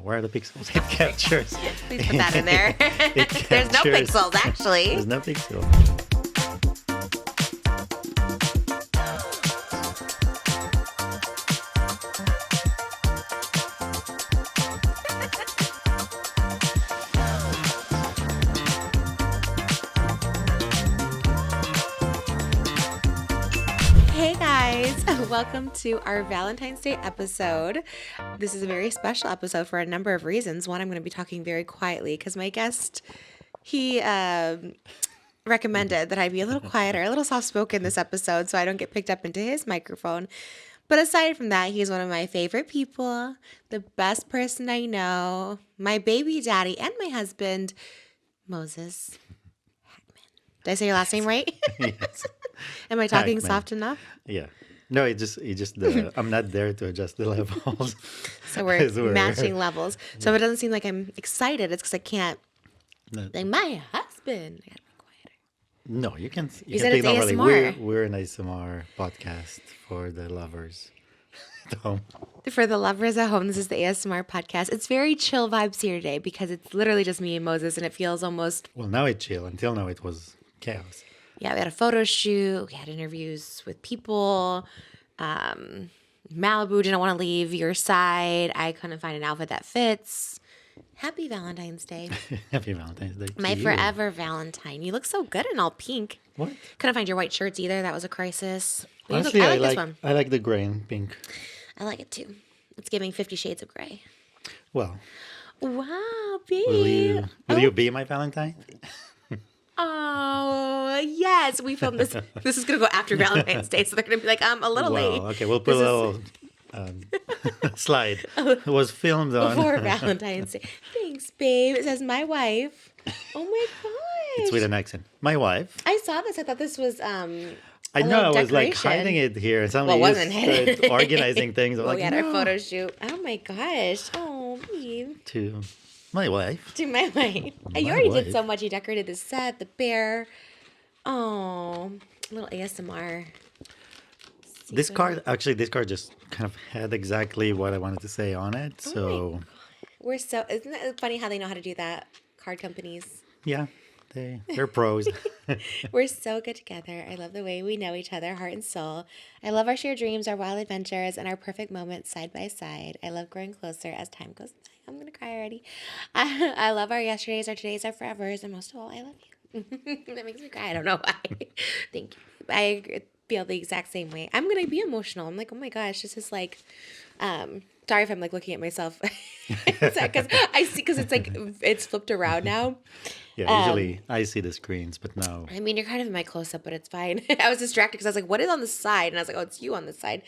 where are the pixels? It captures. Please put that in there. There's no pixels, actually. There's no pixels. Hey guys, welcome to our Valentine's Day episode. This is a very special episode for a number of reasons. One, I'm going to be talking very quietly because my guest, he recommended that I be a little quieter, a little soft-spoken this episode so I don't get picked up into his microphone. But aside from that, he's one of my favorite people, the best person I know, my baby daddy and my husband, Moses Hacmon. Did I say your last name right? Yes. Am I talking Hacmon. soft enough? Yeah. No, it just I'm not there to adjust the levels. So we're matching levels. So if it doesn't seem like I'm excited, it's because I can't. No. Like my husband. I gotta be quieter. No, you can You can said speak it's normally. ASMR. We're an ASMR podcast for the lovers at home. For the lovers at home, this is the ASMR podcast. It's very chill vibes here today because it's literally just me and Moses, and it feels almost. Well, now it's chill. Until now, it was chaos. Yeah, we had a photo shoot. We had interviews with people. Malibu didn't want to leave your side. I couldn't find an outfit that fits. Happy Valentine's Day. Happy Valentine's Day. to My you. forever Valentine. You look so good in all pink. What? Couldn't find your white shirts either. That was a crisis. But you look- Honestly, I like this one. I like the gray and pink. I like it too. It's giving 50 Shades of Grey. Well, Wow, will babe. you be my Valentine? Oh, yes. We filmed this. This is going to go after Valentine's Day, so they're going to be like, a little late. Okay, we'll put This a is- little slide. It was filmed on. Before Valentine's Day. Thanks, babe. It says my wife. Oh my gosh. It's with an accent. My wife. I saw this. I thought this was I a know. I little was like decoration. hiding it here, and Well, suddenly it you wasn't hidden. started organizing things. I'm Well, like, we had no. our photo shoot. Oh my gosh. Oh, babe. To my wife. To my wife. My You already wife. did so much. You decorated the set, the bear. Oh, a little ASMR. This card just kind of had exactly what I wanted to say on it. Oh So Isn't it funny how they know how to do that? Card companies. yeah, they're pros. We're so good together. I love the way we know each other, heart and soul. I love our shared dreams, our wild adventures, and our perfect moments side by side. I love growing closer as time goes by. I'm going to cry already. I love our yesterdays, our todays, our forevers, and most of all, I love you. That makes me cry. I don't know why. Thank you. I feel the exact same way. I'm going to be emotional. I'm like, oh my gosh, this is like, sorry if I'm like looking at myself. Because it's like, it's flipped around now. Yeah, usually I see the screens, but no. I mean, you're kind of in my close-up, but it's fine. I was distracted because I was like, what is on the side? And I was like, oh, it's you on the side.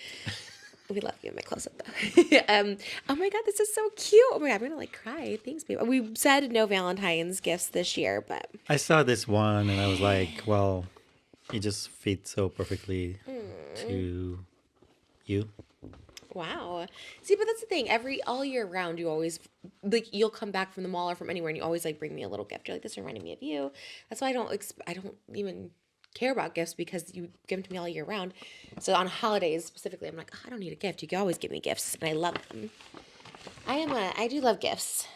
We love you in my close-up, though. Oh, my God, this is so cute. Oh, my God, I'm going to, like, cry. Thanks, babe. We said no Valentine's gifts this year, but... I saw this one and I was like, well, it just fits so perfectly to you. Wow. See, but that's the thing. All year round, you always, like, you'll come back from the mall or from anywhere, and you always, like, bring me a little gift. You're like, this reminded me of you. That's why I don't even care about gifts because you give them to me all year round. So on holidays specifically, I'm like, oh, I don't need a gift. You can always give me gifts, and I love them. I do love gifts.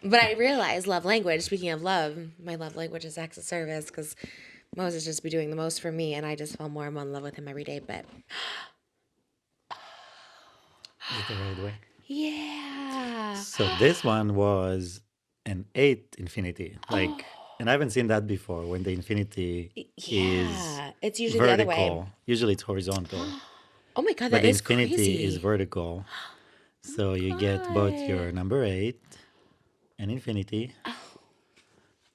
But I realize love language, speaking of love, my love language is acts of service because Moses just be doing the most for me, and I just fall more and more in love with him every day. But Is it the right way? yeah. So this one was an 8 infinity. And I haven't seen that before when the infinity Yeah. It's is usually the other vertical. way. Usually it's horizontal. Oh my God, But that the is infinity crazy. is vertical. So you get both your number 8 and infinity.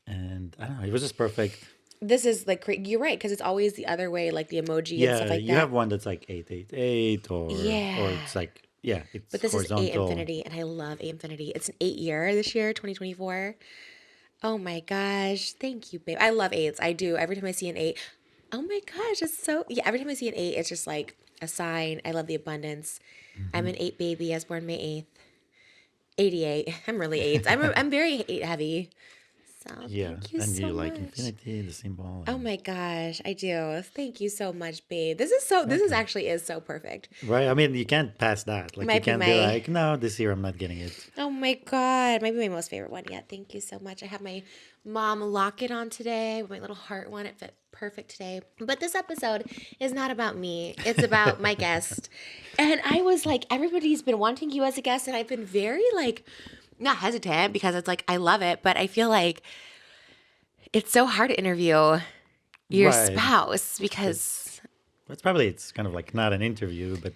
And I don't know, it was just perfect. This is like, you're right, because it's always the other way, like the emoji and stuff like you that. have one that's like 888 or it's like, it's But this horizontal. is 8 infinity, and I love 8 infinity. It's an 8 year this year, 2024. Oh my gosh. Thank you, babe. I love 8s. I do. Every time I see an 8, oh my gosh, it's so, every time I see an 8, it's just like a sign. I love the abundance. I'm an 8 baby. I was born May 8th. 88. I'm really 8. I'm very 8 heavy. Oh, Yeah, thank you and so you like much. infinity, the symbol, Oh and my gosh, I do. Thank you so much, babe. This is welcome. actually is so perfect. Right? I mean, you can't pass that. Like, you Might be can't be my like, no, this year I'm not getting it. Oh my God. Might be my most favorite one yet. Thank you so much. I have my mom locket on today, my little heart one. It fit perfect today. But this episode is not about me, it's about my guest. And I was like, everybody's been wanting you as a guest, and I've been very like, not hesitant because it's like, I love it, but I feel like it's so hard to interview your Right. spouse Because because it's kind of like not an interview, but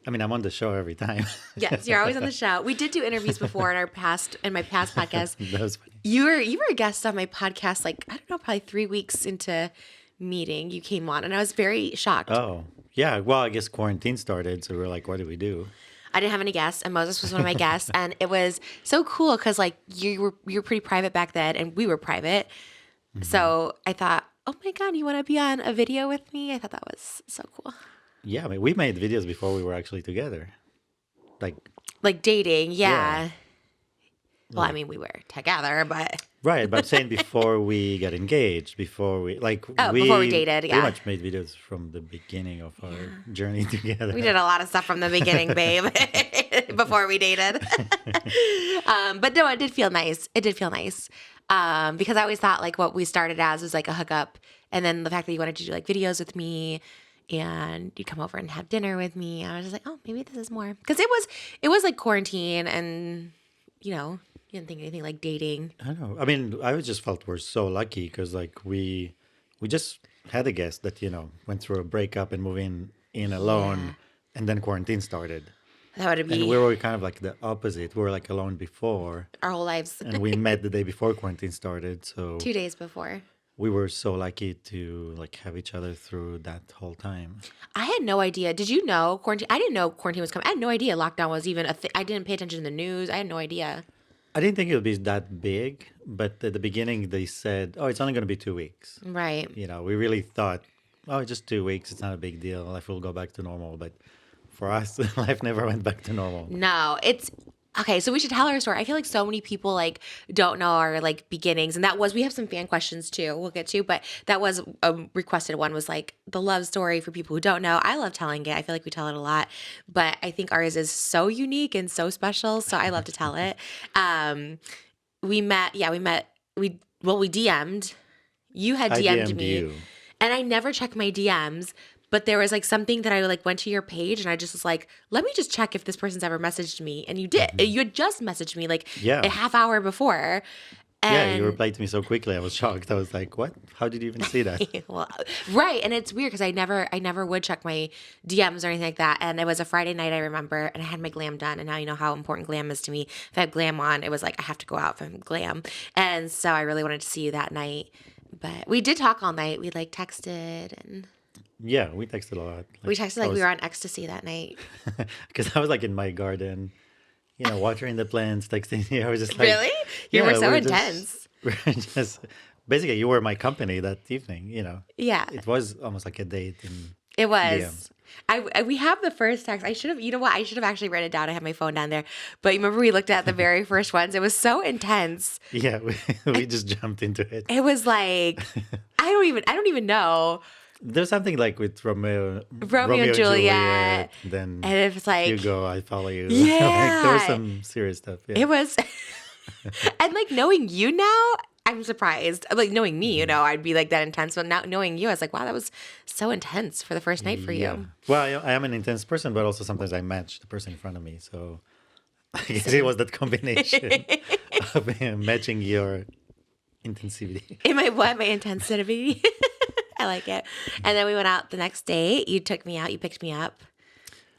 I mean, I'm on the show every time. yes, you're always on the show. We did do interviews before in my past podcast. That was funny. You were a guest on my podcast, like, I don't know, probably 3 weeks into meeting you came on, and I was very shocked. Oh, yeah. Well, I guess quarantine started, so we were like, what do we do? I didn't have any guests, and Moses was one of my guests, and it was so cool because like you were pretty private back then, and we were private. So I thought, oh my God, you want to be on a video with me? I thought that was so cool. Yeah, I mean, we made videos before we were actually together. Like, Like dating, yeah. yeah. Well, I mean, we were together, but Right, but I'm saying before we got engaged, before we before we dated, pretty yeah. much made videos from the beginning of our journey together. we did a lot of stuff from the beginning, babe, before we dated. But no, it did feel nice. It did feel nice. Because I always thought like what we started as was like a hookup. And then the fact that you wanted to do like videos with me and you'd come over and have dinner with me, I was just like, oh, maybe this is more. Because it was like quarantine and, you didn't think anything like dating. I don't know. I mean, I just felt we're so lucky because like we just had a guest that went through a breakup and moving in alone, and then quarantine started, That would and be we were kind of like the opposite. We were like alone before, our whole lives. and we met the day before quarantine started. So 2 days before. we were so lucky to like have each other through that whole time. I had no idea. Did you know quarantine? I didn't know quarantine was coming. I had no idea lockdown was even a thing. I didn't pay attention to the news. I had no idea. I didn't think it would be that big, but at the beginning they said, "Oh, it's only going to be 2 weeks." Right. We really thought, "Oh, just 2 weeks. It's not a big deal. Life will go back to normal." But for us, life never went back to normal. No, it's okay. So we should tell our story. I feel like so many people like don't know our like beginnings, and we have some fan questions too. We'll get to, but that was a requested one. Was like the love story for people who don't know. I love telling it. I feel like we tell it a lot, but I think ours is so unique and so special. So I love to tell it. We met. Yeah, we met. We DM'd. You had I DM'd DM'd me, you. and I never check my DMs. But there was like something that I like went to your page and I just was like, let me just check if this person's ever messaged me. And you did. You had just messaged me like Yeah. a half hour before. Yeah, you And replied to me so quickly. I was shocked. I was like, "What? How did you even see that?" well, right. And it's weird because I never would check my DMs or anything like that. And it was a Friday night, I remember, and I had my glam done. And now you know how important glam is to me. If I have glam on, it was like I have to go out for glam. And so I really wanted to see you that night. But we did talk all night. We like texted and Yeah, we texted a lot. we texted like we were on ecstasy that night. Because I was like in my garden, watering the plants, texting you. I was just like, Really? You were yeah, so we're intense. We're just basically you were my company that evening. Yeah, It was almost like a date. And it was. DM. We have the first text. I should have, you know what? I should have actually written it down. I have my phone down there. But you remember we looked at the very first ones. It was so intense. Yeah, we just jumped into it. It was like I don't even know. There's something like with Romeo and Juliet. Then And it was like Hugo, I follow you. Yeah. Like, there was some serious stuff. Yeah. it was and like knowing you now, I'm surprised. Like knowing me, I'd be like that intense. But now knowing you, I was like, wow, that was so intense for the first night for Yeah. you. Well, I am an intense person, but also sometimes I match the person in front of me. So I guess it was that combination of matching your intensity. My intensity. I like it. And then we went out the next day. You took me out. You picked me up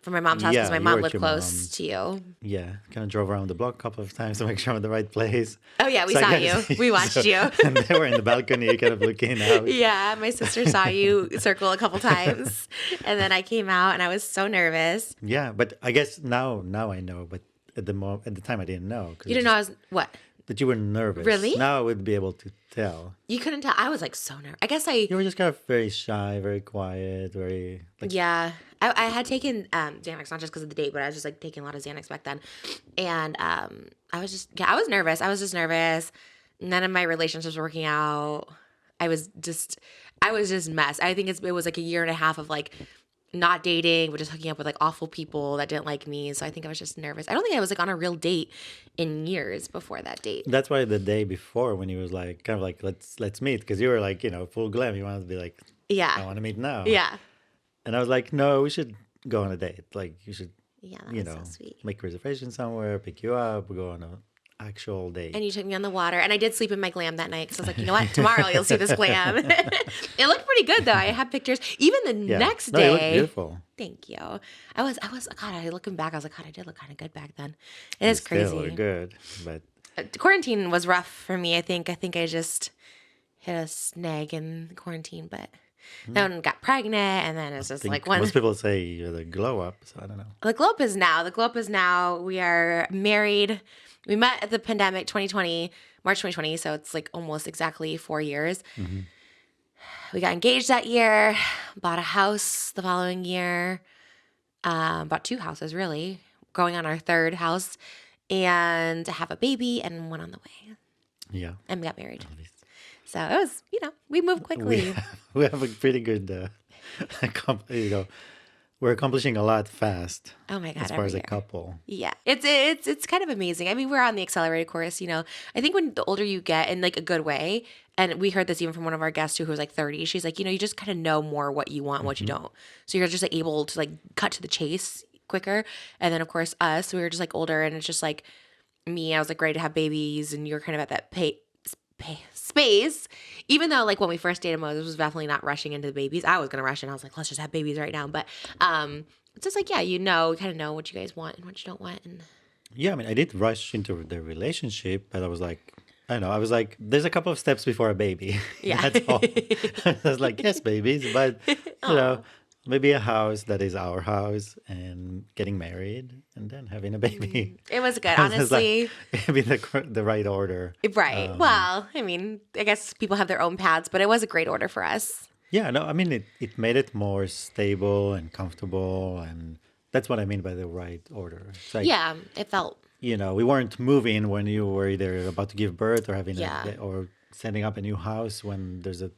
from my mom's house Yeah, because my you mom were at lived your close mom's. to you. Yeah, kind of drove around the block a couple of times to make sure I'm in the right place. Oh, yeah. We So I saw guess- you. We watched so- you. And they were in the balcony, kind of looking out. Yeah. My sister saw you circle a couple times. And then I came out and I was so nervous. Yeah, but I guess now I know. But at the time I didn't know. 'Cause You didn't know I was what? that you were nervous. Really? Now I would be able to tell. You couldn't tell. I was like so nervous. I guess You were just kind of very shy, very quiet, very like yeah. I had taken Xanax, not just because of the date, but I was just like taking a lot of Xanax back then. And I was nervous. I was just nervous. none of my relationships were working out. I was just messed. I think it was like a year and a half of like not dating, but just hooking up with like awful people that didn't like me. So I think I was just nervous. I don't think I was like on a real date in years before that date. That's why the day before when he was like, kind of like, let's meet, because you were like, full glam. You wanted to be like, I Yeah. want to meet now. Yeah. And I was like, no, we should go on a date. Like, you should, Yeah. That was so sweet. make reservations somewhere, pick you up, go on a actual date. And you took me on the water. And I did sleep in my glam that night because I was like, you know what? Tomorrow you'll see this glam. It looked pretty good though. I have pictures. Even the next No, day. it looked beautiful. Thank you. God, looking back, I was like, God, I did look kind of good back then. It is crazy. Still look good, but quarantine was rough for me. I think I just hit a snag in quarantine, but then got pregnant, and then it's just like most people say you're the glow up, so I don't know. The glow up is now. We are married. We met at the pandemic 2020, March 2020, so it's like almost exactly 4 years. We got engaged that year, bought a house the following year, bought 2 houses really, going on our 3rd house, and have a baby and one on the way. Yeah. And we got married. So it was, we moved quickly. We have a pretty good, we're accomplishing a lot fast. Oh my God. As far as a couple. Yeah. It's kind of amazing. I mean, we're on the accelerated course, I think when the older you get in like a good way, and we heard this even from one of our guests who was like 30, she's like, you just kind of know more what you want and what you don't. So you're just like able to like cut to the chase quicker. And then of course us, we were just like older, and it's just like me, I was like ready to have babies, and you're kind of at that space. Even though like when we first dated, Moses was definitely not rushing into the babies. I was gonna rush in. I was like, let's just have babies right now. But it's just like, yeah, kind of know what you guys want and what you don't want. And yeah, I mean, I did rush into the relationship, but I was like, I don't know, I was like, there's a couple of steps before a baby. Yeah. That's all. I was like, yes, babies, but maybe a house that is our house, and getting married, and then having a baby. It was good, I was honestly. like, maybe the right order. Right. Well, I mean, I guess people have their own paths, but it was a great order for us. Yeah, no, I mean, it made it more stable and comfortable, and that's what I mean by the right order. It's like, Yeah, it felt. we weren't moving when you were either about to give birth or having or setting up a new house when there's a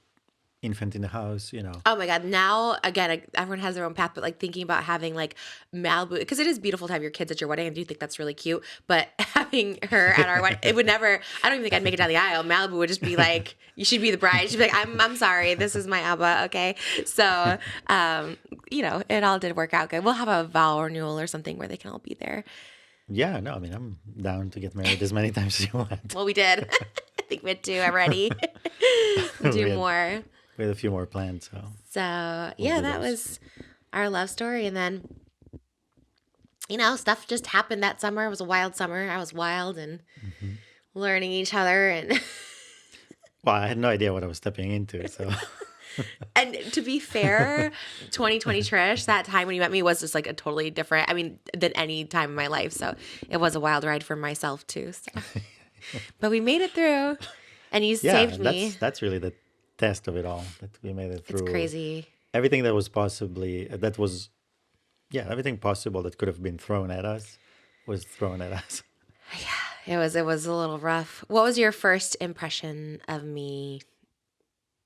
infant in the house, Oh my God. Now, again, everyone has their own path, but like thinking about having like Malibu, because it is beautiful to have your kids at your wedding. I do think that's really cute, but having her at our wedding, it would never, I don't even think I'd make it down the aisle. Malibu would just be like, you should be the bride. She'd be like, I'm sorry. This is my Abba. Okay. So, it all did work out good. We'll have a vow renewal or something where they can all be there. Yeah, no, I mean, I'm down to get married as many times as you want. Well, we did. I think we had 2 already. Do more. We had a few more plans, so. Yeah, that was our love story. And then, stuff just happened that summer. It was a wild summer. I was wild and learning each other. And well, I had no idea what I was stepping into, so. And to be fair, 2020 Trish, that time when you met me was just like a totally different, than any time in my life. So it was a wild ride for myself too. So. But we made it through, and you saved me. That's really the test of it all, that we made it through. It's crazy. Everything that was everything possible that could have been thrown at us was thrown at us. Yeah, it was a little rough. What was your first impression of me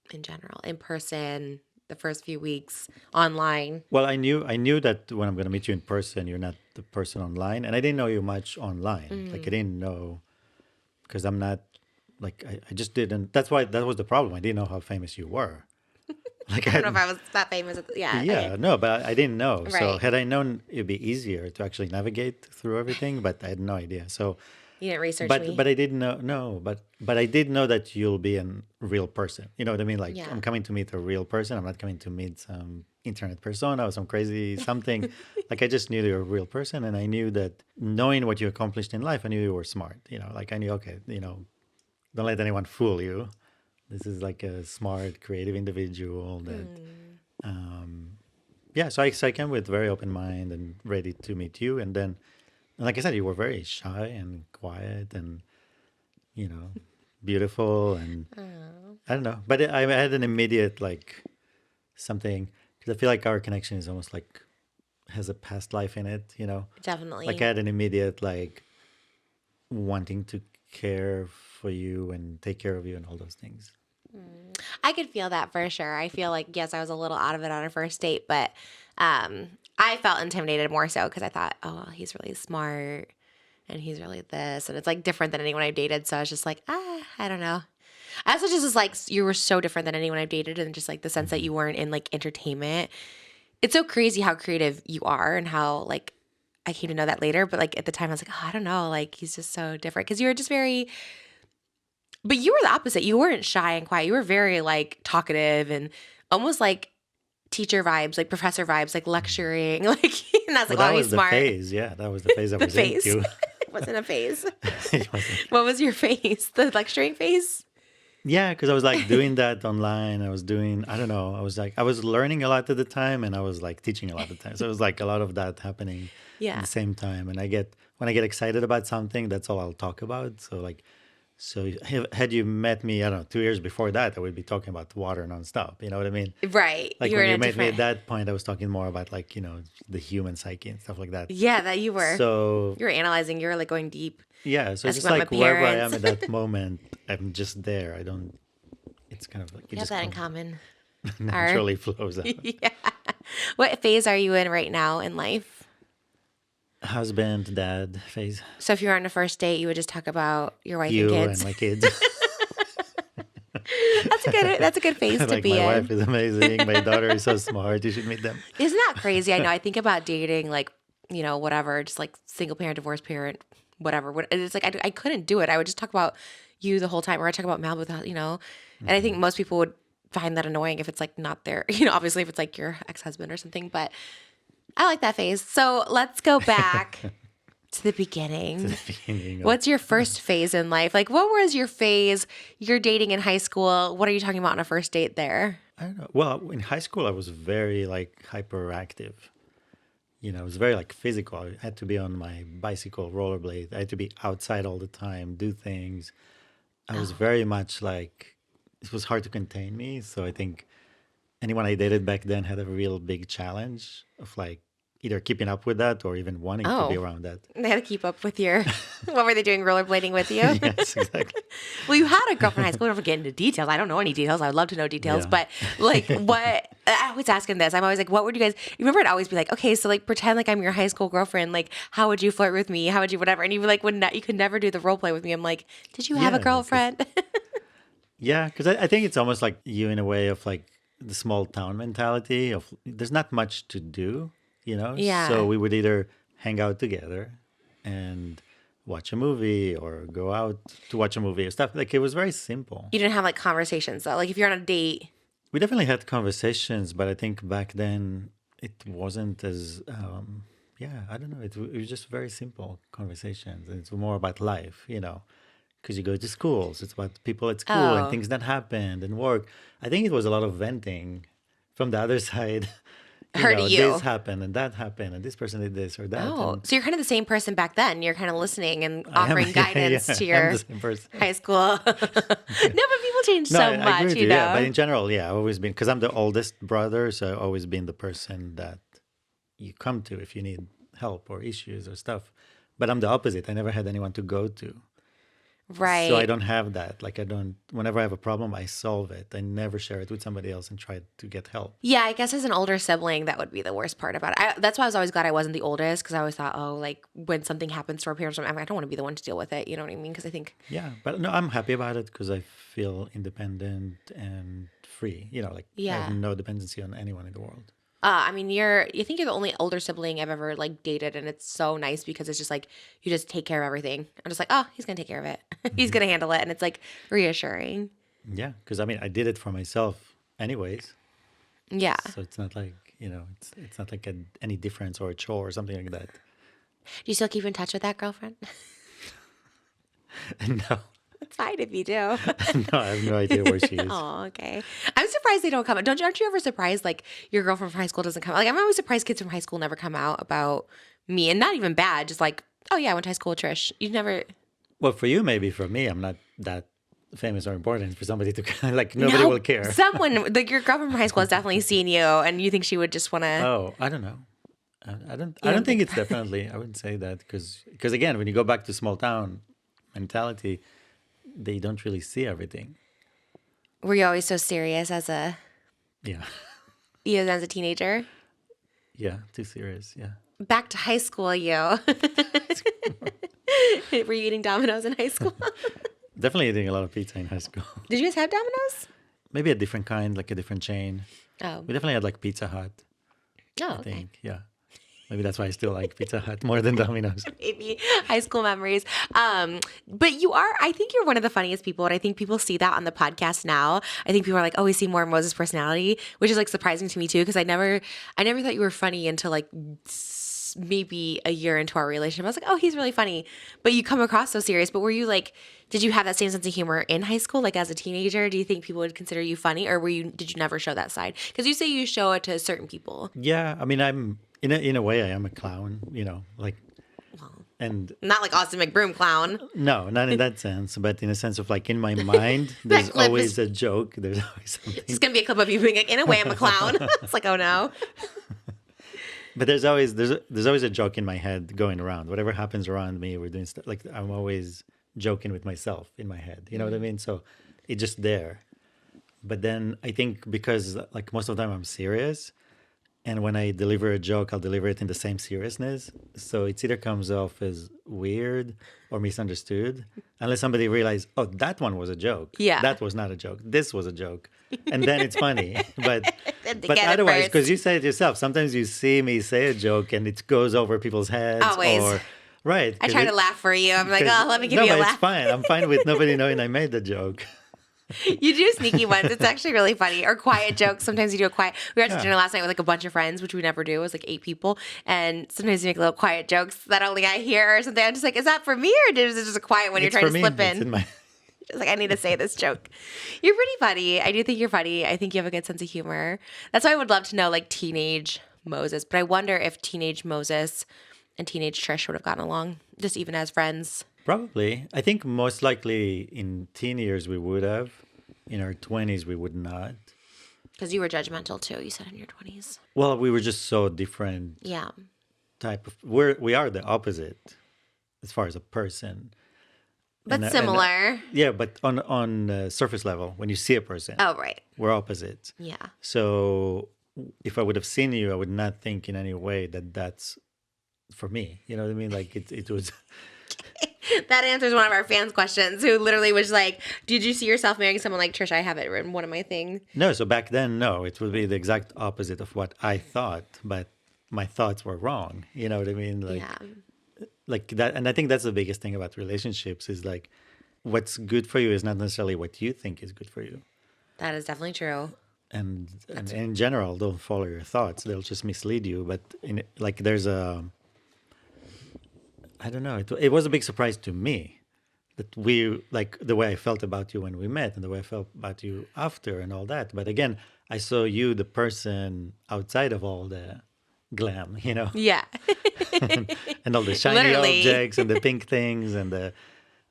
in general, in person, the first few weeks, online? Well, I knew that when I'm going to meet you in person, you're not the person online, and I didn't know you much online. Like I didn't know, because I'm not. Like, I just didn't. That's why that was the problem. I didn't know how famous you were. Like, I don't know if I was that famous. Yeah. Yeah, no, but I didn't know. Right. So had I known, it'd be easier to actually navigate through everything. But I had no idea. So you didn't research me. But I didn't know. No, but I did know that you'll be a real person. You know what I mean? Like I'm coming to meet a real person. I'm not coming to meet some internet persona or some crazy something. Like I just knew you were a real person, and I knew that knowing what you accomplished in life, I knew you were smart. Like I knew, okay, don't let anyone fool you. This is like a smart, creative individual that, So I came with very open mind and ready to meet you. And then, like I said, you were very shy and quiet and, beautiful. And I don't know, but I had an immediate something, because I feel like our connection is almost like has a past life in it. Definitely. Like I had an immediate wanting to care for you and take care of you and all those things. I could feel that for sure. I feel like, yes, I was a little out of it on a first date, but I felt intimidated more so because I thought, oh, he's really smart and he's really this. And it's like different than anyone I've dated. So I was just like, I don't know. I also just was like, you were so different than anyone I've dated, and just like the sense that you weren't in like entertainment. It's so crazy how creative you are and how like I came to know that later. But like at the time I was like, oh, I don't know. Like he's just so different because you were just very, but you were the opposite. You weren't shy and quiet. You were very like talkative and almost like teacher vibes, like professor vibes, like lecturing. Like, and I was like, Well, that oh, he's was the smart. phase. Yeah, that was the phase I The was phase. into. It wasn't a phase. It wasn't. What was your phase? The lecturing phase? Yeah, because I was like doing that online. I was doing, I don't know, I was learning a lot at the time and I was like teaching a lot at the time. So it was like a lot of that happening at Yeah. the same time. And when I get excited about something, that's all I'll talk about. So had you met me, I don't know, 2 years before that, I would be talking about water nonstop. You know what I mean? Right. Like You were when in you a met me different. at that point, I was talking more about like, the human psyche and stuff like that. Yeah, that you were. So You were analyzing. You were like going deep. yeah, so it's Asking just about like my wherever I parents. am at that moment, I'm just there. I don't, it's kind of like, it We have just that in common. naturally flows out. Yeah. What phase are you in right now in life? Husband, dad phase. So if you were on a first date, you would just talk about your wife and You kids. and my kids. That's a good phase to Like be my in. wife is amazing. My daughter is so smart. You should meet them. Isn't that crazy? I know. I think about dating, like, whatever, just like single parent, divorced parent, whatever. It's like I couldn't do it. I would just talk about you the whole time, or I talk about Malibu, And I think most people would find that annoying if it's like not their, obviously if it's like your ex-husband or something. But I like that phase. So let's go back to the beginning. To the beginning of- What's your first phase in life? Like, what was your phase? You're dating in high school. What are you talking about on a first date there? I don't know. Well, in high school, I was very like hyperactive. It was very like physical. I had to be on my bicycle, rollerblade. I had to be outside all the time, do things. I was very much like, it was hard to contain me. So I think anyone I dated back then had a real big challenge of like either keeping up with that or even wanting to be Oh. around that. They had to keep up with your. What were they doing? Rollerblading with you? Yes, exactly. Well, you had a girlfriend in high school. Don't get into details. I don't know any details. I would love to know details. Yeah. But like, what? I was asking this. I'm always like, what would you guys? You remember, I'd always be like, okay, so like, pretend like I'm your high school girlfriend. Like, how would you flirt with me? How would you whatever? And you were like, you could never do the role play with me. I'm like, did you have a Yeah, girlfriend? Yeah, because I think it's almost like you in a way of like the small town mentality of there's not much to do, Yeah. So we would either hang out together and watch a movie or go out to watch a movie or stuff. Like it was very simple. You didn't have like conversations though. Like if you're on a date. We definitely had conversations, but I think back then it wasn't as, I don't know. It was just very simple conversations. It's more about life, because you go to schools. It's about people at school and Oh. things that happened and work. I think it was a lot of venting from the other side. Her to you. This happened and that happened and this person did this or that. Oh, and so you're kind of the same person back then. You're kind of listening and I am- offering guidance to I'm your the same person. high school. No, but people change No, so I agree much, with you you. Yeah, but know. in general, I've always been because I'm the oldest brother, so I've always been the person that you come to if you need help or issues or stuff. But I'm the opposite. I never had anyone to go to. Right. So I don't have that. Like whenever I have a problem, I solve it. I never share it with somebody else and try to get help. Yeah, I guess as an older sibling, that would be the worst part about it. That's why I was always glad I wasn't the oldest, because I always thought, oh, like when something happens to our parents, I don't want to be the one to deal with it. You know what I mean? Because I think, Yeah, but no, I'm happy about it because I feel independent and free. I Yeah. have no dependency on anyone in the world. you think you're the only older sibling I've ever like dated, and it's so nice because it's just like you just take care of everything. I'm just like, oh, he's gonna take care of it. He's gonna handle it, and it's like reassuring. Yeah, because I did it for myself anyways. Yeah. So it's not like, it's not like any difference or a chore or something like that. Do you still keep in touch with that girlfriend? No, It's fine if you do. no, I have no idea where she is. Oh, okay. I'm surprised they don't come out. Aren't you ever surprised like your girlfriend from high school doesn't come out? Like I'm always surprised kids from high school never come out about me, and not even bad, just like, oh yeah, I went to high school with Trish. You never. Well, for you, maybe. For me, I'm not that famous or important for somebody to like. Nobody No, will care. Someone like your girlfriend from high school has definitely seen you, and you think she would just want to. Oh, I don't know. I don't don't think it's definitely. I wouldn't say that because again, when you go back to small town mentality, they don't really see everything. Were you always so serious Yeah. even as a teenager? Yeah, too serious. Yeah. Back to high school, you. Were you eating Domino's in high school? Definitely eating a lot of pizza in high school. Did you guys have Domino's? Maybe a different kind, like a different chain. Oh. We definitely had like Pizza Hut, Oh, I okay. think. Yeah. Maybe that's why I still like Pizza Hut more than Domino's. Maybe high school memories. But I think you're one of the funniest people. And I think people see that on the podcast now. I think people are like, oh, we see more of Moses' personality, which is like surprising to me too. Cause I never thought you were funny until like maybe a year into our relationship. I was like, oh, he's really funny. But you come across so serious. But were you like, did you have that same sense of humor in high school? Like as a teenager, do you think people would consider you funny, or did you never show that side? Because you say you show it to certain people. Yeah. I mean, I'm in a way, I am a clown, like, and Not like Austin McBroom clown. no, not in that sense, but in a sense of like in my mind, there's clip always a joke. There's always something. It's gonna be a clip of you being like, in a way, I'm a clown. It's like, oh no. But there's always a joke in my head going around. Whatever happens around me, we're doing stuff like I'm always joking with myself in my head. You know what I mean? So it's just there. But then I think because like most of the time I'm serious, and when I deliver a joke, I'll deliver it in the same seriousness. So it either comes off as weird or misunderstood, unless somebody realizes, oh, that one was a joke. Yeah. That was not a joke. This was a joke. And then it's funny. But Get but it otherwise, first. because you say it yourself, sometimes you see me say a joke and it goes over people's heads. Always. Or, right. I try to laugh for you. I'm like, oh, let me give you a but laugh. it's fine. I'm fine with nobody knowing I made the joke. You do sneaky ones. It's actually really funny. Or quiet jokes. Sometimes you do a quiet. We were out to Yeah. dinner last night with like a bunch of friends, which we never do. It was like 8 people. And sometimes you make little quiet jokes that only I hear or something. I'm just like, is that for me, or is it just a quiet one you're It's trying for to me. slip It's in? in my... Just like, I need to say this joke. You're pretty funny. I do think you're funny. I think you have a good sense of humor. That's why I would love to know like teenage Moses. But I wonder if teenage Moses and teenage Trish would have gotten along, just even as friends. Probably. I think most likely in teen years we would have. In our 20s, we would not. Because you were judgmental too, you said in your 20s. Well, we were just so different Yeah. type of... We are the opposite as far as a person. But And, similar. yeah, but on surface level, when you see a person, Oh, right. we're opposite. Yeah. So if I would have seen you, I would not think in any way that that's for me. You know what I mean? Like it was... That answers one of our fans' questions, who literally was like, did you see yourself marrying someone like Trish? I have it written one of my things. No, so back then, no, it would be the exact opposite of what I thought, but my thoughts were wrong. You know what I mean? Like that. And I think that's the biggest thing about relationships is like what's good for you is not necessarily what you think is good for you. That is definitely true. And in general, don't follow your thoughts. They'll just mislead you. But there's a... I don't know. It was a big surprise to me that we, like the way I felt about you when we met and the way I felt about you after and all that. But again, I saw you, the person outside of all the glam, Yeah. and all the shiny Literally. objects and the pink things and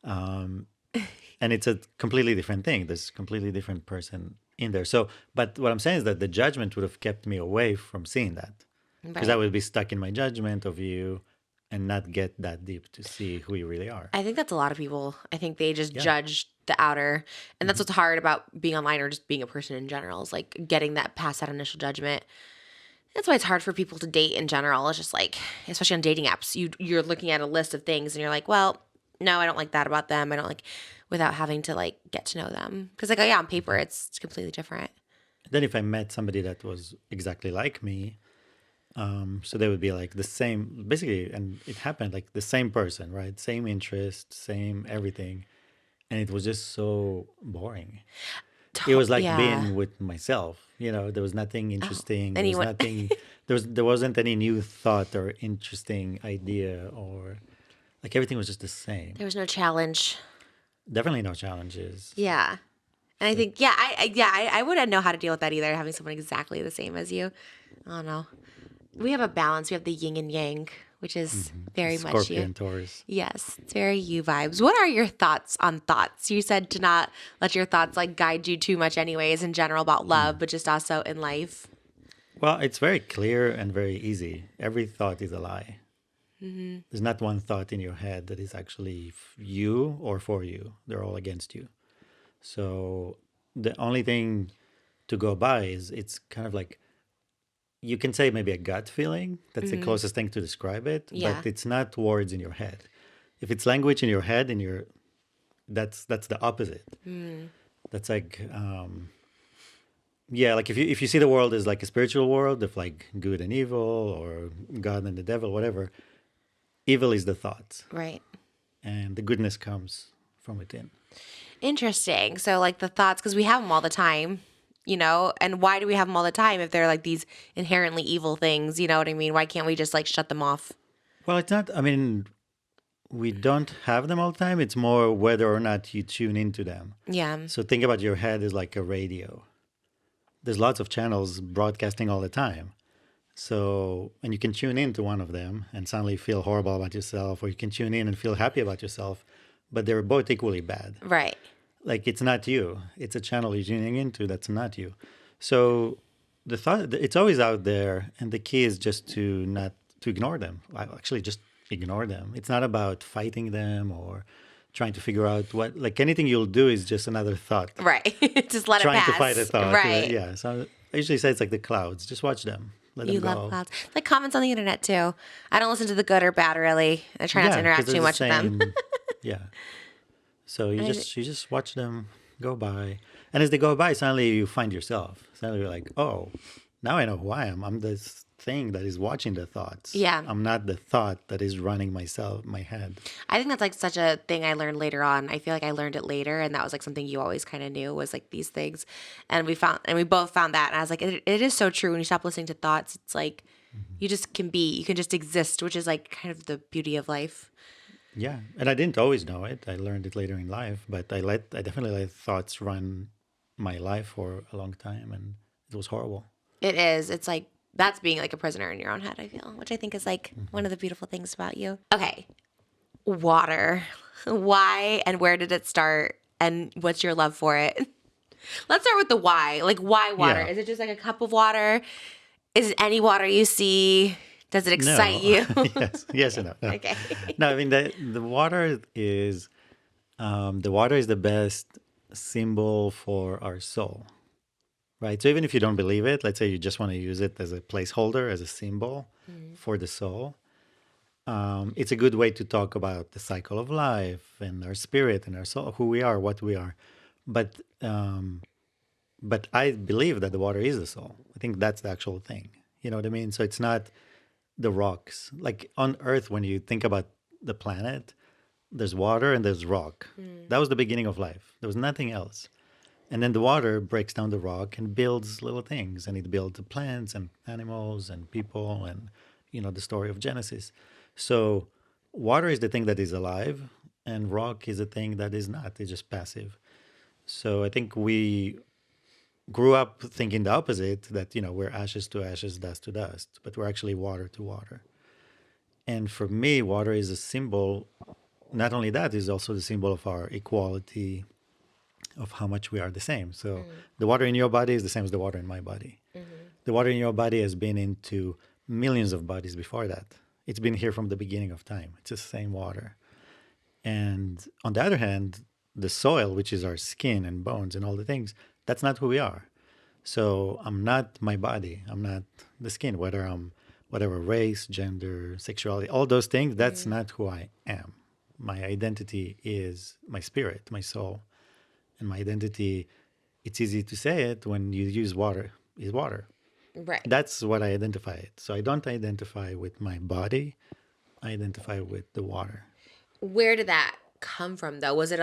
and it's a completely different thing. There's a completely different person in there. So, but what I'm saying is that the judgment would have kept me away from seeing that because I would be stuck in my judgment of you and not get that deep to see who you really are. I think that's a lot of people. I think they just judge the outer. And that's what's hard about being online or just being a person in general, is like getting that past that initial judgment. That's why it's hard for people to date in general. It's just like, especially on dating apps, you're looking at a list of things and you're like, well, no, I don't like that about them. I don't like, without having to like get to know them. Because like, oh yeah, on paper, it's completely different. Then if I met somebody that was exactly like me, so they would be like the same, basically, and it happened like the same person, right? Same interest, same everything. And it was just so boring. It was like being with myself, there was nothing interesting. There was nothing, there wasn't any new thought or interesting idea or like everything was just the same. There was no challenge. Definitely no challenges. Yeah. And I think, I wouldn't know how to deal with that either, having someone exactly the same as you. I don't know. We have a balance. We have the yin and yang, which is very much you. Scorpion, Taurus. Yes, it's very you vibes. What are your thoughts on thoughts? You said to not let your thoughts like guide you too much anyways in general about love, but just also in life. Well, it's very clear and very easy. Every thought is a lie. There's not one thought in your head that is actually you or for you. They're all against you. So the only thing to go by is it's kind of like you can say maybe a gut feeling. That's the closest thing to describe it, Yeah. but it's not words in your head. If it's language in your head, that's the opposite. That's like yeah, like if you see the world as like a spiritual world of like good and evil or God and the devil, whatever, evil is the thoughts, Right. and the goodness comes from within. Interesting. So, like the thoughts, because we have them all the time, and why do we have them all the time if they're like these inherently evil things? You know what I mean? Why can't we just like shut them off? Well, it's not. I mean, we don't have them all the time. It's more whether or not you tune into them. Yeah. So think about your head as like a radio. There's lots of channels broadcasting all the time. So, and you can tune in to one of them and suddenly feel horrible about yourself, or you can tune in and feel happy about yourself, but they're both equally bad. Right. Like it's not you. It's a channel you're tuning into that's not you. So the thought, it's always out there, and the key is just to ignore them. Actually, just ignore them. It's not about fighting them or trying to figure out what. Like anything you'll do is just another thought. Right. Just let it Trying pass. to fight a thought. Right. Yeah. So I usually say it's like the clouds. Just watch them. Let You them love go. clouds. Like comments on the internet too. I don't listen to the good or bad really. I try not to Yeah, interact 'cause too they're much the with them. same. Yeah. So I- you just watch them go by, and as they go by, suddenly you find yourself. Suddenly you're like, oh, now I know who I am. I'm this thing that is watching the thoughts. Yeah. I'm not the thought that is running my head. I think that's like such a thing I learned later on. I feel like I learned it later, and that was like something you always kind of knew was like these things, and we both found that, and I was like, it is so true. When you stop listening to thoughts, it's like you just you can just exist, which is like kind of the beauty of life. Yeah, and I didn't always know it. I learned it later in life, but I definitely let thoughts run my life for a long time, and it was horrible. It is. It's like that's being like a prisoner in your own head. I feel, which I think is like one of the beautiful things about you. Okay, water. Why and where did it start? And what's your love for it? Let's start with the why. Like, why water? Yeah. Is it just like a cup of water? Is it any water you see? Does it excite No. you? Yes and no. No. Okay. No, I mean the water is the best symbol for our soul, right? So even if you don't believe it, let's say you just want to use it as a placeholder, as a symbol for the soul, it's a good way to talk about the cycle of life and our spirit and our soul, who we are, what we are. But I believe that the water is the soul. I think that's the actual thing. You know what I mean? So it's not the rocks. Like on Earth, when you think about the planet, there's water and there's rock. That was the beginning of life. There was nothing else. And then the water breaks down the rock and builds little things, and it builds the plants and animals and people, and the story of Genesis. So water is the thing that is alive, and rock is the thing that is not. It's just passive. So I think we grew up thinking the opposite, that we're ashes to ashes, dust to dust, but we're actually water to water. And for me, water is a symbol. Not only that, is also the symbol of our equality, of how much we are the same. So the water in your body is the same as the water in my body. The water in your body has been into millions of bodies before that. It's been here from the beginning of time. It's the same water. And on the other hand, the soil, which is our skin and bones and all the things, that's not who we are. So I'm not my body. I'm not the skin, whether I'm whatever race, gender, sexuality, all those things, that's not who I am. My identity is my spirit, my soul. And my identity, it's easy to say it when you use water, is water. Right. That's what I identify it. So I don't identify with my body. I identify with the water. Where did that come from though? Was it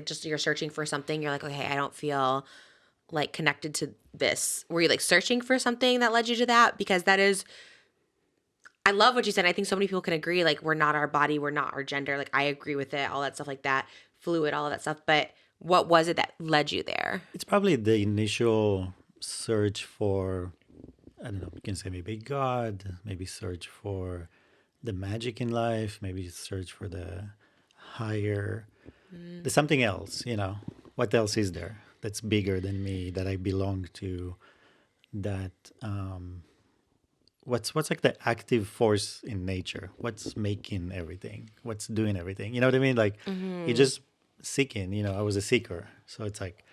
just you're searching for something? You're like, okay, I don't feel like connected to this. Were you like searching for something that led you to that? Because that is, I love what you said. I think so many people can agree. Like, we're not our body, we're not our gender. Like, I agree with it, all that stuff like that, fluid, all of that stuff. But what was it that led you there? It's probably the initial search for, I don't know, you can say maybe God, maybe search for the magic in life, maybe search for the higher, the something else, what else is there that's bigger than me, that I belong to, that what's like the active force in nature? What's making everything? What's doing everything? You know what I mean? Like you're just seeking. I was a seeker, so it's like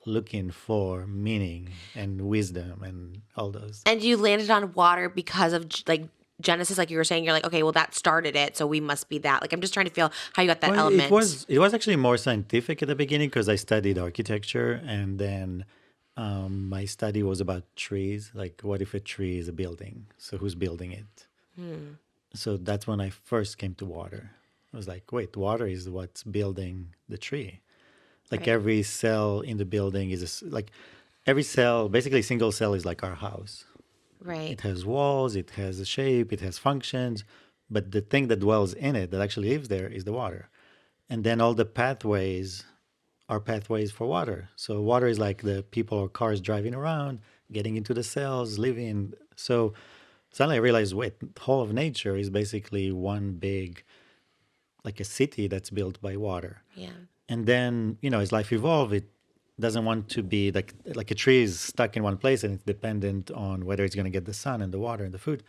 looking for meaning and wisdom and all those. And you landed on water because of like Genesis, like you were saying, you're like, okay, well that started it, so we must be that. Like I'm just trying to feel how you got that Well, element. it was actually more scientific at the beginning because I studied architecture, and then my study was about trees. Like, what if a tree is a building? So who's building it? So that's when I first came to water. I was like, wait, water is what's building the tree. Like Right. every cell in the building is like every cell, basically a single cell is like our house. Right. It has walls, it has a shape, it has functions, but the thing that dwells in it, that actually lives there, is the water. And then all the pathways are pathways for water. So water is like the people or cars driving around, getting into the cells, living. So suddenly I realized, wait, the whole of nature is basically one big, like a city that's built by water. Yeah. And then, as life evolved, it doesn't want to be like a tree is stuck in one place and it's dependent on whether it's going to get the sun and the water and the food.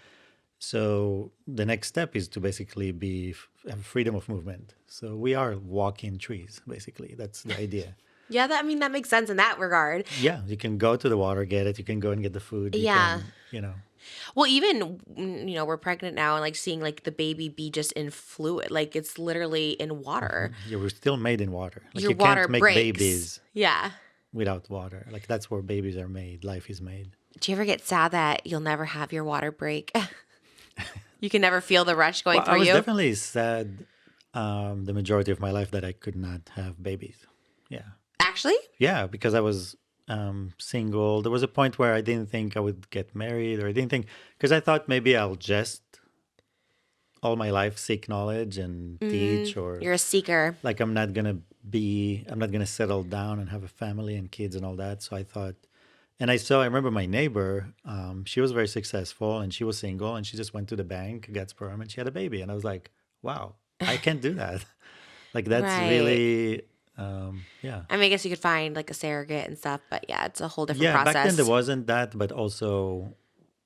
So the next step is to basically have freedom of movement. So we are walking trees, basically. That's the idea. Yeah, that I mean that makes sense in that regard. Yeah, you can go to the water, get it. You can go and get the food. You Yeah. can. Well, even we're pregnant now and like seeing like the baby be just in fluid, like it's literally in water. You were still made in water. Like Your you water can't make breaks. babies Yeah. without water. Like that's where babies are made. Life is made. Do you ever get sad that you'll never have your water break? You can never feel the rush going Well, I through was you. definitely sad the majority of my life that I could not have babies. Yeah. Actually? Yeah, because I was single. There was a point where I didn't think I would get married, or I didn't think, because I thought maybe I'll just all my life seek knowledge and teach, or You're a seeker. like I'm not gonna settle down and have a family and kids and all that. So I thought, and I remember my neighbor, she was very successful and she was single and she just went to the bank, got sperm, and she had a baby. And I was like, wow, I can't do that. Like that's Right. really, yeah. I mean, I guess you could find like a surrogate and stuff, but yeah, it's a whole different Yeah, back then there process. wasn't that, but also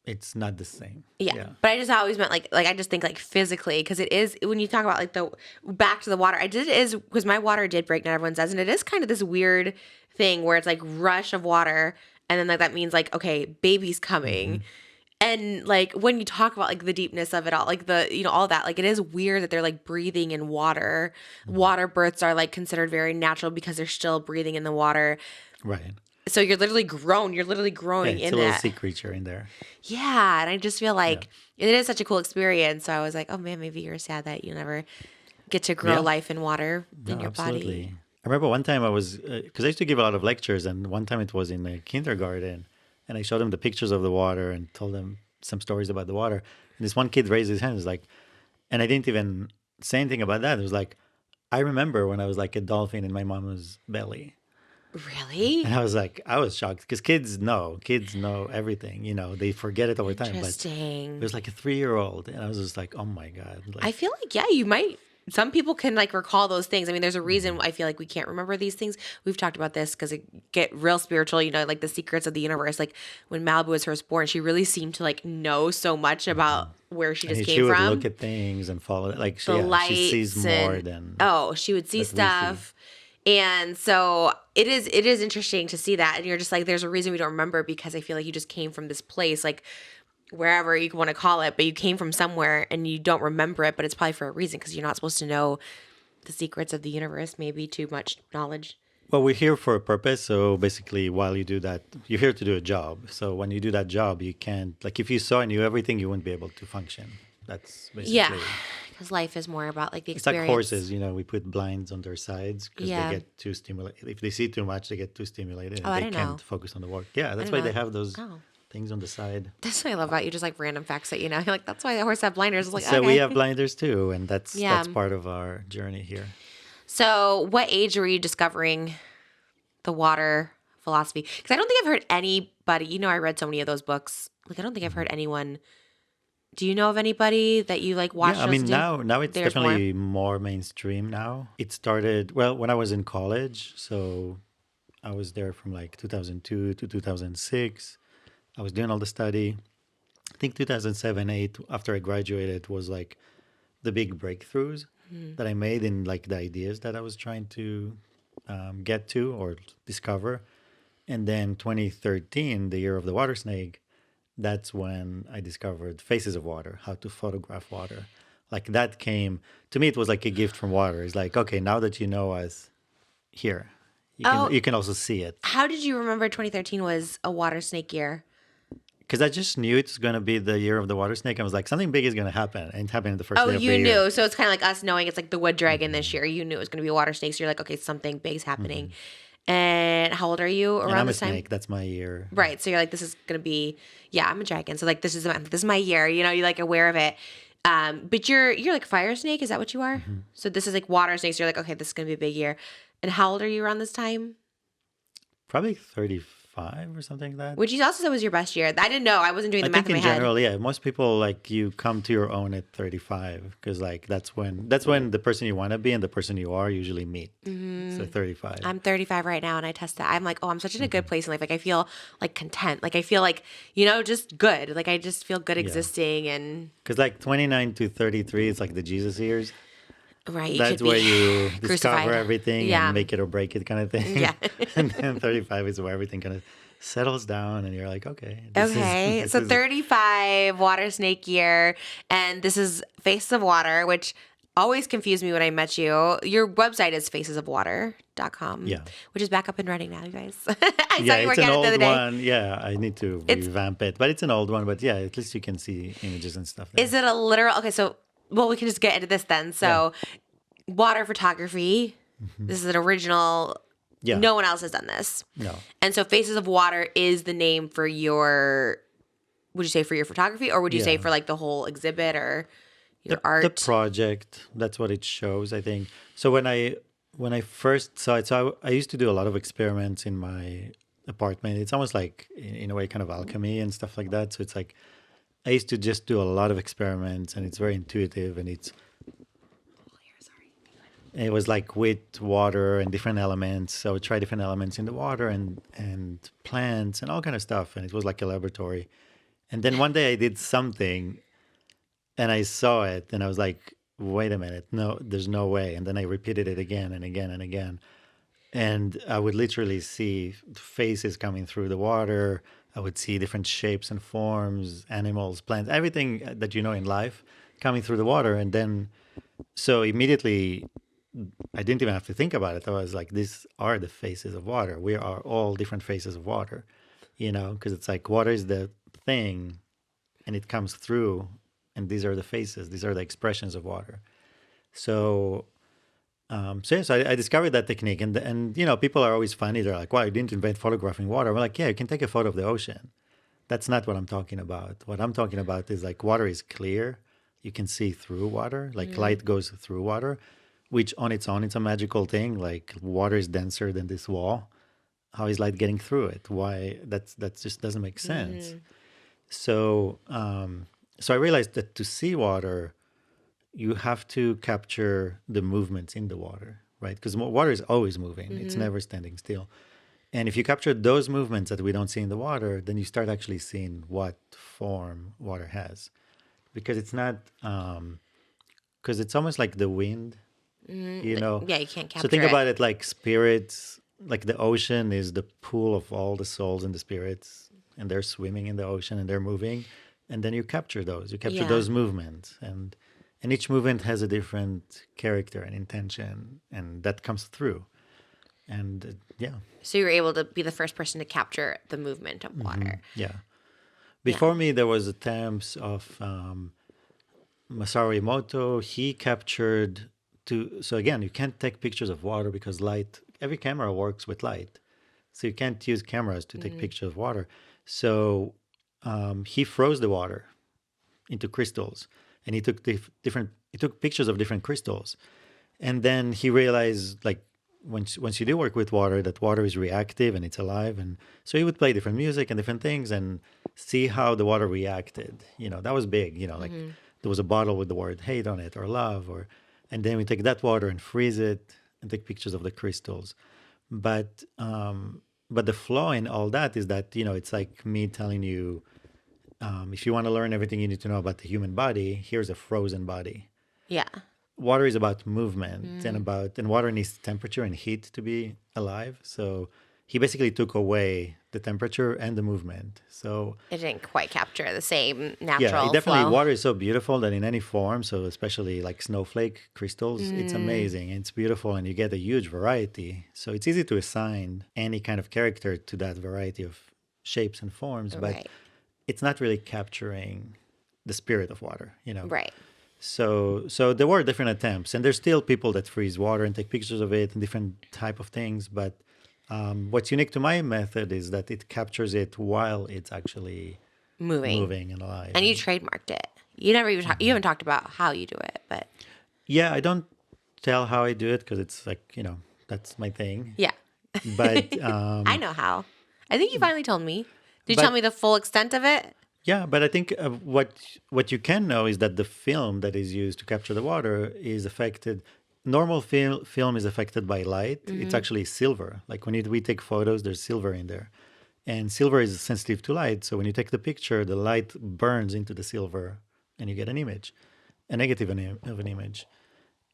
it's not the same. Yeah, Yeah. but I just always meant like I just think like physically because it is when you talk about like the back to the water. I did it is because my water did break. Not everyone says, and it is kind of this weird thing where it's like rush of water, and then like that means like okay, baby's coming, and like when you talk about like the deepness of it all, like the all that, like it is weird that they're like breathing in water. Water births are like considered very natural because they're still breathing in the water. Right. So you're literally grown. You're literally Yeah, growing it's in a little that. sea creature in there. Yeah, and I just feel Yeah. like it is such a cool experience. So I was like, oh man, maybe you're sad that you never get to grow Yeah. life in water No, in your absolutely. body. I remember one time I was, because I used to give a lot of lectures, and one time it was in a kindergarten, and I showed them the pictures of the water and told them some stories about the water. And this one kid raised his hand, was like, and I didn't even say anything about that. It was like, I remember when I was like a dolphin in my mama's belly. Really? And I was like, I was shocked because kids know everything, they forget it over time. But it Interesting. was like a 3-year-old, and I was just like, oh my God. Like, I feel like, yeah, you might. Some people can like recall those things. I mean, there's a reason I feel like we can't remember these things. We've talked about this because it get real spiritual, like the secrets of the universe. Like when Malibu was first born, she really seemed to like know so much about where she just and came she would from. look at things and follow, like, The she sees lights more and than she would see that we see. stuff. And so it is interesting to see that. And you're just like, there's a reason we don't remember because I feel like you just came from this place, like wherever you want to call it, but you came from somewhere and you don't remember it, but it's probably for a reason because you're not supposed to know the secrets of the universe, maybe too much knowledge. Well, we're here for a purpose. So basically, while you do that, you're here to do a job. So when you do that job, you can't, like, if you saw and knew everything, you wouldn't be able to function. That's basically, Yeah. Because life is more about like the it's like experience. horses, we put blinds on their sides because Yeah. they get too stimulated. If they see too much, they get too stimulated and Oh, I they didn't can't know. focus on the work. Yeah, that's didn't why know they that. have those Oh. things on the side. That's what I love about you, just like random facts that You're like, that's why the horse have blinders. It's like, So okay. we have blinders too, and that's Yeah. part of our journey here. So, what age were you discovering the water philosophy? Because I don't think I've heard anybody. I read so many of those books. Like, I don't think I've heard anyone. Do you know of anybody that you like watched? Yeah, I mean those do- now it's there's definitely more mainstream now. It started when I was in college, so I was there from like 2002 to 2006. I was doing all the study. think 2007, 8, after I graduated, was like the big breakthroughs that I made in like the ideas that I was trying to get to or discover. And then 2013, the year of the water snake, that's when I discovered Faces of Water, how to photograph water. Like that came to me, it was like a gift from water. It's like, okay, now that you know us here, Oh, you can also see it. how did you remember 2013 was a water snake year? Because I just knew it's going to be the year of the water snake. I was like, something big is going to happen. And it happened the first Oh, day of you the year. knew. So it's kind of like us knowing it's like the wood dragon this year. You knew it was going to be a water snake. So you're like, okay, something big's happening. And how old are you And around I'm a this time? snake. That's my year. Right. So you're like, this is going to be, yeah, I'm a dragon. So like, this is my year. You know, you're like aware of it. But you're like fire snake. Is that what you are? So this is like water snakes. So you're like, okay, this is going to be a big year. And how old are you around this time? Probably 35 or something like that. Which you also said was your best year. I didn't know. I wasn't doing the I math think in my in head. general, yeah, most people like you come to your own at 35 because like that's when the person you want to be and the person you are usually meet. So 35. I'm 35 right now and I test that. I'm like, oh, I'm such in a good place in life. Like I feel like content. Like I feel like, you know, just good. Like I just feel good existing and Because like 29 to 33 is like the Jesus years. right. You That's could where be you discover crucified. everything Yeah. and make it or break it kind of thing. Yeah. And then 35 is where everything kind of settles down and you're like, okay. This Okay. is, So this is 35 water snake year. And this is Faces of Water, which always confused me when I met you. Your website is facesofwater.com. Yeah. Which is back up and running now, you guys. I Yeah, saw you it's working an on it the other old day. one. Yeah, I need to It's- revamp it, but it's an old one. But yeah, at least you can see images and stuff there. Is it a literal? Okay, so well, we can just get into this then. So, water photography. This is an original. Yeah. No one else has done this. No. And so, Faces of Water is the name for your. Would you say for your photography, or would you say Yeah. for like the whole exhibit or your The art? project, that's what it shows, I think. So when I first saw it, so I used to do a lot of experiments in my apartment. It's almost like in a way kind of alchemy and stuff like that. So it's like I used to just do a lot of experiments and it's very intuitive and it was like with water and different elements. So I would try different elements in the water and plants and all kind of stuff. And it was like a laboratory. And then one day I did something and I saw it and I was like, wait a minute, no, there's no way. And then I repeated it again and again and again. And I would literally see faces coming through the water. I would see different shapes and forms, animals, plants, everything that you know in life coming through the water. And then, so immediately, I didn't even have to think about it. I was like, these are the faces of water. We are all different faces of water, you know, because it's like water is the thing and it comes through. And these are the faces, these are the expressions of water. So, so I discovered that technique, and you know, people are always funny. They're like, "Wow, you didn't invent photographing water." We're like, "Yeah, you can take a photo of the ocean." That's not what I'm talking about. What I'm talking about is like water is clear. You can see through water. Like light goes through water, which on its own, it's a magical thing. Like water is denser than this wall. How is light getting through it? Why? That just doesn't make sense. So, so I realized that to see water, you have to capture the movements in the water, right? Because water is always moving; it's never standing still. And if you capture those movements that we don't see in the water, then you start actually seeing what form water has, because it's not, because it's almost like the wind, you know. Yeah, you can't capture So think it. about it like spirits, like the ocean is the pool of all the souls and the spirits, and they're swimming in the ocean and they're moving, and then you capture those. You capture Yeah. those movements, and each movement has a different character and intention, and that comes through. And yeah, So you were able to be the first person to capture the movement of water. yeah. Before me, there was attempts of Masaru Emoto. He captured so again, you can't take pictures of water because light, every camera works with light. So you can't use cameras to take pictures of water. So he froze the water into crystals and he took he took pictures of different crystals. And then he realized like once you do work with water, that water is reactive and it's alive. And so he would play different music and different things and see how the water reacted. You know, that was big, you know, like there was a bottle with the word hate on it or love and then we take that water and freeze it and take pictures of the crystals. But the flaw in all that is that, you know, it's like me telling you, if you want to learn everything you need to know about the human body, here's a frozen body. Yeah. Water is about movement and water needs temperature and heat to be alive. So he basically took away the temperature and the movement. So it didn't quite capture the same natural yeah, it definitely flow. water is so beautiful that in any form, so especially like snowflake crystals, it's amazing. It's beautiful and you get a huge variety. So it's easy to assign any kind of character to that variety of shapes and forms, but Right. it's not really capturing the spirit of water, you know. Right. So there were different attempts, and there's still people that freeze water and take pictures of it and different type of things. But what's unique to my method is that it captures it while it's actually moving and alive. And you trademarked it. You never even you haven't talked about how you do it, but Yeah, I don't tell how I do it because it's like, you know, that's my thing. yeah. But I know how. I think you finally told me. Did you but- tell me the full extent of it? yeah, but I think what you can know is that the film that is used to capture the water is affected. Normal film is affected by light. It's actually silver. Like when we take photos, there's silver in there. And silver is sensitive to light. So when you take the picture, the light burns into the silver and you get an image, a negative of an image.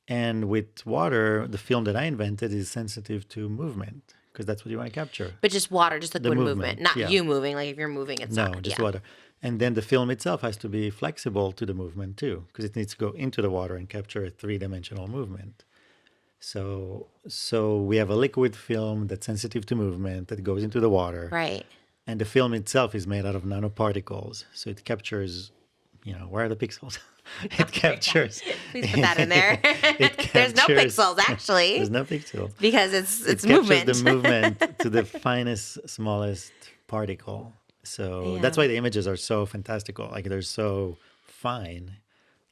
And with water, the film that I invented is sensitive to movement because that's what you want to capture. But just water, just liquid movement. Not yeah. you moving. Like if you're moving, it's No, not. just Yeah. water. And then the film itself has to be flexible to the movement too, because it needs to go into the water and capture a three-dimensional movement. So we have a liquid film that's sensitive to movement that goes into the water. Right. And the film itself is made out of nanoparticles. So it captures, you know, where are the pixels? It captures. Please put that in there. It There's no captures- pixels actually There's no pixels. because it's It movement. captures the movement to the finest, smallest particle. So Yeah. that's why the images are so fantastical. Like they're so fine.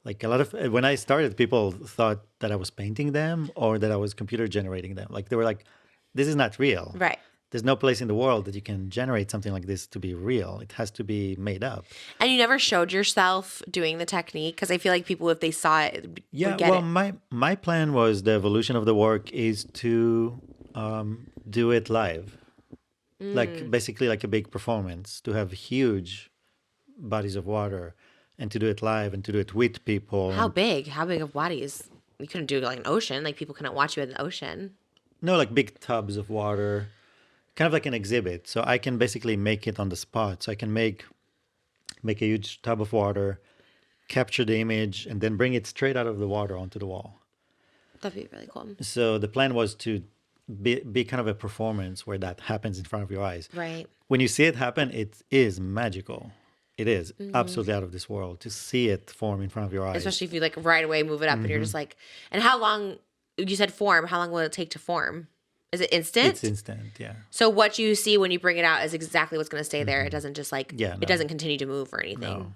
Like a lot of when I started, people thought that I was painting them or that I was computer generating them. Like they were like, "This is not real." Right. There's no place in the world that you can generate something like this to be real. It has to be made up. And you never showed yourself doing the technique because I feel like people, if they saw it, Yeah. would get Well, it. my plan was the evolution of the work is to do it live. Like basically like a big performance, to have huge bodies of water and to do it live and to do it with people. How big? How big of bodies? You couldn't do like an ocean. Like people couldn't watch you in the ocean. No, like big tubs of water, kind of like an exhibit. So I can basically make it on the spot. So I can make a huge tub of water, capture the image, and then bring it straight out of the water onto the wall. That'd be really cool. So the plan was to be kind of a performance where that happens in front of your eyes. Right. When you see it happen, it is magical. It is absolutely out of this world to see it form in front of your eyes. Especially if you like right away move it up and you're just like, and how long, you said form, how long will it take to form? Is it instant? It's instant, yeah. So what you see when you bring it out is exactly what's going to stay there. It doesn't just like, Yeah, it no. doesn't continue to move or anything. No,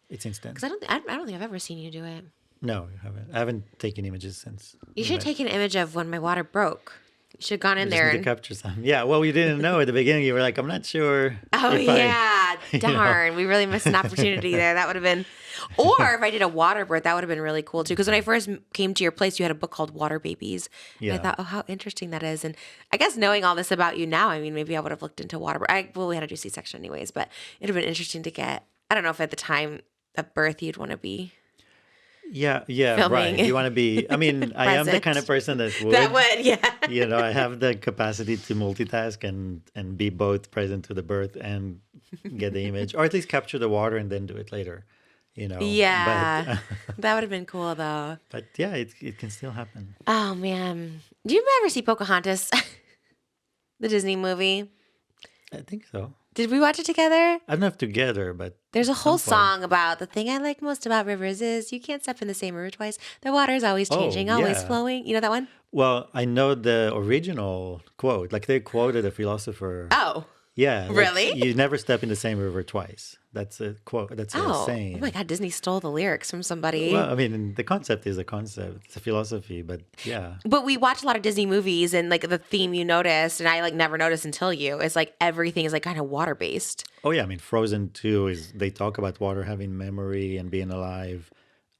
it's instant. Because I don't think I've ever seen you do it. No, you haven't. I haven't taken images since. You should take an image of when my water broke. You should have gone in Just there need and to capture some. Yeah, well, you didn't know at the beginning. You were like, I'm not sure. oh if I-" yeah, you know. darn, we really missed an opportunity there. That would have been, or if I did a water birth, that would have been really cool too. Because when I first came to your place, you had a book called Water Babies. And I Yeah. thought, oh, how interesting that is. And I guess knowing all this about you now, I mean, maybe I would have looked into water birth. Well, we had to do C-section anyways, but it'd have been interesting to get. I don't know if at the time of birth you'd want to be. Yeah, filming. right. You want to be, I mean, I am the Present. kind of person that would. That would, yeah. You know, I have the capacity to multitask and be both present to the birth and get the image, or at least capture the water and then do it later. You know. Yeah, that would have been cool though. But yeah, it can still happen. Oh man, do you ever see Pocahontas, the Disney movie? I think so. Did we watch it together? I don't know if together, but There's a whole some point. song about the thing I like most about rivers is you can't step in the same river twice. The water is always changing, always yeah. flowing. You know that one? Well, I know the original quote. Like they quoted a philosopher. Oh, Yeah. like, Really? You never step in the same river twice. That's a quote. That's a oh, saying. oh my God! Disney stole the lyrics from somebody. Well, I mean, the concept is a concept. It's a philosophy, but yeah. But we watch a lot of Disney movies, and like the theme you noticed, and I like never noticed until you. It's like everything is like kind of water based. Oh yeah, I mean, Frozen 2 is they talk about water having memory and being alive.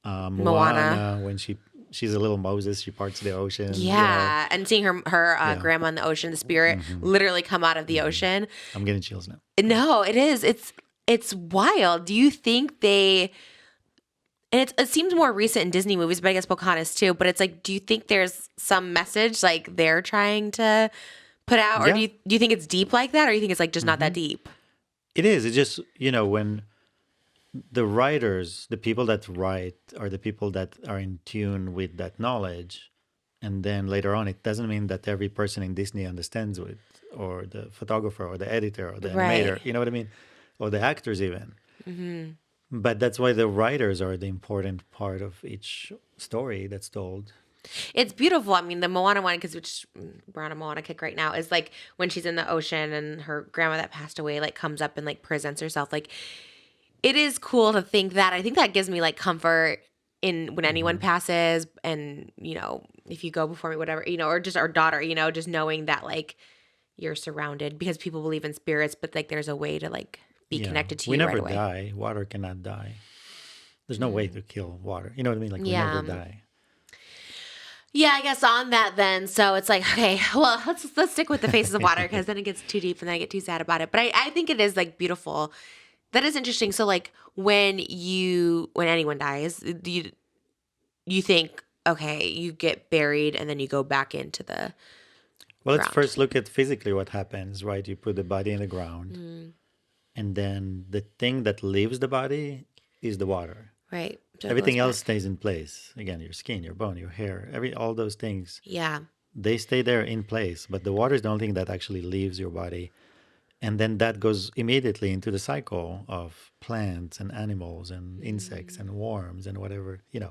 Moana, when she's a little Moses, she parts the ocean. you know. Yeah, and seeing her grandma in the ocean, the spirit Mm-hmm. literally come out of the ocean. I'm getting chills now. No, it is. It's It's wild. Do you think they, and it seems more recent in Disney movies, but I guess Pocahontas too, but it's like, do you think there's some message like they're trying to put out, or do Yeah. you think it's deep like that, or you think it's like just not that Hmm. deep? It is. It's just, when the writers, the people that write, are the people that are in tune with that knowledge. And then later on, it doesn't mean that every person in Disney understands it, or the photographer, or the editor, or the Right. animator. You know what I mean? Or the actors, even. But that's why the writers are the important part of each story that's told. It's beautiful. I mean, the Moana one, because we're on a Moana kick right now, is like when she's in the ocean and her grandma that passed away like comes up and like presents herself. Like it is cool to think that. I think that gives me like comfort in when anyone Hmm. passes, and if you go before me, whatever, or just our daughter, just knowing that like you're surrounded because people believe in spirits, but like there's a way to like be Yeah. connected to We you right never away. die. Water cannot die. There's no way to kill water. You know what I mean? Like we never Yeah. die. Yeah, I guess on that then. So it's like, okay, well, let's stick with the faces of water because then it gets too deep and then I get too sad about it. But I think it is like beautiful. That is interesting. So like when anyone dies, you think, okay, you get buried and then you go back into the Well, let's ground. first look at physically what happens, right? You put the body in the ground, and then the thing that leaves the body is the water. Right. So it goes Everything else back. stays in place. Again, your skin, your bone, your hair, all those things, Yeah. they stay there in place. But the water is the only thing that actually leaves your body. And then that goes immediately into the cycle of plants and animals and insects and worms and whatever. Yeah.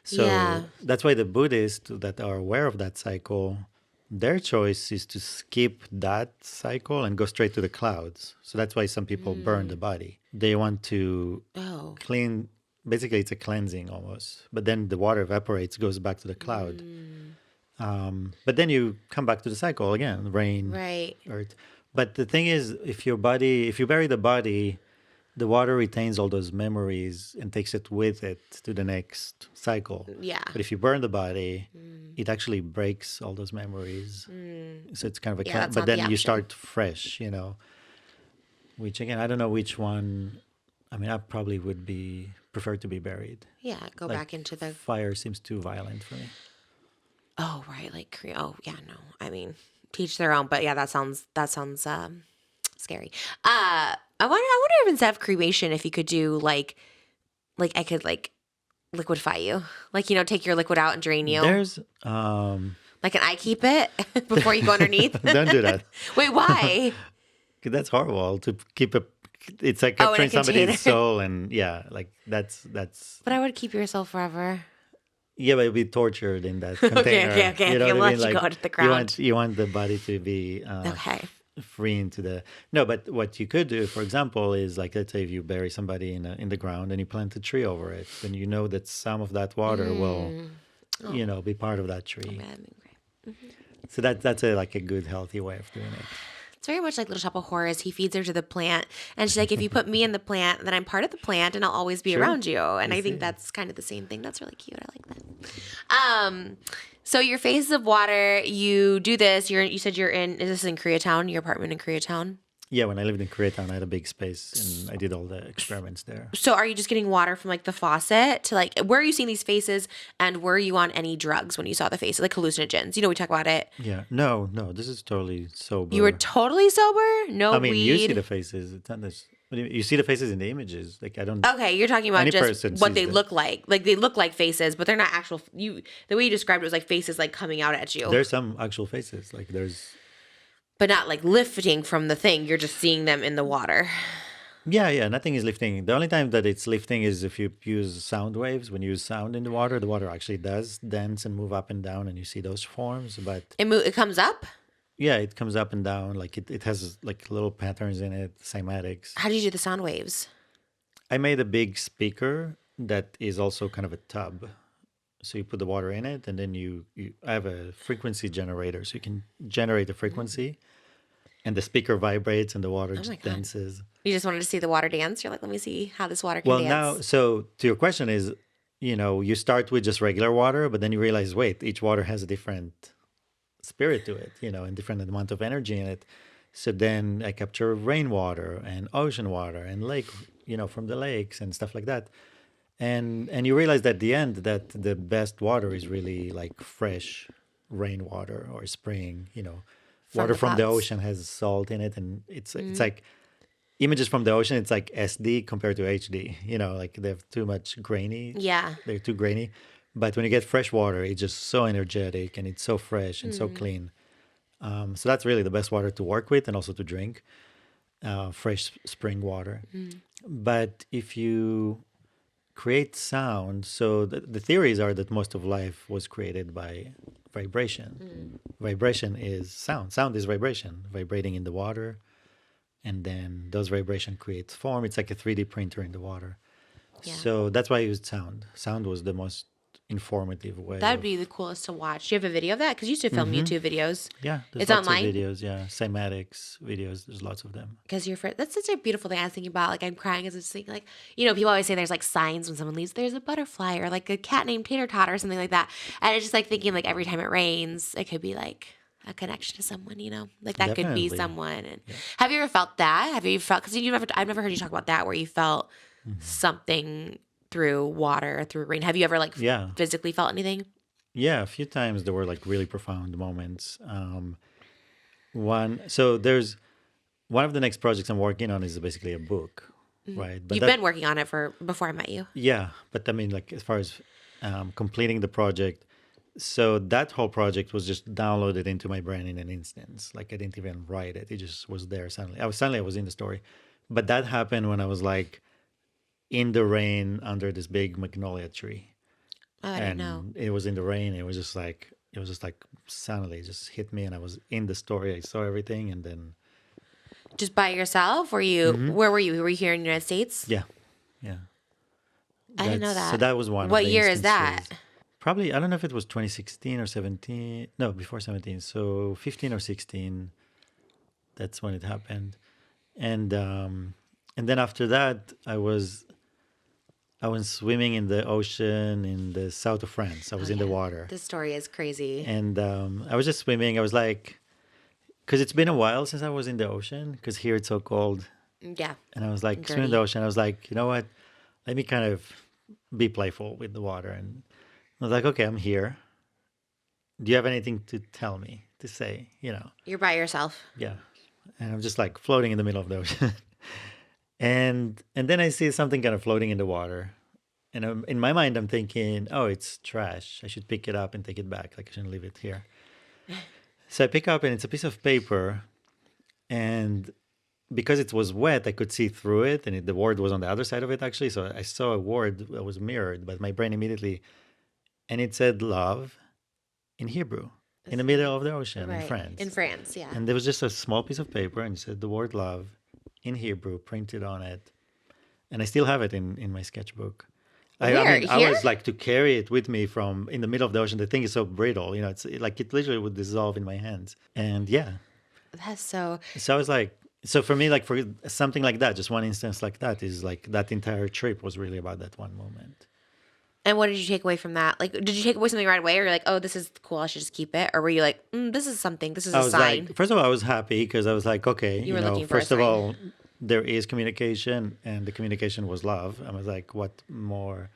So that's why the Buddhists that are aware of that cycle, their choice is to skip that cycle and go straight to the clouds. So that's why some people burn the body. They want to Oh. clean, basically, it's a cleansing almost. But then the water evaporates, goes back to the cloud. But then you come back to the cycle again, rain, Right. earth. But the thing is, if you bury the body, the water retains all those memories and takes it with it to the next cycle. Yeah. But if you burn the body, it actually breaks all those memories. So it's kind of a Yeah, that's but not the then you option. start fresh. Which again, I don't know which one. I mean, I probably would prefer to be buried. Yeah. Go Like back into the. fire seems too violent for me. Oh, right. Like, oh, yeah, no. I mean, teach their own, but yeah, that sounds scary. I wonder if instead of cremation, if you could do like I could like liquidify you, like, take your liquid out and drain you. There's Like, can I keep it before you go underneath? don't do that. Wait, why? 'Cause that's horrible to keep a. It's like Oh, in a capturing somebody's container. soul, and yeah, like that's But I would keep yourself forever. yeah, but you'll be tortured in that Okay, container. okay, okay. You know Okay, what we'll I mean? let you Like go to the you ground. want the body to be Okay. free into the no. But what you could do, for example, is like let's say if you bury somebody in the ground and you plant a tree over it, then you know that some of that water will be part of that tree. Yeah, that'd be great. So that's like a good healthy way of doing it. It's very much like Little Shop of Horrors. He feeds her to the plant, and she's like, "If you put me in the plant, then I'm part of the plant, and I'll always be Sure. around you." And You I think see. that's kind of the same thing. That's really cute. I like that. So your Faces of Water, you do this. You said you're in. Is this in Koreatown? Your apartment in Koreatown? Yeah, when I lived in Koreatown, I had a big space and I did all the experiments there. So are you just getting water from like the faucet to like? Where are you seeing these faces? And were you on any drugs when you saw the faces, like hallucinogens? We talk about it. Yeah, no, this is totally sober. You were totally sober. No I mean, you see weed. the faces. It's not this. You see the faces in the images. Like I don't. Okay, you're talking about Any just person what sees they them. look like. Like they look like faces, but they're not actual. The way you described it was like faces like coming out at you, There's some actual faces. Like there's. but not like lifting from the thing. You're just seeing them in the water. Yeah. Nothing is lifting. The only time that it's lifting is if you use sound waves. When you use sound in the water actually does dance and move up and down, and you see those forms. But It comes up. yeah, it comes up and down. Like it has like little patterns in it, cymatics. How do you do the sound waves? I made a big speaker that is also kind of a tub. So you put the water in it, and then I have a frequency generator, so you can generate a frequency, and the speaker vibrates, and the water Oh my just God. dances. You just wanted to see the water dance. You're like, let me see how this water can Well, dance. now, so to your question is, you start with just regular water, but then you realize, wait, each water has a different spirit to it, and different amount of energy in it. So then I capture rainwater and ocean water and lake, from the lakes and stuff like that. And you realize at the end that the best water is really like fresh rainwater or spring, From water the from the clouds. ocean has salt in it, and it's like images from the ocean. It's like SD compared to HD. Like they have too much grainy. Yeah. They're too grainy. But when you get fresh water, it's just so energetic and it's so fresh and so clean. So that's really the best water to work with and also to drink, fresh spring water. But if you create sound, so the theories are that most of life was created by vibration. Vibration is sound. Sound is vibration, vibrating in the water. And then those vibration creates form. It's like a 3D printer in the water. Yeah. So that's why I used sound. Sound was the most informative way That would of. be the coolest to watch. Do you have a video of that? Because you used to film YouTube videos. Yeah, there's It's lots of online. videos. Yeah, cymatics videos. There's lots of them. Because you're that's such a beautiful thing. I was thinking about, like, I'm crying as I was thinking, like, people always say there's like signs when someone leaves. There's a butterfly or like a cat named Tater Tot or something like that. And it's just like thinking, like, every time it rains, it could be like a connection to someone, like that could be Definitely. someone. And have you ever felt that? Have you felt? Because I've never heard you talk about that, where you felt something through water, through rain. Have you ever like Yeah. physically felt anything? Yeah, a few times there were like really profound moments. So there's one of the next projects I'm working on is basically a book, right? But You've been working on it for before I met you. yeah, but I mean, like as far as completing the project, so that whole project was just downloaded into my brain in an instance. Like I didn't even write it; it just was there suddenly. I was in the story, but that happened when I was like in the rain under this big magnolia tree, Oh, I didn't know. and it was in the rain. It was just like suddenly it just hit me, and I was in the story. I saw everything, and then Just by yourself? Were you? Where were you? Were you here in the United States? yeah, yeah. I didn't know So that. that was one of What the year is that? instances. Probably, I don't know if it was 2016 or 17. No, before 17. So 15 or 16, that's when it happened. And then after that, I was swimming in the ocean in the south of France. I was in the water. This story is crazy. And I was just swimming. I was like, because it's been a while since I was in the ocean, because here it's so cold. Yeah. And I was like, Dirty. swimming in the ocean. I was like, you know what? Let me kind of be playful with the water. And I was like, okay, I'm here. Do you have anything to tell me, to say? You're by yourself. Yeah. And I'm just like floating in the middle of the ocean. And then I see something kind of floating in the water. And in my mind, I'm thinking, oh, it's trash. I should pick it up and take it back. Like I shouldn't leave it here. So I pick up and it's a piece of paper. And because it was wet, I could see through it. And the word was on the other side of it, actually. So I saw a word that was mirrored, but my brain immediately, and it said love in Hebrew in the middle of the ocean in France. In France, yeah. And there was just a small piece of paper and it said the word love in Hebrew printed on it. And I still have it in my sketchbook. I Where? mean, I Here? was like to carry it with me from in the middle of the ocean. The thing is so brittle, it's like it literally would dissolve in my hands. And yeah, That's so. so I was like, so for me, like for something like that, just one instance like that is like that entire trip was really about that one moment. And what did you take away from that? Like, did you take away something right away, or you're like, oh, this is cool, I should just keep it? Or were you like, this is something, this is I a was sign? like, first of all, I was happy because I was like, okay, You were looking for a first of sign. all, there is communication, and the communication was love. I was like, what more?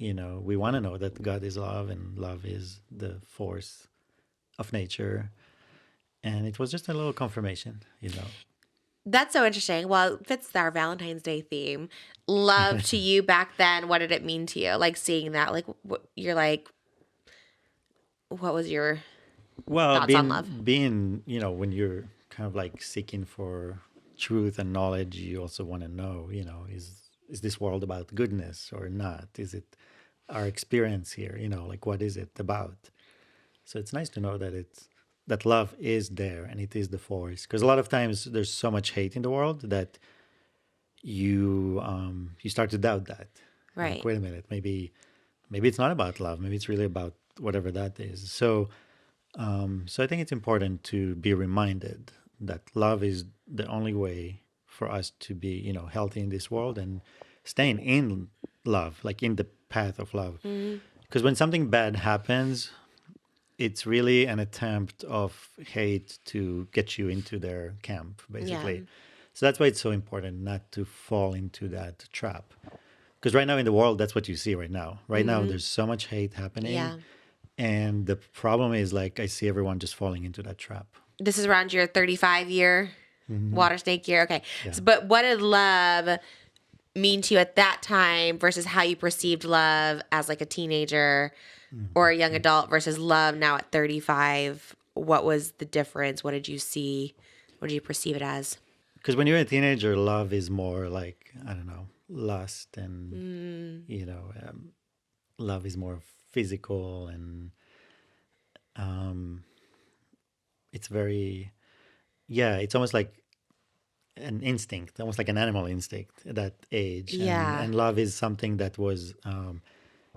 We want to know that God is love, and love is the force of nature. And it was just a little confirmation. That's so interesting. Well, it fits our Valentine's Day theme. Love to you back then, what did it mean to you? Like seeing that, like you're like, what was your Well, thoughts on love? being, when you're kind of like seeking for truth and knowledge, you also want to know, is this world about goodness or not? Is it our experience here? Like what is it about? So it's nice to know that love is there and it is the force. Because a lot of times there's so much hate in the world that you start to doubt that. You're Right. like, wait a minute, maybe it's not about love. Maybe it's really about whatever that is. So I think it's important to be reminded that love is the only way for us to be, healthy in this world and staying in love, like in the path of love. Because when something bad happens, it's really an attempt of hate to get you into their camp, Yeah. basically. So that's why it's so important not to fall into that trap. Because right now in the world, that's what you see right now. Right now, there's so much hate happening. Yeah. And the problem is, like, I see everyone just falling into that trap. This is around your 35 year water snake year. Okay. Yeah. So, but what did love mean to you at that time versus how you perceived love as like a teenager or a young adult versus love now at 35? What was the difference? What did you see? What did you perceive it as? Because when you're a teenager, love is more like, I don't know, lust and, love is more physical and it's very, yeah, it's almost like an instinct, almost like an animal instinct at that age. Yeah. And love is something that was,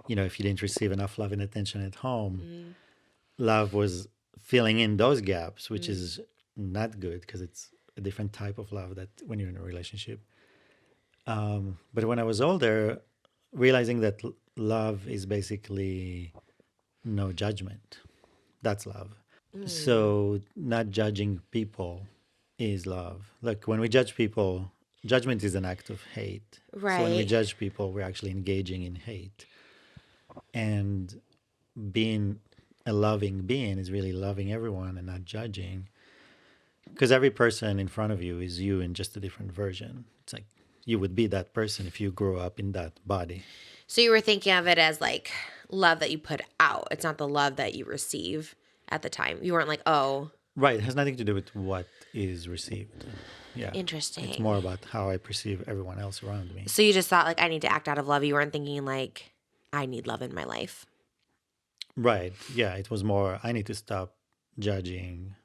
if you didn't receive enough love and attention at home, love was filling in those gaps, which is not good because it's a different type of love that when you're in a relationship. But when I was older, realizing that love is basically no judgment, that's love. So not judging people is love. Like when we judge people, judgment is an act of hate. So when we Right. judge people, we're actually engaging in hate. And being a loving being is really loving everyone and not judging. Because every person in front of you is you in just a different version. It's like you would be that person if you grew up in that body. So you were thinking of it as like love that you put out. It's not the love that you receive at the time. You weren't like, oh, Right. It has nothing to do with what is received. Yeah. interesting. It's more about how I perceive everyone else around me. So you just thought like I need to act out of love. You weren't thinking like I need love in my life. Right. Yeah. It was more, I need to stop judging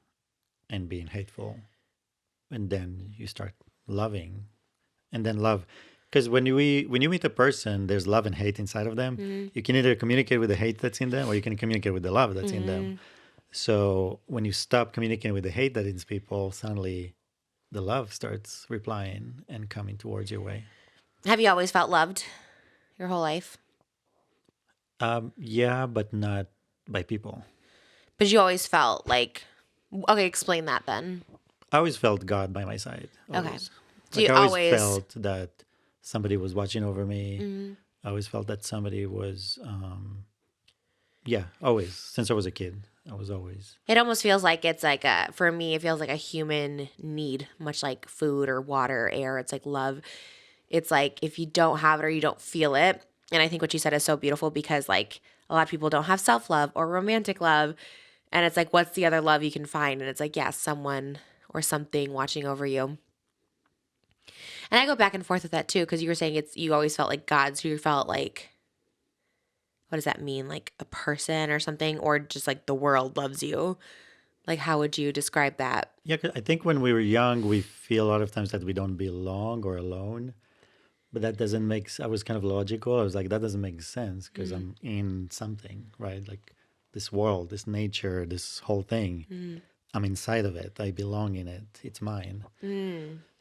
and being hateful. And then you start loving. And then love. Because when you meet a person, there's love and hate inside of them. You can either communicate with the hate that's in them or you can communicate with the love that's in them. So when you stop communicating with the hate that is people, suddenly the love starts replying and coming towards your way. Have you always felt loved your whole life? Yeah, but not by people. But you always felt like, okay, explain that then. I always felt God by my side. Okay. Always. So Like you I always always, felt that somebody was watching over me. I always felt that somebody was, yeah, always. Since I was a kid, I was always. it almost feels like it's like a, for me, it feels like a human need, much like food or water, or air. It's like love. It's like if you don't have it or you don't feel it. And I think what you said is so beautiful because like a lot of people don't have self-love or romantic love. And it's like, what's the other love you can find? And it's like, yeah, someone or something watching over you. And I go back and forth with that too, because you were saying it's you always felt like God, so you felt like, what does that mean? Like a person or something, or just like the world loves you? Like how would you describe that? Yeah, 'cause I think when we were young, we feel a lot of times that we don't belong or alone. But that doesn't make, I was kind of logical. I was like, that doesn't make sense because I'm in something, right? Like this world, this nature, this whole thing. I'm inside of it. I belong in it. It's mine.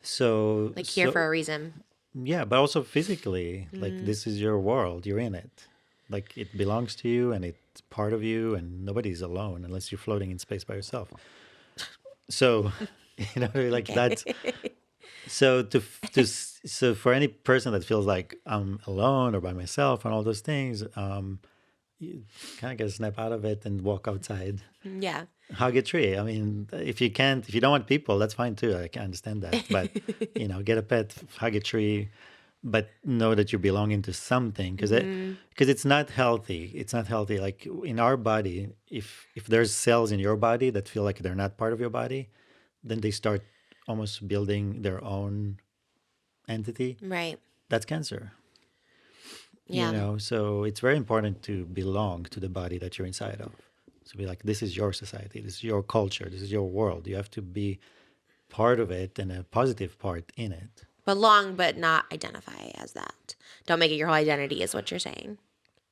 So, Like here for a reason. yeah, but also physically, like this is your world. You're in it. Like it belongs to you and it's part of you and nobody's alone unless you're floating in space by yourself. So, like that's so so for any person that feels like I'm alone or by myself and all those things, you kind of got to snap out of it and walk outside. Yeah. Hug a tree. I mean, if you don't want people, that's fine too. I can understand that. But, get a pet, hug a tree, but know that you're belonging to something because it's not healthy. It's not healthy. Like in our body, if there's cells in your body that feel like they're not part of your body, then they start almost building their own entity. Right. That's cancer. Yeah. So it's very important to belong to the body that you're inside of. So be like, this is your society, this is your culture, this is your world. You have to be part of it and a positive part in it. Belong, but not identify as that. Don't make it your whole identity, is what you're saying.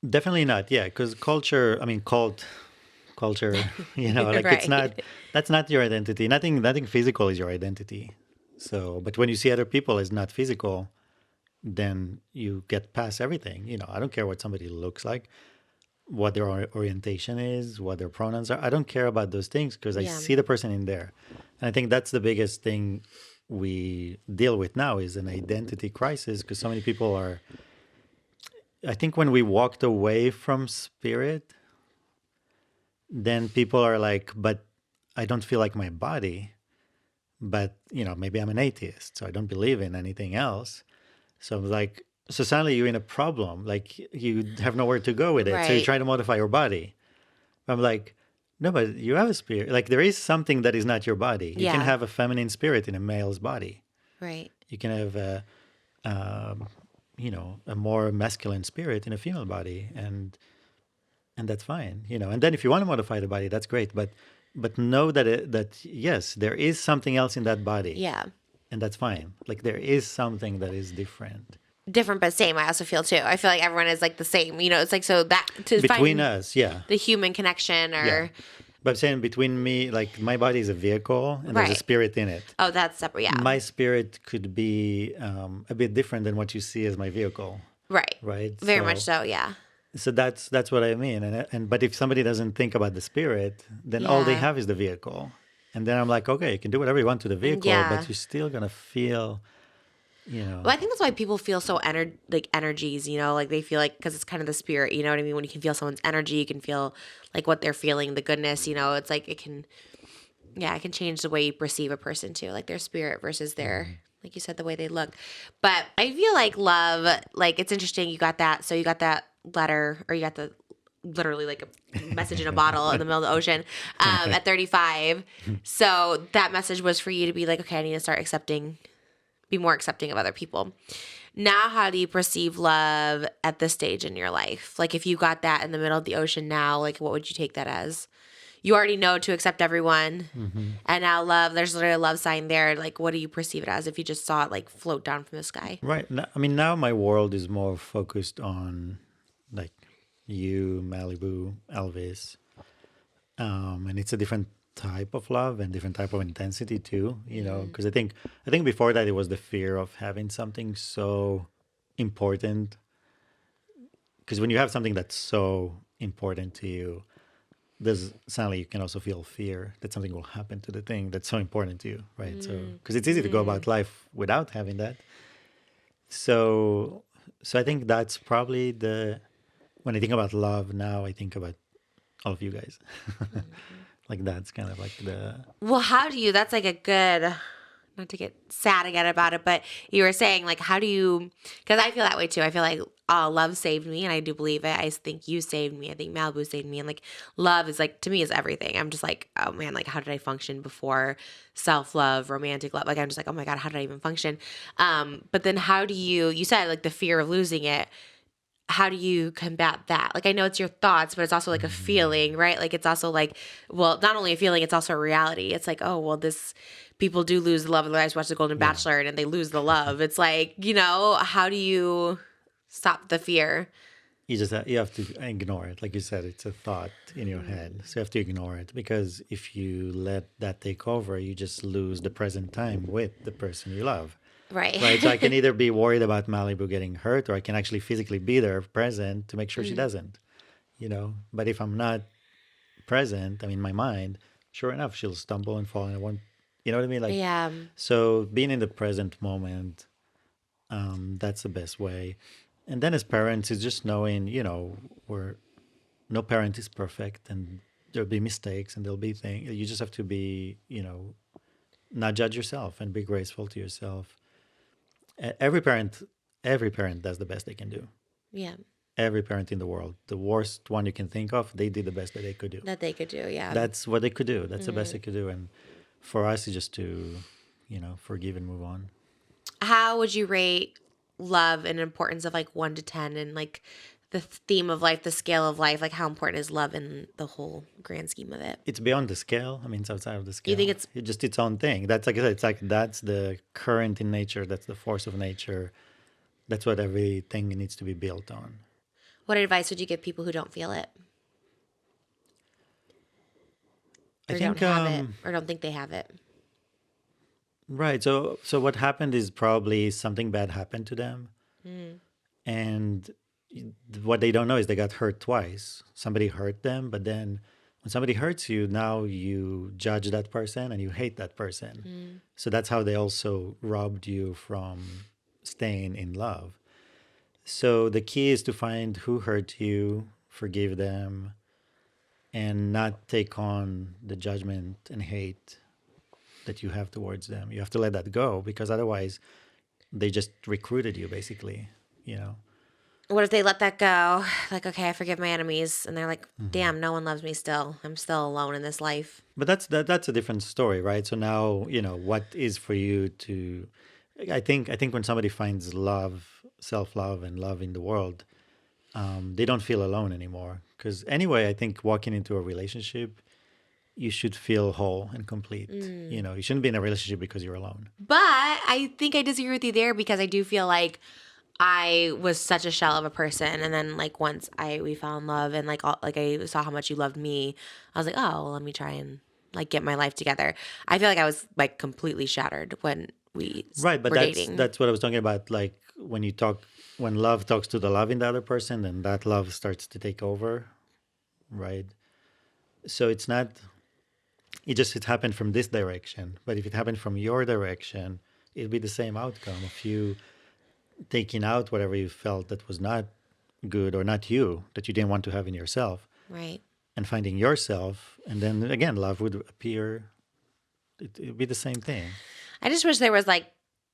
Definitely not, yeah, because culture, I mean, culture, like it's not, Right. that's not your identity. Nothing physical is your identity. So, but when you see other people as not physical, then you get past everything. I don't care what somebody looks like. what their orientation is, what their pronouns are. I don't care about those things because I Yeah. see the person in there. And I think that's the biggest thing we deal with now is an identity crisis because so many people are. I think when we walked away from spirit, then people are like, but I don't feel like my body. But, maybe I'm an atheist, so I don't believe in anything else. So I'm like, so suddenly you're in a problem. Like you have nowhere to go with it. So you Right. try to modify your body. I'm like, no, but you have a spirit. Like there is something that is not your body. You can Yeah. have a feminine spirit in a male's body. Right. You can have a more masculine spirit in a female body, and that's fine. And then if you want to modify the body, that's great. But know that yes, there is something else in that body, Yeah. and that's fine. Like there is something that is different Different but same. I also feel too. I feel like everyone is like the same. It's like so that to between find us. Yeah, the human connection yeah. or But I'm saying between me, like my body is a vehicle, and there's a right. spirit in it. Oh, that's separate. Yeah. My spirit could be a bit different than what you see as my vehicle, Right. right? Very much so. Yeah. So that's what I mean. And but if somebody doesn't think about the spirit, then all they Yeah. have is the vehicle. And then I'm like, okay, you can do whatever you want to the vehicle, Yeah. but you're still gonna feel, Well, I think that's why people feel so like energies, like they feel like because it's kind of the spirit, you know what I mean? When you can feel someone's energy, you can feel like what they're feeling, the goodness, it's like it can change the way you perceive a person too, like their spirit versus their, like you said, the way they look. But I feel like love, like it's interesting. You got that. So you got that letter, or you got the literally like a message in a bottle in the middle of the ocean at 35. So that message was for you to be like, okay, I need to start be more accepting of other people. Now, how do you perceive love at this stage in your life? Like if you got that in the middle of the ocean now, like what would you take that as? You already know to accept everyone. And now love, there's literally a love sign there. Like what do you perceive it as if you just saw it like float down from the sky? right. I mean, now my world is more focused on like you, Malibu, Elvis, and it's a different type of love and different type of intensity too. Because I think before that it was the fear of having something so important. Because when you have something that's so important to you, there's suddenly you can also feel fear that something will happen to the thing that's so important to you, right? So because it's easy to go about life without having that. So I think that's probably when I think about love now, I think about all of you guys. Like that's kind of like Well, how do you, that's like a good, not to get sad again about it, but you were saying like, how do you, because I feel that way too. I feel like love saved me and I do believe it. I think you saved me. I think Malibu saved me. And like love is like, to me is everything. I'm just like, oh man, like how did I function before self-love, romantic love? Like I'm just like, oh my God, how did I even function? But then how do you said like the fear of losing it. How do you combat that? Like, I know it's your thoughts, but it's also like a feeling, right? Like, it's also like, well, not only a feeling, it's also a reality. It's like, oh, well, people do lose the love of their lives, watch The Golden Bachelor, and they lose the love. It's like, how do you stop the fear? you have to ignore it. Like you said, it's a thought in your head. So you have to ignore it because if you let that take over, you just lose the present time with the person you love. Right. Right. So I can either be worried about Malibu getting hurt or I can actually physically be there present to make sure she doesn't, But if I'm not present, I mean, my mind, sure enough, she'll stumble and fall and I won't, you know what I mean? Like, Yeah. so being in the present moment, that's the best way. And then as parents, it's just knowing, no parent is perfect and there'll be mistakes and there'll be things. You just have to be, not judge yourself and be graceful to yourself. Every parent does the best they can do. Yeah. Every parent in the world, the worst one you can think of, they did the best that they could do. That they could do. Yeah. That's what they could do. That's the best they could do. And for us, it's just to, forgive and move on. How would you rate love and importance of like 1 to 10 and like the theme of life, the scale of life? Like how important is love in the whole grand scheme of it? It's beyond the scale. I mean, it's outside of the scale. You think it's just its own thing. That's like I said, it's like that's the current in nature. That's the force of nature. That's what everything needs to be built on. What advice would you give people who don't feel it? Or don't have it, or don't think they have it? Right. So what happened is probably something bad happened to them. And what they don't know is they got hurt twice. Somebody hurt them, but then when somebody hurts you, now you judge that person and you hate that person. So that's how they also robbed you from staying in love. So the key is to find who hurt you, forgive them, and not take on the judgment and hate that you have towards them. You have to let that go, because otherwise they just recruited you, basically, you know. What if they let that go? Like, okay, I forgive my enemies, and they're like, damn, no one loves me still. I'm still alone in this life. But that's a different story, right? So now, you know, what is for you to I think when somebody finds love, self-love and love in the world, they don't feel alone anymore. Because anyway, I think walking into a relationship, you should feel whole and complete. You know, you shouldn't be in a relationship because you're alone. But I think I disagree with you there, because I do feel like I was such a shell of a person, and then like once we fell in love, and like I saw how much you loved me, I was like, oh, well, let me try and like get my life together. I feel like I was like completely shattered when we Right, but were dating. that's what I was talking about. Like when love talks to the love in the other person, then that love starts to take over, right? So it's not. It happened from this direction, but if it happened from your direction, it'd be the same outcome of you taking out whatever you felt that was not good or not you, that you didn't want to have in yourself, Right. and finding yourself, and then again love would appear. It'd be the same thing. I just wish there was like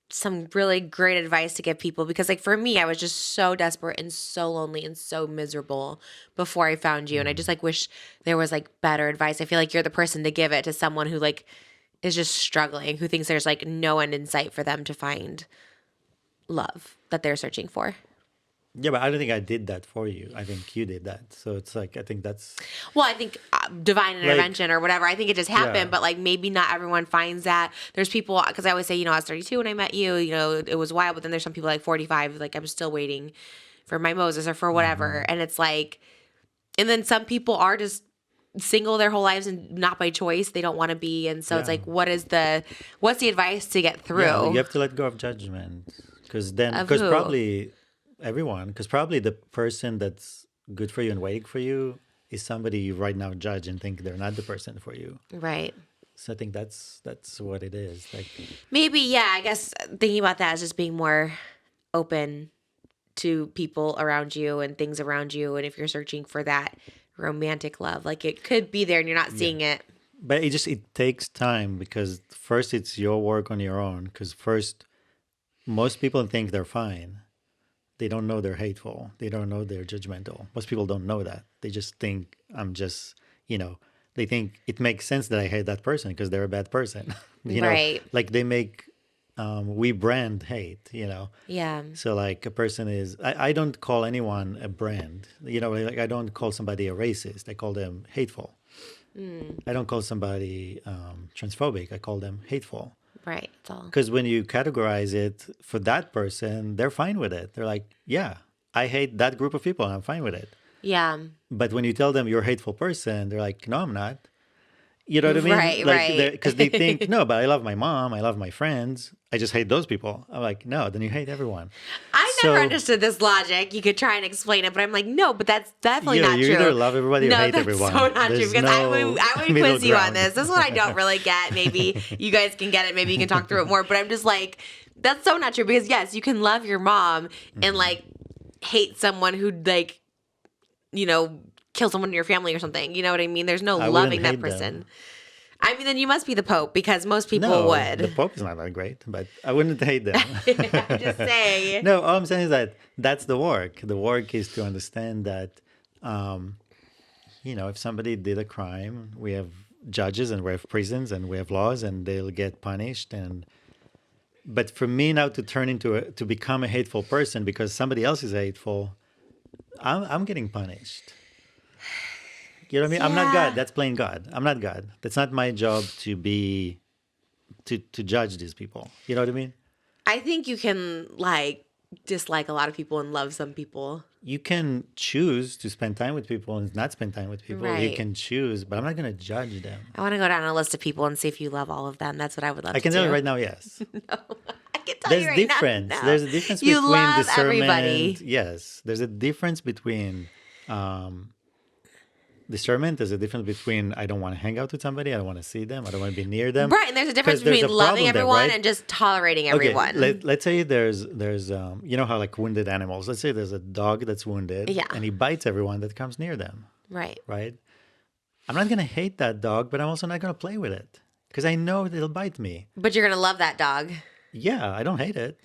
some really great advice to give people, because like for me, I was just so desperate and so lonely and so miserable before I found you. And I just like wish there was like better advice. I feel like you're the person to give it to someone who like is just struggling, who thinks there's like no end in sight for them to find love that they're searching for. Yeah, but I don't think I did that for you. I think you did that. So it's like I think that's Well, I think divine intervention or whatever. I think it just happened, Yeah. but like maybe not everyone finds that. There's people, because I always say, you know, I was 32 when I met you. You know, it was wild, but then there's some people like 45, like I'm still waiting for my Moses or for whatever. And it's like, and then some people are just single their whole lives and not by choice. They don't want to be, and so it's Yeah. like, what's the advice to get through? Yeah, you have to let go of judgment, because Of who? probably everyone, because probably the person that's good for you and waiting for you is somebody you right now judge and think they're not the person for you. Right. So I think that's what it is. Like, Maybe, yeah, I guess thinking about that is just being more open to people around you and things around you. And if you're searching for that romantic love, like it could be there and you're not seeing it. but it takes time, because first it's your work on your own. Because first, most people think they're fine. They don't know they're hateful. They don't know they're judgmental. Most people don't know that. They just think I'm just, they think it makes sense that I hate that person because they're a bad person. Right. Like they make, we brand hate, Yeah. So like a person is, I don't call anyone a brand, like I don't call somebody a racist. I call them hateful. I don't call somebody transphobic. I call them hateful. Right. It's all. Because when you categorize it for that person, they're fine with it. They're like, yeah, I hate that group of people and I'm fine with it. Yeah. But when you tell them you're a hateful person, they're like, no, I'm not. You know what I mean? Right, like, right. Because they think, no, but I love my mom. I love my friends. I just hate those people. I'm like, no, then you hate everyone. I never understood this logic. You could try and explain it, but I'm like, no, but that's definitely not You true. either love everybody or hate everyone. No, that's so not There's true. Because I no would middle quiz you on ground. this. This is what I don't really get. Maybe you guys can get it. Maybe you can talk through it more. But I'm just like, that's so not true. Because yes, you can love your mom and like hate someone who like, kill someone in your family or something. You know what I mean? There's no I loving wouldn't that hate them. person. I mean, then you must be the Pope, because most people No, would. the Pope is not that great, but I wouldn't hate them. I'm just saying. No, all I'm saying is that that's the work. The work is to understand that, if somebody did a crime, we have judges and we have prisons and we have laws and they'll get punished. But for me now to turn to become a hateful person because somebody else is hateful, I'm getting punished. You know what I mean? I'm not Yeah. God. That's playing God. I'm not God. That's not my job to judge these people. You know what I mean? I think you can like dislike a lot of people and love some people. You can choose to spend time with people and not spend time with people. You Right. can choose, but I'm not going to judge them. I want to go down a list of people and see if you love all of them. That's what I would love I to can do. tell you right now, yes. I can tell you There's right now. difference. No. There's a difference You between love discernment. everybody. Yes, there's a difference between discernment. There's a difference between I don't want to hang out with somebody, I don't want to see them, I don't want to be near them. Right, and there's a difference Because there's between a loving problem there, everyone right? and just tolerating Okay, everyone. let's say there's you know how like wounded animals. Let's say there's a dog that's wounded, Yeah. and he bites everyone that comes near them, Right. right? I'm not gonna hate that dog, but I'm also not gonna play with it because I know it'll bite me. But you're gonna love that dog. Yeah, I don't hate it.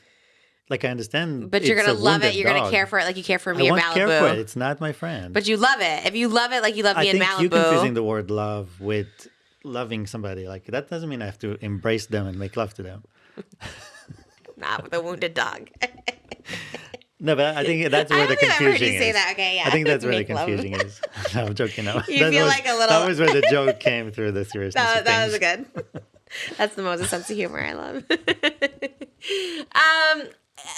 Like I understand, But you're it's gonna a love it. wounded You're gonna dog. care for it like you care for I me or won't care for it. Malibu. It's not my friend. But you love it. If you love it like you love I me in think you're Malibu. confusing the word love with loving somebody. Like that doesn't mean I have to embrace them and make love to them. Not with a wounded dog. No, but I think that's where I the don't think I've heard confusion you is. say that. Okay, yeah. I think that's where the Make love. confusion is. No, I'm joking. No. You feel like a little- That was where the joke came through the seriousness of That was things. good. That's the Moses sense of humor I love.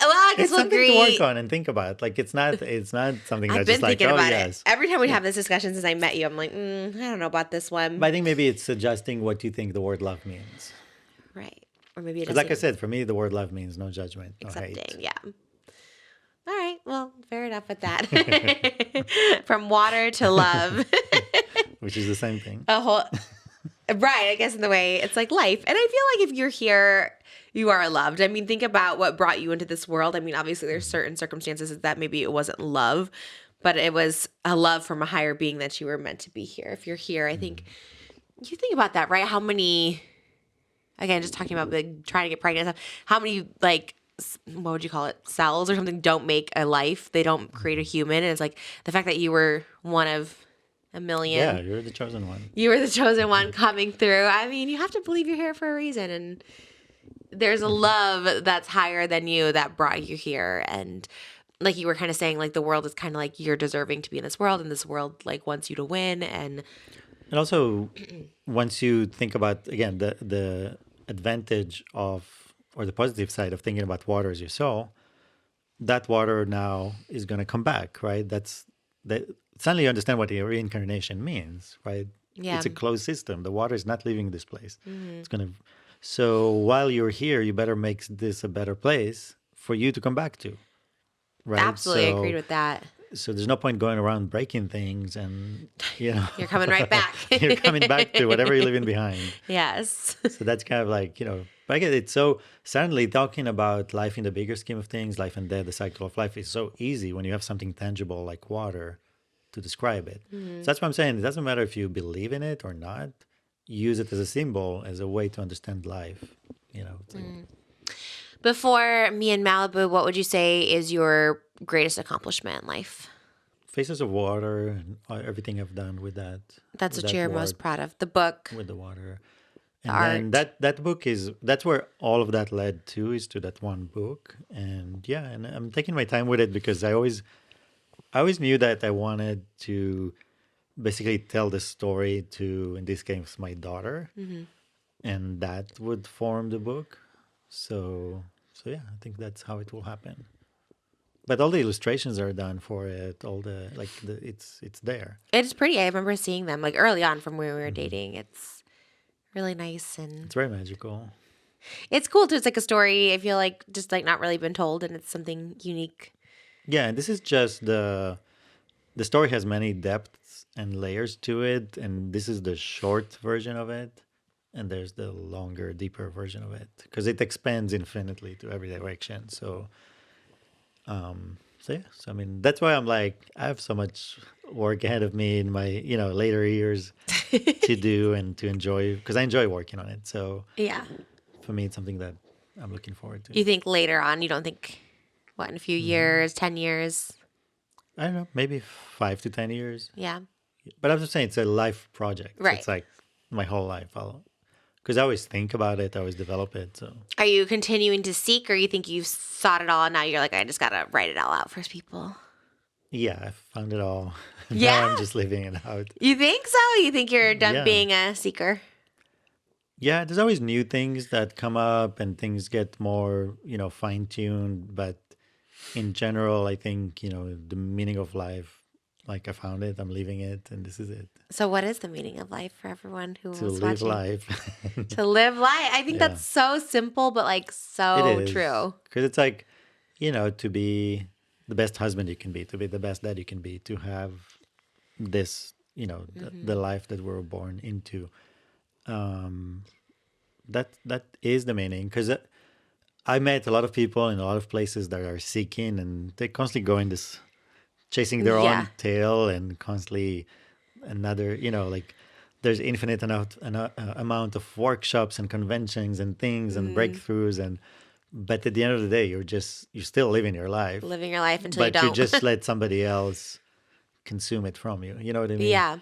Well, I guess It's we'll something agree. to work on and think about. Like it's not something I've that's been just like, thinking oh about yes. it. Every time we have this discussion since I met you, I'm like, I don't know about this one. But I think maybe it's adjusting what you think the word love means. Right. Or maybe it Because doesn't like I said, for me the word love means no judgment, no accepting. hate. Yeah. All right. Well, fair enough with that. From water to love. Which is the same thing. A whole right, I guess in the way it's like life. And I feel like if you're here, you are loved. I mean, think about what brought you into this world. I mean, obviously there's certain circumstances that maybe it wasn't love, but it was a love from a higher being that you were meant to be here. If you're here, I think you think about that, right? How many, again, just talking about like, trying to get pregnant and stuff, how many like what would you call it, cells or something don't make a life. They don't create a human. And it's like the fact that you were one of a million. Yeah, you're the chosen one. You were the chosen one coming through. I mean, you have to believe you're here for a reason. And there's a love that's higher than you that brought you here. And like you were kind of saying, like the world is kind of like you're deserving to be in this world, and this world like wants you to win. And also, once you think about, again, the advantage of, or the positive side of thinking about water as your soul, that water now is going to come back, right? Suddenly you understand what the reincarnation means, right? Yeah. It's a closed system. The water is not leaving this place. It's going to. So while you're here, you better make this a better place for you to come back to, right? absolutely So, agreed with that. So there's no point going around breaking things, and You're coming right back. you're coming back to whatever you're leaving behind. Yes. So that's kind of like, but I get it. So suddenly talking about life in the bigger scheme of things, life and death, the cycle of life is so easy when you have something tangible like water to describe it. So that's what I'm saying. It doesn't matter if you believe in it or not. Use it as a symbol, as a way to understand life. It's like, Before me and Malibu, what would you say is your greatest accomplishment in life? Faces of Water and everything I've done with that. That's with what that you're word, most proud of. The book. with the water. The And then art. that book that's where all of that led to, is to that one book. And yeah, and I'm taking my time with it because I always knew that I wanted to basically tell the story to, in this case, my daughter, and that would form the book. So yeah, I think that's how it will happen. But all the illustrations are done for it. All it's there. It's pretty. I remember seeing them like early on from when we were dating. It's really nice and It's very magical. it's cool too. It's like a story. I feel like just like not really been told, and it's something unique. Yeah, and this is just the story has many depths and layers to it, and this is the short version of it, and there's the longer, deeper version of it because it expands infinitely to every direction. So yeah, so I mean that's why I'm like I have so much work ahead of me in my later years to do and to enjoy, because I enjoy working on it. So Yeah. for me, it's something that I'm looking forward to. You think later on? You don't think what in a few years, 10 years? I don't know, maybe 5 to 10 years. Yeah. But I'm just saying it's a life project. So Right. it's like my whole life. Because I always think about it, I always develop it. So Are you continuing to seek, or you think you've sought it all and now you're like, I just gotta write it all out for people? yeah, I found it all. Now Yeah? I'm just living it out. You think so? You think you're done Yeah. being a seeker? Yeah, there's always new things that come up and things get more, fine tuned. But in general, I think, the meaning of life like I found it, I'm leaving it, and this is it. So what is the meaning of life for everyone who To was live watching? life. To live life. I think Yeah, that's so simple, but like it so is. true. Because it's like, to be the best husband you can be, to be the best dad you can be, to have this, the life that we're born into. Um, that is the meaning. Because I met a lot of people in a lot of places that are seeking, and they constantly go in this chasing their Yeah. own tail and constantly another, like there's infinite amount of workshops and conventions and things and Mm, breakthroughs, and but at the end of the day, you're still living your life, living your life until you but you don't. just let somebody else consume it from you. You know what I mean? Yeah.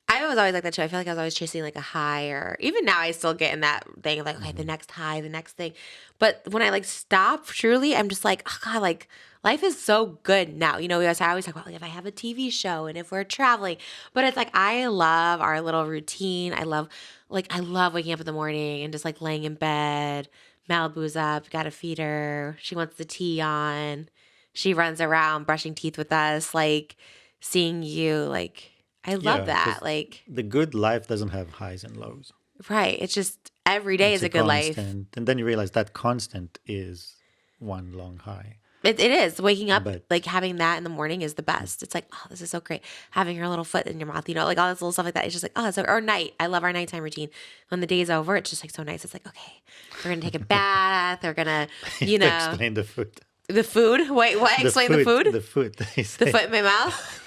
I was always like that too. I feel like I was always chasing like a high, or even now I still get in that thing of like, okay, the Hmm. next high, the next thing. But when I like stop, truly, I'm just like, oh God, like life is so good now. I always talk about like if I have a TV show and if we're traveling, but it's like I love our little routine. I love waking up in the morning and just like laying in bed. Malibu's up, got to feed her. She wants the tea on. She runs around brushing teeth with us, like seeing you, like I love Yeah, that. because Like, the good life doesn't have highs and lows. right. It's just every day It's is a a good life. constant, and then you realize that constant is one long high. It is. Waking up, But like having that in the morning is the best. It's like, oh, this is so great. Having your little foot in your mouth, like all this little stuff like that. It's just like, oh, or night. I love our nighttime routine. When the day's over, it's just like so nice. It's like, okay, we're going to take a bath. We're going to, you have to explain the food. the food. Wait, what? The Explain the food, food? the food. They The say. foot in my mouth?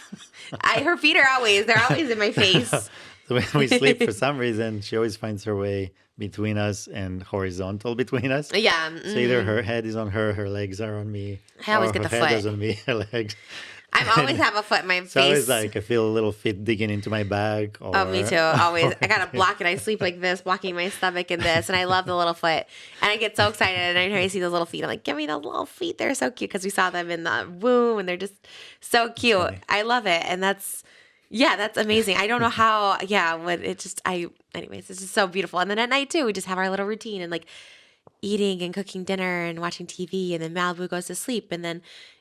Her feet they're always in my face. So when we sleep, for some reason, she always finds her way between us and horizontal between us. Yeah. So either her head is on her, her legs are on me, I always or get her the head foot. is on me, her legs. I always have a foot in my So I always face. like I feel a little feet digging into my back. Or, Oh, me too. Always. I got to block it. I sleep like this, blocking my stomach and this. And I love the little foot. And I get so excited. And I see those little feet. I'm like, give me those little feet. They're so cute because we saw them in the womb and they're just so cute. funny. I love it. And that's amazing. I don't know how, when it just, anyways, it's just so beautiful. And then at night too, we just have our little routine and like eating and cooking dinner and watching TV. And then Malibu goes to sleep. And then,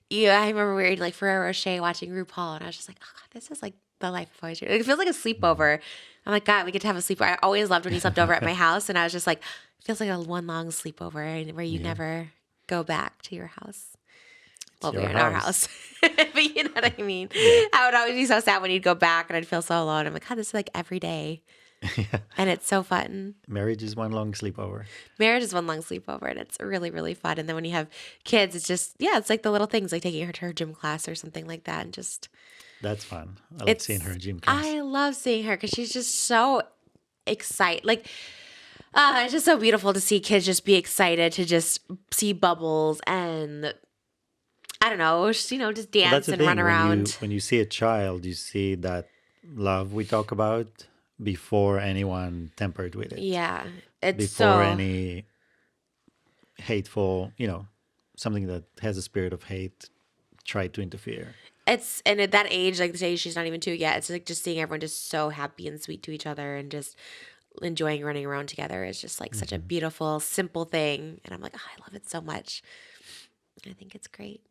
I remember we were like Ferrero Rocher watching RuPaul. And I was just like, oh God, this is like the life of always. It feels like a sleepover. I'm like, God, we get to have a sleepover. I always loved when you slept over at my house. And I was just like, it feels like a one long sleepover and where you Yeah. never go back to your house. Well, we your were in our house. house. But you know what I mean? Yeah. I would always be so sad when you'd go back and I'd feel so alone. I'm like, God, this is like every day. Yeah. And it's so fun. Marriage is one long sleepover. Marriage is one long sleepover and it's really, really fun. And then when you have kids, it's just, it's like the little things like taking her to her gym class or something like that. And just, That's fun. I love seeing her in gym class. I love seeing her because she's just so excited. Like, it's just so beautiful to see kids just be excited to just see bubbles and I don't know, just, just Well, dance that's the and thing. run around. When you see a child, you see that love we talk about before anyone tempered with it, Yeah. It's before so, any hateful, something that has a spirit of hate tried to interfere. and at that age, like today, she's not even 2 yet. It's like just seeing everyone just so happy and sweet to each other and just enjoying running around together is just like such a beautiful, simple thing. And I'm like, oh, I love it so much. I think it's great.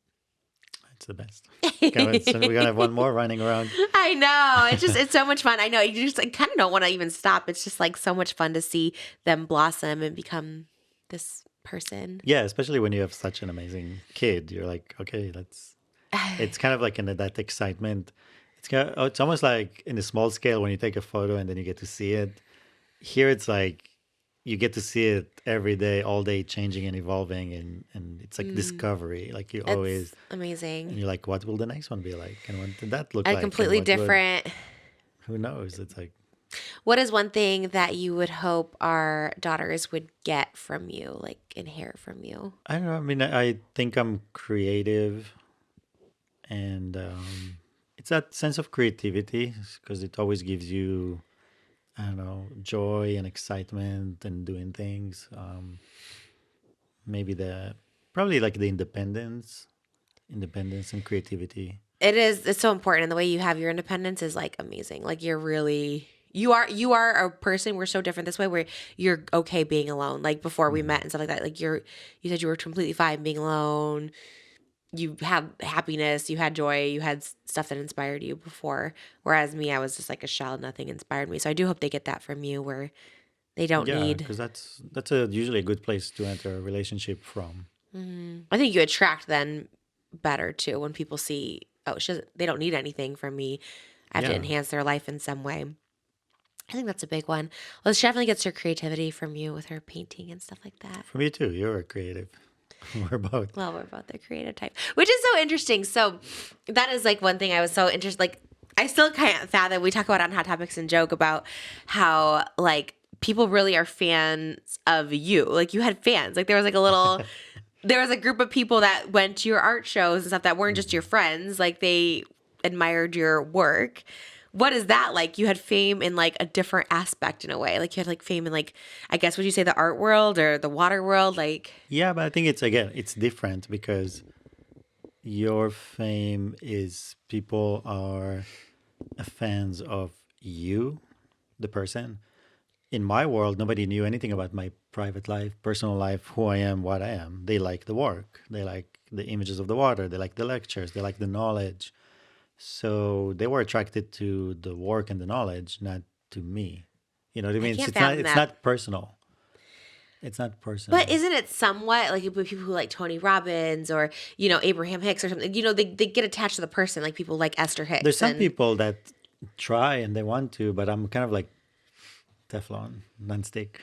It's the best. So we're gonna have one more running around. I know. It's so much fun. I know. You just like, kind of don't want to even stop. It's just like so much fun to see them blossom and become this person. Yeah, especially when you have such an amazing kid. You're like, okay, it's kind of like in that excitement. It's almost like in a small scale when you take a photo and then you get to see it. Here it's like you get to see it every day, all day, changing and evolving, and it's like discovery. Like you always, It's amazing. and you're like, what will the next one be like, and what did that look And like? completely And what different. who knows? It's like What is one thing that you would hope our daughters would get from you, like inherit from you? I don't know. I mean, I think I'm creative, and it's that sense of creativity because it always gives you, I don't know, joy and excitement and doing things. Maybe probably like the independence and creativity. It's so important. And the way you have your independence is like amazing. Like you are a person. We're so different this way where you're okay being alone. Like before we met and stuff like that. Like you said you were completely fine being alone. you had happiness, you had joy, you had stuff that inspired you before. Whereas me, I was just like a shell. Nothing inspired me. So I do hope they get that from you, where they don't Yeah, need. because that's a usually a good place to enter a relationship from. I think you attract then better too when people see, oh, they don't need anything from me. I have to Yeah, enhance their life in some way. I think that's a big one. Well, she definitely gets her creativity from you with her painting and stuff like that. for me too. You're a creative. We're both. Well, we're both the creative type, which is so interesting. So that is like one thing I was so interested. Like, I still can't fathom. We talk about on Hot Topics and joke about how like people really are fans of you. Like you had fans. Like there was like a little, there was a group of people that went to your art shows and stuff that weren't just your friends. Like they admired your work. What is that like? You had fame in like a different aspect in a way. Like you had like fame in like, I guess, would you say the art world or the water world? Like, Yeah, but I think it's different because your fame is people are fans of you, the person. In my world, nobody knew anything about my private life, personal life, who I am, what I am. They like the work. They like the images of the water. They like the lectures. They like the knowledge. So they were attracted to the work and the knowledge, not to me. You know what I I mean? can't It's not. fathom It's that. not personal. It's not But personal. isn't it somewhat like with people who like Tony Robbins or, Abraham Hicks or something, they get attached to the person, like people like Esther There's Hicks some and people that try and they want to, but I'm kind of like Teflon, non-stick.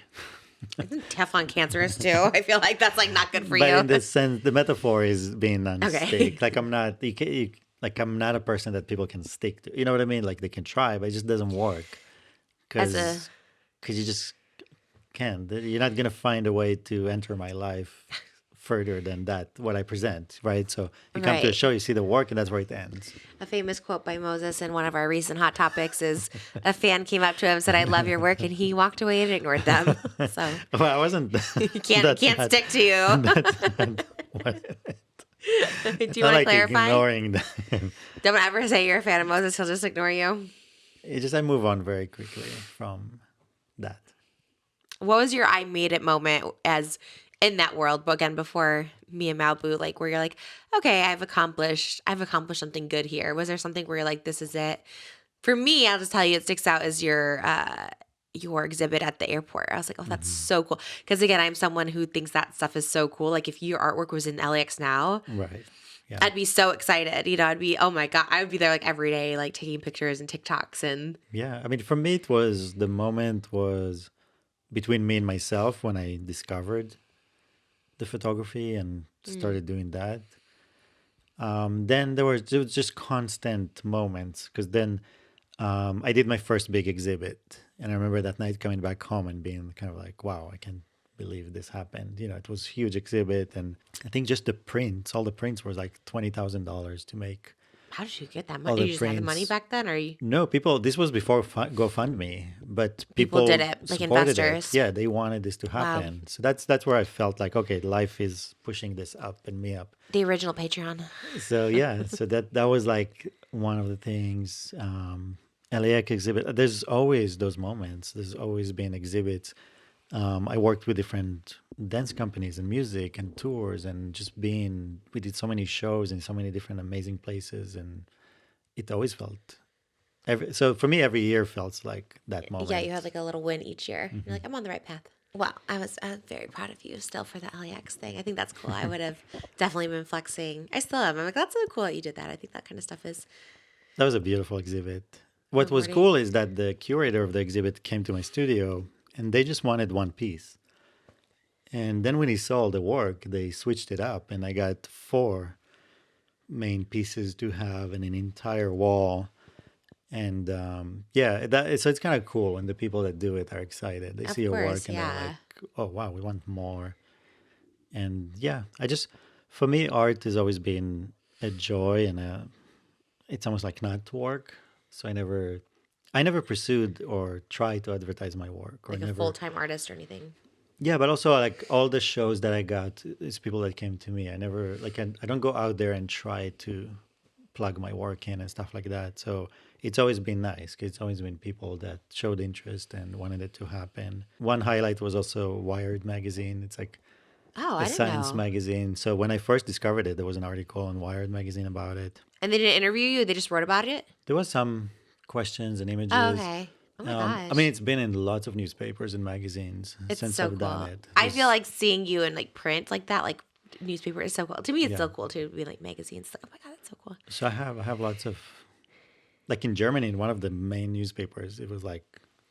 isn't Teflon cancerous too? I feel like that's like not good for But you. in this sense, the metaphor is being non-stick. Okay. Like I'm not. Like I'm not a person that people can stick to. You know what I mean? Like they can try, but it just doesn't work As a because you just can't. You're not gonna find a way to enter my life further than that what I present, right? So you come to a right. show, you see the work, and that's where it ends. A famous quote by Moses in one of our recent Hot Topics is a fan came up to him and said, "I love your work," and he walked away and ignored them. So Well, I wasn't. you can't That's not. stick to you. That's not what, Do it's you not want to like clarify? ignoring them. Don't ever say you're a fan of Moses; he'll just ignore you. It's just I move on very quickly from that. What was your I made it moment as in that world? But again, before me and Malibu, like where you're like, okay, I've accomplished something good here. Was there something where you're like, this is it? For me, I'll just tell you, it sticks out as your exhibit at the airport. I was like, oh, that's Hmm. so cool. Because again, I'm someone who thinks that stuff is so cool. Like if your artwork was in LAX now, Right. Yeah. I'd be so excited. I'd be, oh my God, I would be there like every day, like taking pictures and TikToks and Yeah. I mean, for me, it was the moment was between me and myself when I discovered the photography and started doing that. Then there was just constant moments because then I did my first big exhibit. And I remember that night coming back home and being kind of like, wow, I can't believe this happened. It was a huge exhibit. And I think just the prints, all the prints were like $20,000 to make how did you get that all money? the You just had the money prints. back then, or you, No, people, this was before GoFundMe, but people did people it, like supported it. investors? Yeah, they wanted this to Wow. happen. So that's where I felt like, okay, life is pushing this up and me up. The original Patreon. So yeah, so that was like one of the things. LAX exhibit. There's always those moments. There's always been exhibits. I worked with different dance companies and music and tours and just being. We did so many shows in so many different amazing places, and it always felt. So for me, every year felt like that moment. Yeah, you had like a little win each year. Mm-hmm. You're like, I'm on the right path. Well, I was very proud of you still for the LAX thing. I think that's cool. I would have definitely been flexing. I still am. I'm like, that's so cool that you did that. I think that kind of stuff is That was a beautiful exhibit. What was rewarding. cool is that the curator of the exhibit came to my studio, and they just wanted one piece. And then when he saw the work, they switched it up, and I got four main pieces to have in an entire wall. And yeah, so it's kind of cool when the people that do it are excited. They Of see your work course, and they're yeah. like, "Oh wow, we want more." And yeah, for me, art has always been a joy and it's almost like not work. So I never pursued or tried to advertise my work or Like a never. full-time artist or anything. Yeah, but also like all the shows that I got is people that came to me. I never like I don't go out there and try to plug my work in and stuff like that. So it's always been nice. 'Cause it's always been people that showed interest and wanted it to happen. One highlight was also Wired magazine. It's like Oh, a I didn't science know. magazine. So when I first discovered it, there was an article on Wired magazine about it. And they didn't interview you? They just wrote about it? There was some questions and Oh, images. okay. Oh my I mean, gosh. it's been in lots of newspapers and magazines It's since so I've done cool. it. I feel like seeing you in like print like that, like newspaper is so cool. To me, it's Yeah. so cool to be like magazines. Like, oh my God, that's so cool. So I have lots of, like in Germany, in one of the main newspapers, it was like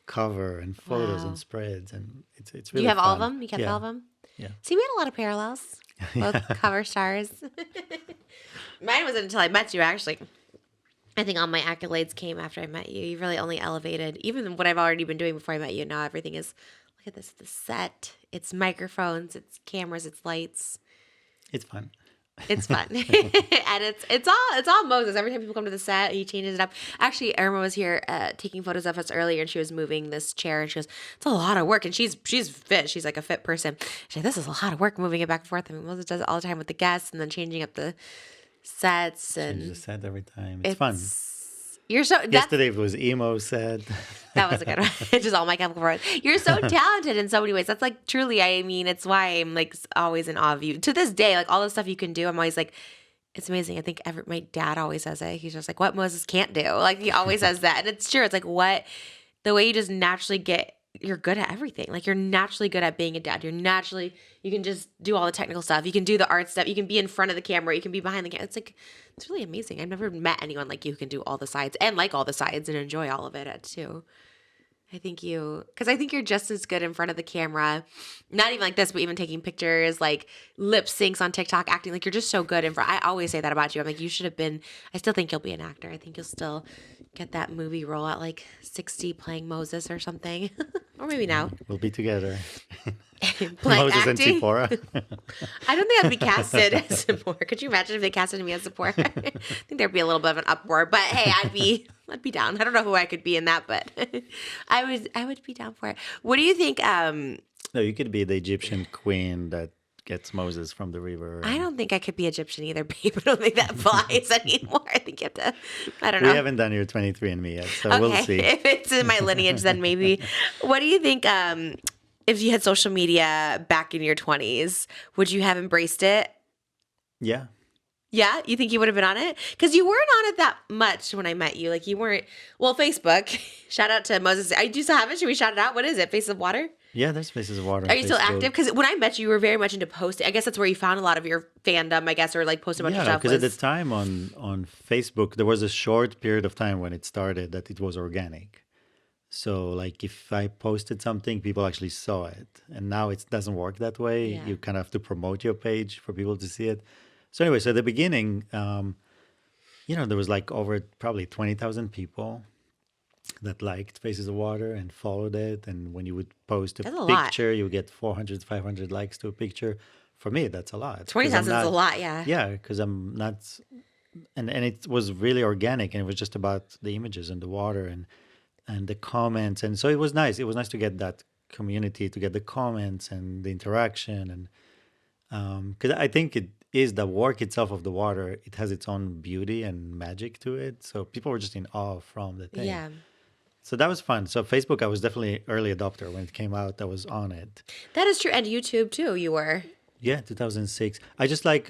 cover and photos Wow. and spreads, and it's Do you really have all of fun. them? You kept all Yeah, of them? yeah. See, we had a lot of parallels. Both cover stars. Mine wasn't until I met you, actually. I think all my accolades came after I met you. You really only elevated, even what I've already been doing before I met you. Now everything is, look at this, the set. It's microphones, it's cameras, it's lights. It's fun. It's fun. And it's all Moses. Every time people come to the set, he changes it up. Actually, Irma was here taking photos of us earlier, and she was moving this chair, and she goes, "It's a lot of work." And she's fit. She's like a fit person. She's like, "This is a lot of work moving it back and forth." I mean, Moses does it all the time with the guests, and then changing up the sets, Change the and set every time. It's fun. you're so that's Yesterday it was emo set. that was a good one. Just all my chemical romance. You're so talented in so many ways. That's like truly, I mean, it's why I'm like always in awe of you. To this day, like all the stuff you can do, I'm always like, it's amazing. I think my dad always says it. He's just like, what Moses can't do. Like he always says that. And it's true. It's like the way you just naturally you're good at everything. Like you're naturally good at being a dad. You can just do all the technical stuff. You can do the art stuff. You can be in front of the camera. You can be behind the camera. It's really amazing. I've never met anyone like you who can do all the sides and like all the sides and enjoy all of it too. Because I think you're just as good in front of the camera, not even like this, but even taking pictures, like lip syncs on TikTok, acting like you're just so good in front. I always say that about you. I'm like, you should have been, I still think you'll be an actor. I think you'll still get that movie role at like 60 playing Moses or something. Or maybe now. We'll be together. Playing Moses and acting. Sephora. I don't think I'd be casted as Sephora. Could you imagine if they casted me as Sephora? I think there'd be a little bit of an uproar. But hey, I'd be down. I don't know who I could be in that, but I would be down for it. What do you think? No, you could be the Egyptian queen that gets Moses from the river. I don't think I could be Egyptian either, babe. I don't think that flies anymore. I think you have to. I don't know. We haven't done your 23andMe yet, so Okay, we'll see. if it's in my lineage, then maybe. What do you think? If you had social media back in your 20s, would you have embraced it? Yeah. Yeah, you think you would have been on it? Because you weren't on it that much when I met you. Like you weren't. Well, Facebook. Shout out to Moses. I do still have it. Should we shout it out? What is it? Face of Water. Yeah, there's Faces of Water. Are you still active? Because when I met you, you were very much into posting. I guess that's where you found a lot of your fandom. I guess, or like posted a bunch of Yeah, stuff. because at the time on Facebook, there was a short period of time when it started that it was organic. So like if I posted something, people actually saw it. And now it doesn't work that way. Yeah. You kind of have to promote your page for people to see it. So anyway, so at the beginning, there was like over probably 20,000 people that liked Faces of Water and followed it. And when you would post a That's a lot. picture, you would get 400, 500 likes to a picture. For me, that's a lot. 'Cause 20,000 I'm is a not- lot, yeah. Yeah, because I'm not, and it was really organic, and it was just about the images and the water and the comments, and so it was nice. It was nice to get that community, to get the comments and the interaction, and because I think it is the work itself of the water. It has its own beauty and magic to it, so people were just in awe from the thing. Yeah. So that was fun. So Facebook, I was definitely early adopter when it came out. I was on it. That is true. And YouTube too, you were. Yeah, 2006.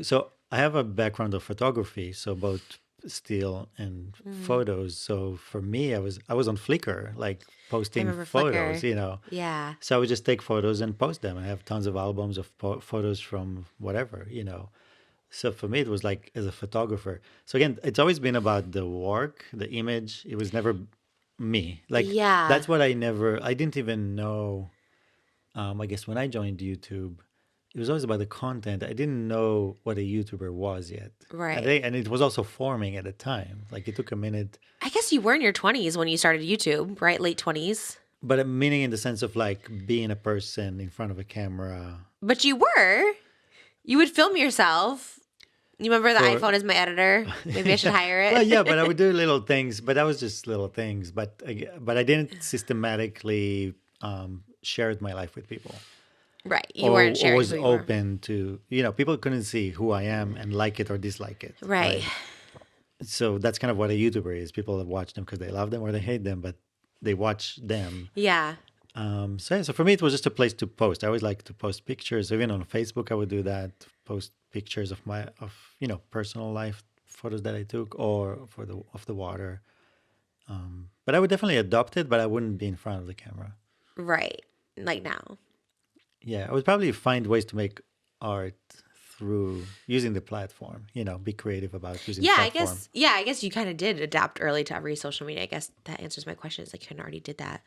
So I have a background of photography, so both still and photos. So for me, I was on Flickr, like posting remember photos, Flickr. Yeah. So I would just take photos and post them. I have tons of albums of photos from whatever. So for me, it was like as a photographer. So again, it's always been about the work, the image. It was never me. Like Yeah. that's what I didn't even know. I guess when I joined YouTube, it was always about the content. I didn't know what a YouTuber was yet. Right. And it was also forming at the time. Like it took a minute, I guess you were in your 20s when you started YouTube, right? Late 20s. but a meaning in the sense of like being a person in front of a camera. But you were. You would film yourself. You remember the For- iPhone is my editor? Maybe I should hire it. Well, yeah, but I would do little things, but that was just little things. But I didn't systematically share my life with people. Right. You weren't sharing. Or was who you were. open to, people couldn't see who I am and like it or dislike it. Right. So that's kind of what a YouTuber is. People that watch them because they love them or they hate them, but they watch them. Yeah. So for me, it was just a place to post. I always like to post pictures. Even on Facebook, I would do that. Post pictures of my personal life photos that I took, or for the of the water. But I would definitely adopt it, but I wouldn't be in front of the camera. Right. Like now. Yeah, I would probably find ways to make art through using the platform. Be creative about using the Yeah, platform. I guess you kind of did adapt early to every social media. I guess that answers my question. Is like you kind of already did that,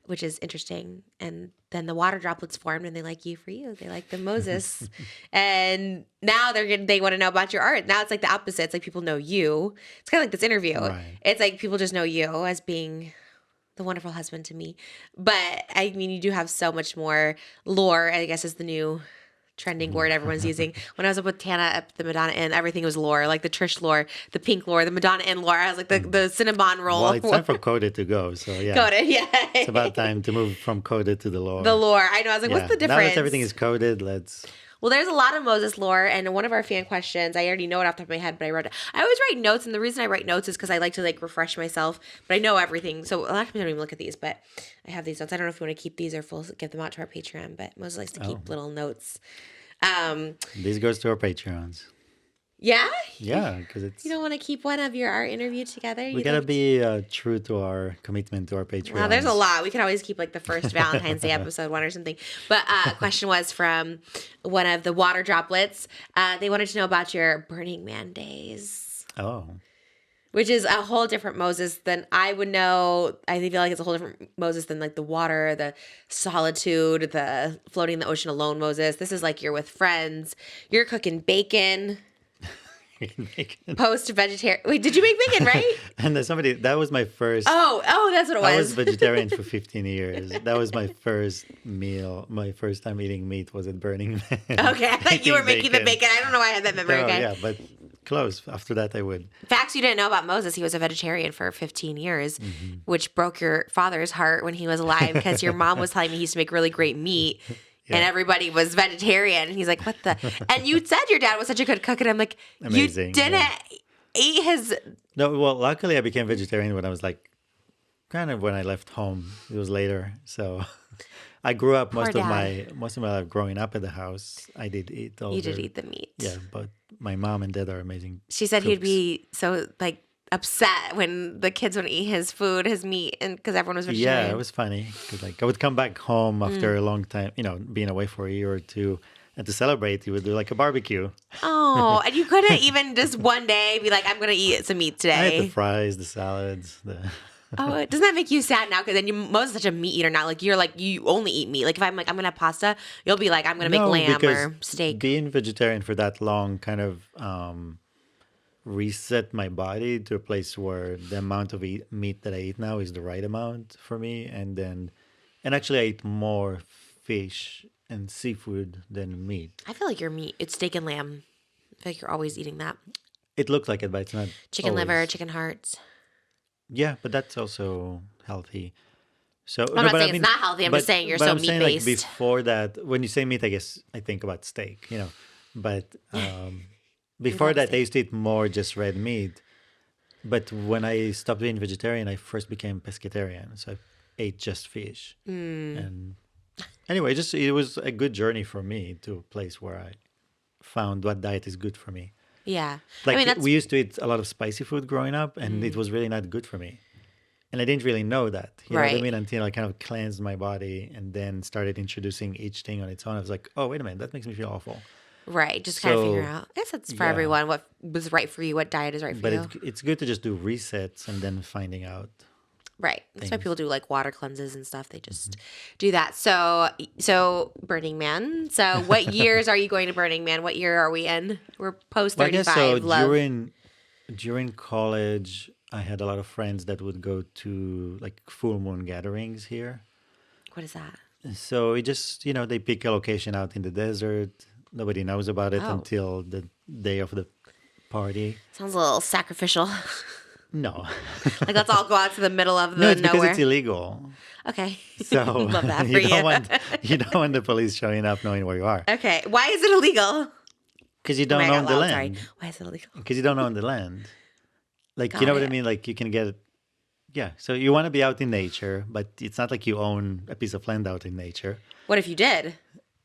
which is interesting. And then the water droplets formed, and they like you for you. They like the Moses, and now they want to know about your art. Now it's like the opposite. It's like people know you. It's kind of like this interview. Right. It's like people just know you as being the wonderful husband to me. But I mean, you do have so much more lore, I guess is the new trending word everyone's using. When I was up with Tana at the Madonna Inn, everything was lore, like the Trish lore, the pink lore, the Madonna Inn lore. I was like the Cinnabon roll. Well, it's time for Coded to go. So yeah. Coded, yeah. It's about time to move from Coded to the lore. The lore. I know. I was like, what's the difference? Now that everything is coded, let's... Well, there's a lot of Moses lore, and one of our fan questions, I already know it off the top of my head, but I wrote it. I always write notes, and the reason I write notes is because I like to like refresh myself, but I know everything. So a lot of times I don't even look at these, but I have these notes. I don't know if you want to keep these or give them out to our Patreon, but Moses likes to keep little notes. This goes to our Patreons. Yeah? Yeah, because it's... You don't want to keep one of our interview together? We got to be true to our commitment to our Patreons. Well, there's a lot. We could always keep like the first Valentine's Day episode one or something. But question was from one of the water droplets. They wanted to know about your Burning Man days. Oh. Which is a whole different Moses than I would know. I feel like it's a whole different Moses than like the water, the solitude, the floating in the ocean alone Moses. This is like you're with friends. You're cooking bacon. Bacon. Post-vegetarian. Wait, did you make bacon, right? And there's somebody, that was my first... Oh, that's what it was. I was vegetarian for 15 years. That was my first meal. My first time eating meat was at Burning Man. Okay, I thought you were making the bacon. I don't know why I had that memory. No, okay. yeah, but close. After that, I would. Facts you didn't know about Moses. He was a vegetarian for 15 years, which broke your father's heart when he was alive because your mom was telling me he used to make really great meat. Yeah. And everybody was vegetarian. And he's like, what the? And you said your dad was such a good cook. And I'm like, amazing, you didn't eat his... No, well, luckily I became vegetarian when I was like, kind of when I left home. It was later. So I grew up most of my life growing up at the house. I did eat all You did eat the meat. Yeah, but my mom and dad are amazing. She said cooks. He'd be so like upset when the kids wouldn't eat his food, his meat, and because everyone was vegetarian. Yeah, it was funny. Cause like I would come back home after a long time, being away for a year or two, and to celebrate, you would do like a barbecue. Oh, and you couldn't even just one day be like, "I'm gonna eat some meat today." I had the fries, the salads, Oh, doesn't that make you sad now? Because then Moses is such a meat eater now. Like you're like you only eat meat. Like if I'm like I'm gonna have pasta, you'll be like I'm gonna make lamb or steak. Being vegetarian for that long kind of reset my body to a place where the amount of meat that I eat now is the right amount for me, and actually I eat more fish and seafood than meat. I feel like your meat, it's steak and lamb. I feel like you're always eating that. It looks like it, but it's not. Chicken always. Liver, chicken hearts. Yeah, but that's also healthy. So I'm not saying it's not healthy. I'm just saying you're so meat based. Like before that, when you say meat, I guess I think about steak. But before that, I used to eat more just red meat. But when I stopped being vegetarian, I first became pescatarian. So I ate just fish. And anyway, it was a good journey for me to a place where I found what diet is good for me. Yeah. Like we used to eat a lot of spicy food growing up, and it was really not good for me. And I didn't really know that. You know what I mean? Until I kind of cleansed my body and then started introducing each thing on its own. I was like, oh, wait a minute, that makes me feel awful. Right. Just kind of figure out. I guess that's for everyone. What was right for you, what diet is right for you. But it's good to just do resets and then finding out. Right. That's why people do like water cleanses and stuff. They just do that. So Burning Man. So what years are you going to Burning Man? What year are we in? We're post 35. So during college, I had a lot of friends that would go to like full moon gatherings here. What is that? So it just, they pick a location out in the desert. Nobody knows about it until the day of the party. Sounds a little sacrificial. No. Like let's all go out to the middle of the No, it's nowhere. because it's illegal. Okay. So love that for you. You don't want the police showing up knowing where you are. Okay. Why is it illegal? Because you don't own the land. Sorry. Why is it illegal? Because you don't own the land. Like, you know what I mean? Like you can get yeah. So you want to be out in nature, but it's not like you own a piece of land out in nature. What if you did?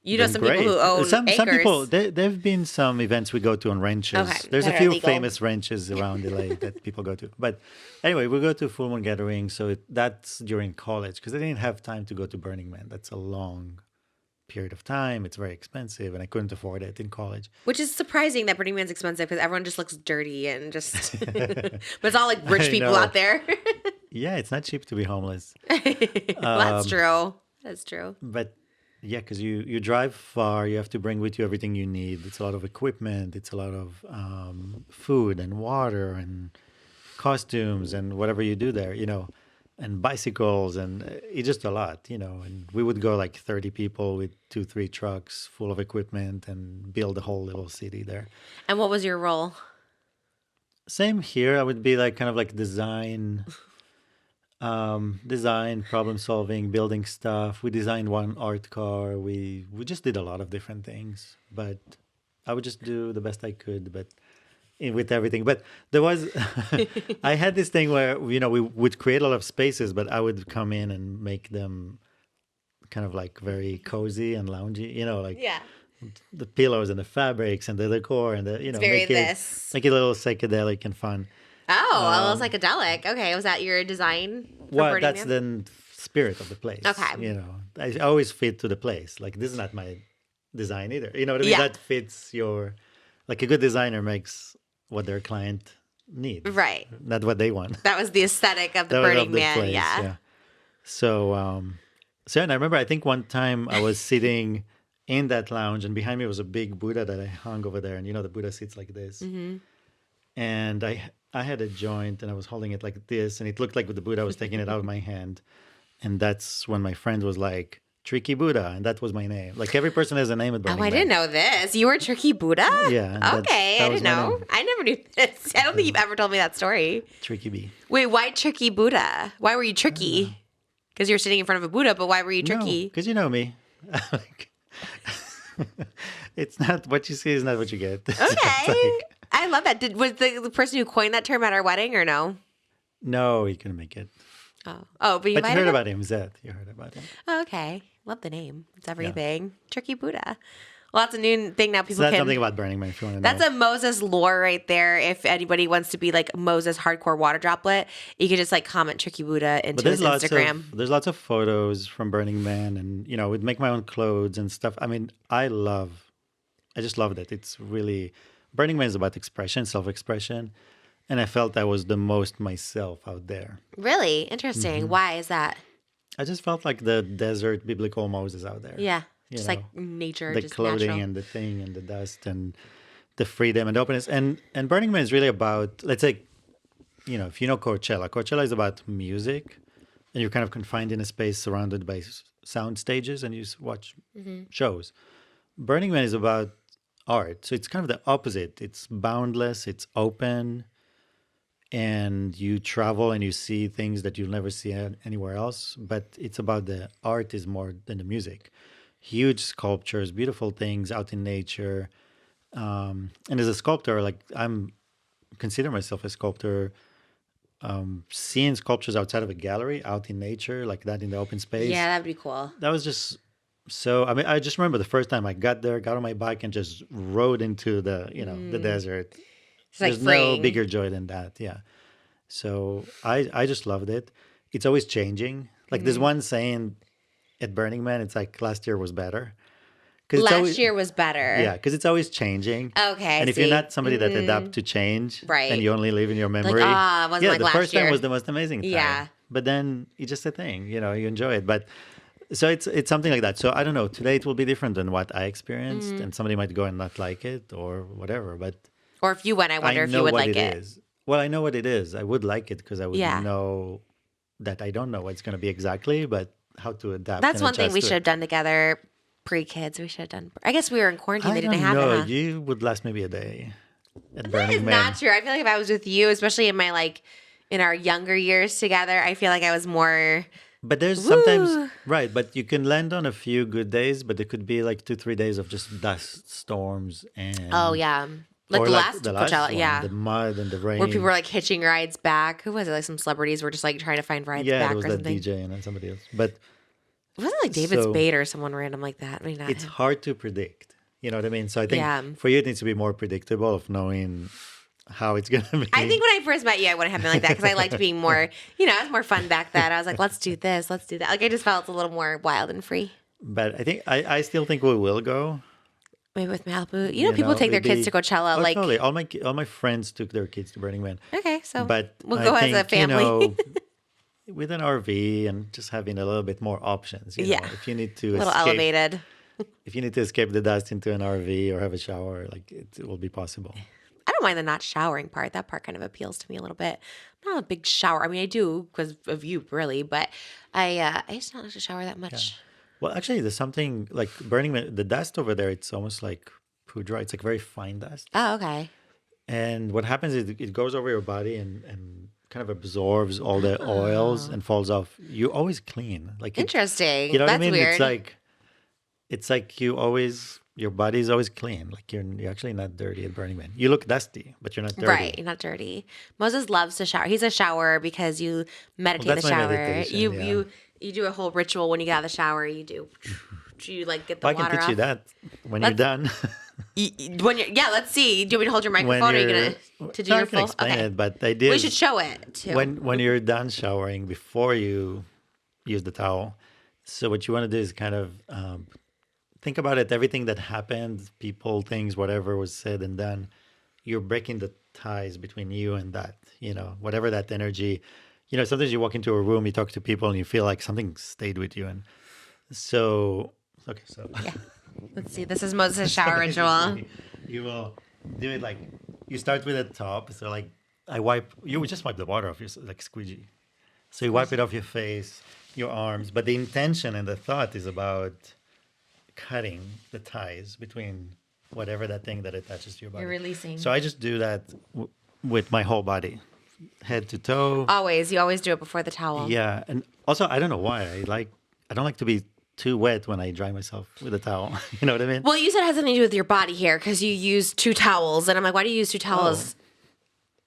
You know Then some people who great. own Some people acres. there've been some events we go to on Okay, ranches. There's a that are few legal. famous ranches around LA that people go to. But anyway, we go to full moon gatherings. So that's during college because I didn't have time to go to Burning Man. That's a long period of time. It's very expensive, and I couldn't afford it in college. Which is surprising that Burning Man's expensive because everyone just looks dirty and just. But it's all like rich I people know. out there. Yeah, it's not cheap to be homeless. Well, that's true. That's true. But yeah, because you drive far, you have to bring with you everything you need. It's a lot of equipment, it's a lot of food and water and costumes and whatever you do there, and bicycles and it's just a lot, And we would go like 30 people with 2, 3 trucks full of equipment and build a whole little city there. And what was your role? Same here. I would be like kind of like design, problem solving, building stuff. We designed one art car. We just did a lot of different things, but I would just do the best I could, but with everything. But there was, I had this thing where we would create a lot of spaces, but I would come in and make them kind of like very cozy and loungy. Like Yeah. the pillows and the fabrics and the decor and It's very make it this. make it a little psychedelic and fun. Oh, well, it's psychedelic. Okay, was that your design for Well, Burning that's Man? the spirit of the place. Okay. I always fit to the place. Like this is not my design either. You know what I mean? Yeah. That fits like a good designer makes what their client needs, Right. not what they want. That was the aesthetic of the That was Burning of the Man. place, Yeah. So and I remember I think one time I was sitting in that lounge and behind me was a big Buddha that I hung over there, and the Buddha sits like this. Mm-hmm. And I had a joint and I was holding it like this, and it looked like with the Buddha I was taking it out of my hand. And that's when my friend was like, Tricky Buddha, and that was my name. Like every person has a name at Burning Oh, I Man. didn't know this. You were Tricky Buddha? Yeah, and Okay, that I was didn't my know. name. I never knew this. I don't think you've ever told me that story. Tricky B. Wait, why Tricky Buddha? Why were you tricky? Because you were sitting in front of a Buddha, but why were you tricky? Because you know me. Like, it's not what you see is not what you get. So it's Okay. like, I love that. Was the person who coined that term at our wedding or no? no, he couldn't make it. Oh, but you But you invited heard him? about him, Zeth. You heard about him. Oh, okay. Love the name. It's everything. Tricky Buddha. Well, that's a new thing now. So People that's can. something about Burning Man if you want to That's know. a Moses lore right there. If anybody wants to be like Moses hardcore water droplet, you could just like comment Tricky Buddha into But his Instagram. there's lots of photos from Burning Man, and we'd make my own clothes and stuff. I mean, I just loved it. It's really Burning Man is about expression, self-expression, and I felt I was the most myself out there. Really interesting. Why is that? I just felt like the desert biblical Moses out there. Yeah, You just know, like nature, the just clothing natural. and the thing and the dust and the freedom and openness. And Burning Man is really about, let's say, if you know Coachella is about music, and you're kind of confined in a space surrounded by sound stages, and you watch shows. Burning Man is about art, so it's kind of the opposite. It's boundless, it's open, and you travel and you see things that you'll never see anywhere else. But it's about the art is more than the music. Huge sculptures, beautiful things out in nature. And as a sculptor, like consider myself a sculptor. Seeing sculptures outside of a gallery, out in nature, like that in the open space. Yeah, that'd be cool. That was just so. I mean, I just remember the first time I got there, got on my bike, and just rode into the desert. It's like There's freeing. no bigger joy than that. Yeah. So I just loved it. It's always changing. Like there's one saying at Burning Man, it's like last year was better. 'Cause it's Last always, year was better. yeah, because it's always changing. Okay. And if you're not somebody that adapt to change, Right. and you only live in your memory, it wasn't like the last first year. time was the most amazing time. Yeah. But then it's just a thing, you enjoy it. But so it's something like that. So I don't know. Today it will be different than what I experienced, and somebody might go and not like it or whatever. But Or if you went, I wonder I if know you would what like it it. is. Well, I know what it is. I would like it because I would Yeah. know that I don't know what it's going to be exactly, but how to adapt. That's and one thing adjust we to should it. have done together pre-kids. We should have done. I guess we were in quarantine. I They didn't don't have know. it. Huh? You would last maybe a day at That Burning is Man. not true. I feel like if I was with you, especially in my in our younger years together, I feel like I was more. But there's Woo. sometimes, right, but you can land on a few good days, but it could be like 2, 3 days of just dust storms and Oh yeah. Like or the like last the last Coachella, one, yeah. the mud and the Where people rain. were like hitching rides back. Who was it? Like some celebrities were just like trying to find rides Yeah, there back was or that something. DJ and then somebody else. But It wasn't like David so Spade or someone random like that. I mean, not it's him. hard to predict. You know what I mean? So I think Yeah. for you, it needs to be more predictable of knowing how it's going to I think be. when I first met you, I wouldn't have been like that because I liked being more, you know, I was more fun back then. I was like, let's do this, let's do that. Like I just felt a little more wild and free. But I think I still think we will go. Maybe with Malibu. You know, You people know, take their kids to maybe. Coachella. Oh, Like, totally. All my friends took their kids to Burning Man. okay, so But we'll I go as a think, family. with an RV and just having a little bit more options, Yeah. if you need A to little escape, elevated. if you need to escape the dust into an RV or have a shower, like it will be possible. I don't mind the not showering part. That part kind of appeals to me a little bit. I'm not a big shower. I mean, I do because of you, really, but I just don't like to shower that much. Well, actually, there's something like Burning Man, the dust over there, it's almost like pudra. It's like very fine dust. Oh, okay. And what happens is it goes over your body and kind of absorbs all the oils Oh, and falls off. You always clean. Like you interesting. know what I That's mean? weird. It's like your body is always clean. Like you're actually not dirty at Burning Man. You look dusty, but you're not dirty. Right, you're not dirty. Moses loves to shower. He's a shower because you meditate in the That's my shower. meditation. You Yeah. you you do a whole ritual when you get out of the shower. You like get the Well, I can water teach off. you that when Let's- you're done. When you're let's see. Do you want me to hold your when microphone? Or are you you're, gonna to do no, your I can full? explain Okay, it, but the idea we is should show it too. when you're done showering before you use the towel. So what you want to do is kind of think about it. Everything that happened, people, things, whatever was said and done, you're breaking the ties between you and that. Whatever that energy. Sometimes you walk into a room, you talk to people, and you feel like something stayed with you. And so, okay, so Yeah. Let's see. This is Moses' shower ritual. you will do it like you start with the top. So like you would just wipe the water off your like squeegee. So you wipe it off your face, your arms, but the intention and the thought is about cutting the ties between whatever that thing that attaches to your body. You're releasing. So I just do that with my whole body, head to toe. You always do it before the towel. Yeah, and also I don't know why I don't like to be too wet when I dry myself with a towel. You know what I mean? Well, you said it has something to do with your body hair because you use 2 towels, and I'm like, why do you use 2 towels?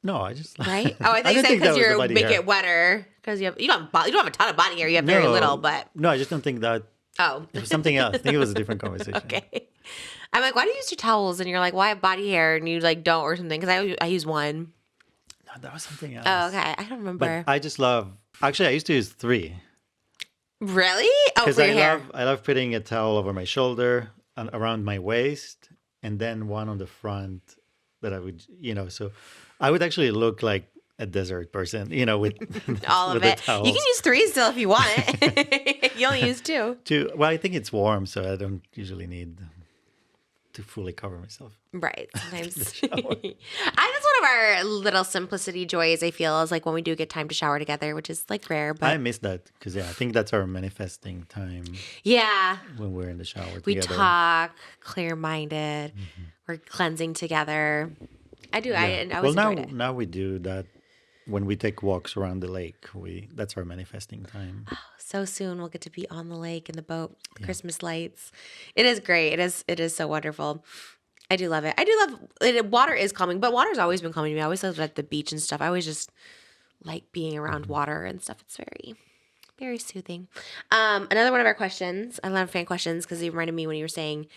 No, I just Right? Oh, I thought you didn't said think that because was the you body make hair. it wetter because you don't have a ton of body hair. You have very little, but no, I just don't think that. oh, It was something else. I think it was a different conversation. okay. I'm like, why do you use 2 towels? And you're like, why have body hair and you like don't or something? Because I use one. No, that was something else. Oh, okay. I don't remember. But I just love. Actually, I used to use 3 Really? Oh, because for your hair. I love putting a towel over my shoulder and around my waist, and then one on the front that I would, So I would actually look like a desert person, with All with of the it. You towels. can use 3 still if you want it. You only use 2. Well, I think it's warm, so I don't usually need to fully cover myself. Right. Sometimes. That's one of our little simplicity joys, I feel, is like when we do get time to shower together, which is like rare. But I miss that because I think that's our manifesting time yeah, when we're in the shower we together. talk, clear minded, we're cleansing together. I do. I always Well, enjoyed it. now we do that when we take walks around the lake. That's our manifesting time. So soon we'll get to be on the lake in the boat, Christmas lights. It is great. It is so wonderful. I do love it. I do love it. Water is calming, but water's always been calming to me. I always loved at the beach and stuff. I always just like being around water and stuff. It's very, very soothing. Another one of our questions, I love fan questions because it reminded me when you were saying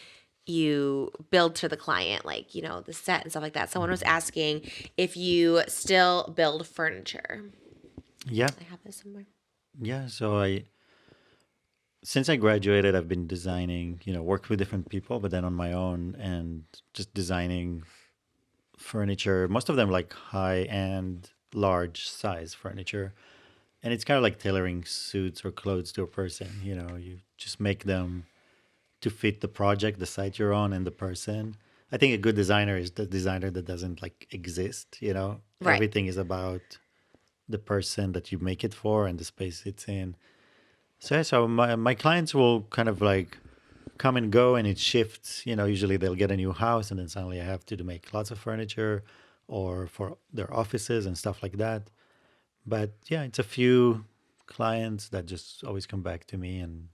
you build to the client, like, the set and stuff like that. Someone was asking if you still build furniture. Yeah, I have this somewhere. yeah. So since I graduated, I've been designing, worked with different people, but then on my own and just designing furniture. Most of them like high-end, large size furniture. And it's kind of like tailoring suits or clothes to a person. You just make them to fit the project, the site you're on, and the person. I think a good designer is the designer that doesn't like exist. Right. Everything is about the person that you make it for and the space it's in. So my clients will kind of like come and go, and it shifts. Usually they'll get a new house, and then suddenly I have to make lots of furniture, or for their offices and stuff like that. But yeah, it's a few clients that just always come back to me, and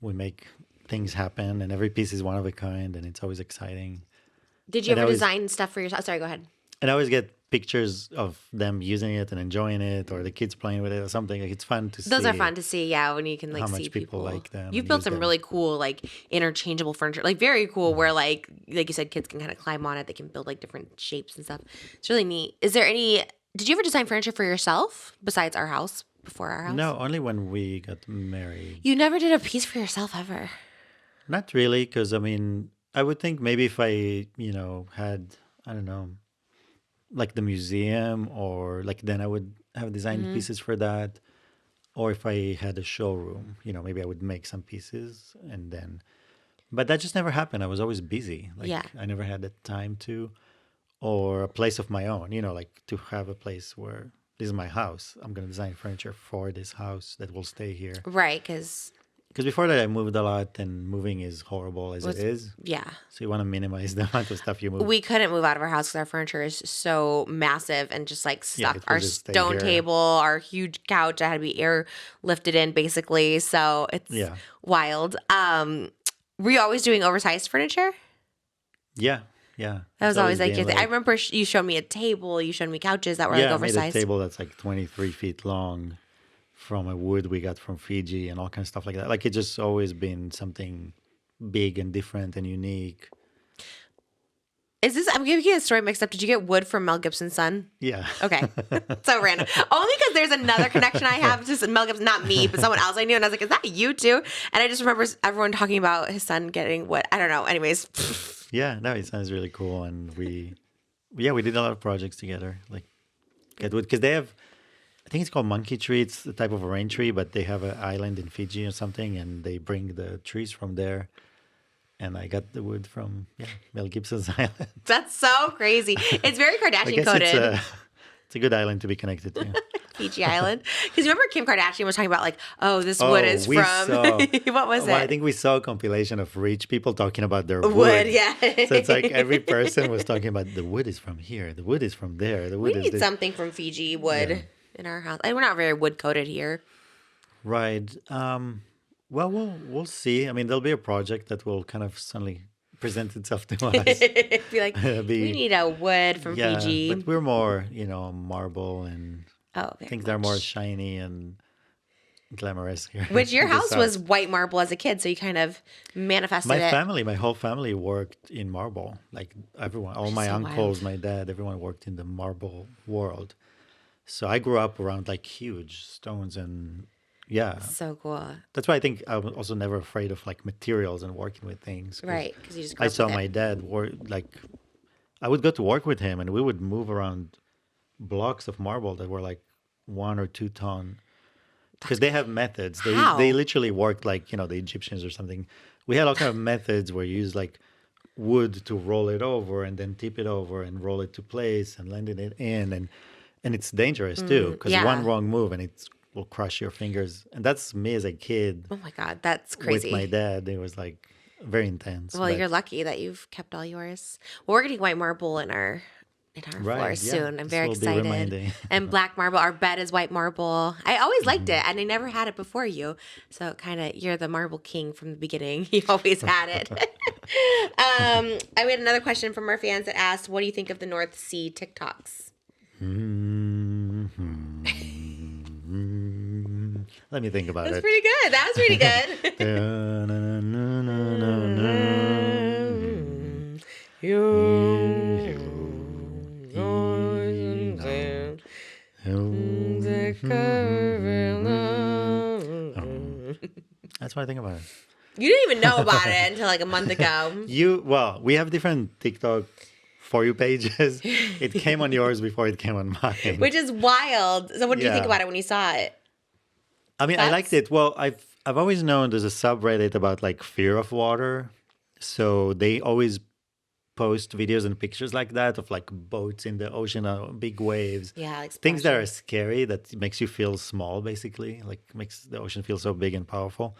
we make things happen. And every piece is one of a kind, and it's always exciting. Did you And I ever always design stuff for yourself? Sorry, go ahead. and I always get pictures of them using it and enjoying it, or the kids playing with it or something. Like it's fun to Those are see fun to see, yeah, when you can how like see much people people. like them You've and built use some them. really cool like interchangeable furniture, like very cool where like you said, kids can kind of climb on it. They can build like different shapes and stuff. It's really neat. Is there any, did you ever design furniture for yourself besides our house, before our house? No, only when we got married. You never did a piece for yourself ever. Not really, because I mean, I would think maybe if I, had, I don't know, like the museum, or like then I would have designed pieces for that. Or if I had a showroom, maybe I would make some pieces and then, but that just never happened. I was always busy. Like Yeah. I never had the time to, or a place of my own, like to have a place where this is my house. I'm going to design furniture for this house that will stay here. Right, because Because before that, I moved a lot, and moving is horrible as it is. yeah. So you want to minimize the amount of stuff you move. We couldn't move out of our house because our furniture is so massive and just like Yeah, stuck. it will Our just stay stone here. table, our huge couch that had to be air lifted in basically. So it's Yeah. wild. Were you always doing oversized furniture? Yeah. That It's was always like been your thing. I remember you showed me a table, you showed me couches that were like I made a oversized. table that's like 23 feet long from a wood we got from Fiji and all kinds of stuff like that. Like it's just always been something big and different and unique. Is this, I'm gonna get a story mixed up. Did you get wood from Mel Gibson's son? Yeah. Okay. So random. Only because there's another connection I have to Mel Gibson, not me, but someone else I knew. And I was like, is that you too? And I just remember everyone talking about his son getting what? I don't know. Anyways. Yeah, no, it sounds really cool. And we did a lot of projects together. Like get wood, because they have, I think it's called monkey tree. It's the type of a rain tree, but they have an island in Fiji or something, and they bring the trees from there. And I got the wood from Mel Gibson's island. That's so crazy. It's very I Kardashian guess coded. it's a good island to be connected to. Fiji Island. Because remember Kim Kardashian was talking about like, oh, this wood is we from, saw- what was Well, it? I think we saw a compilation of rich people talking about their wood. Wood, yeah. So it's like every person was talking about the wood is from here, the wood is from there, the wood We is need this. something from Fiji wood in our house. And we're not very wood coated here. Right. Well, we'll see. I mean, there'll be a project that will kind of suddenly present itself to us. Be like, we need a wood from Fiji. But we're more, marble and Very things that are more much. shiny and glamorous here. Which your in the house South. was white marble as a kid, so you kind of manifested My whole family worked in marble. Like everyone, all my so uncles, wild. my dad, everyone worked in the marble world. So I grew up around like huge stones, and So cool. that's why I think I was also never afraid of like materials and working with things. 'Cause Right, because you just grew I up saw with my it. dad work, like I would go to work with him, and we would move around blocks of marble that were like 1 or 2 ton. Because they have methods. How? They literally worked like, the Egyptians or something. We had all kind of methods where you use like wood to roll it over and then tip it over and roll it to place and landing it in. And it's dangerous too, because yeah. one wrong move and it will crush your fingers. And that's me as a kid Oh my God, that's crazy. with my dad. It was like very intense. Well, but- you're lucky that you've kept all yours. Well, we're getting white marble in our floors yeah. soon. I'm This very will be excited. reminding. And black marble. Our bed is white marble. I always liked it, and I never had it before you. So kind of, you're the marble king from the beginning. You always had it. I had another question from our fans that asked, "What do you think of the North Sea TikToks?" Let me think about That's it. pretty good. That was pretty good. That's what I think about it. You didn't even know about it until like a month ago. We have different TikTok For You pages. It came on yours before it came on mine. Which is wild. So what did you think Yeah. about it when you saw it? I mean, I liked it. Well, I've always known there's a subreddit about like fear of water. So they always post videos and pictures like that of like boats in the ocean, big waves. Yeah, like Things that splashing. are scary, that makes you feel small, basically, like makes the ocean feel so big and powerful.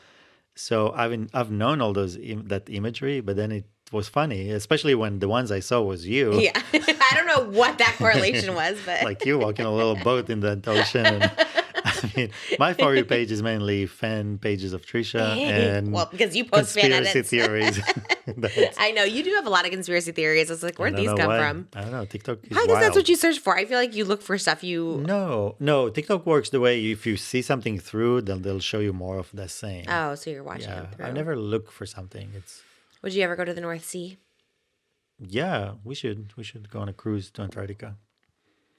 So I've known all that imagery, but then it was funny, especially when the ones I saw was you. Yeah. I don't know what that correlation was, but Like you walking a little boat in that ocean. And I mean, my For You page is mainly fan pages of Trisha and Well, because you post fan conspiracy edits. theories. That's, I know you do have a lot of conspiracy theories. I was like, I where'd don't these know come why. from? I don't know. TikTok is Probably because that's what wild. you search for. I feel like you look for stuff you. No, no. TikTok works the way if you see something through, then they'll show you more of the same. Oh, so you're watching Yeah, them I through. never look for something. It's Would you ever go to the North Sea? yeah. We should go on a cruise to Antarctica.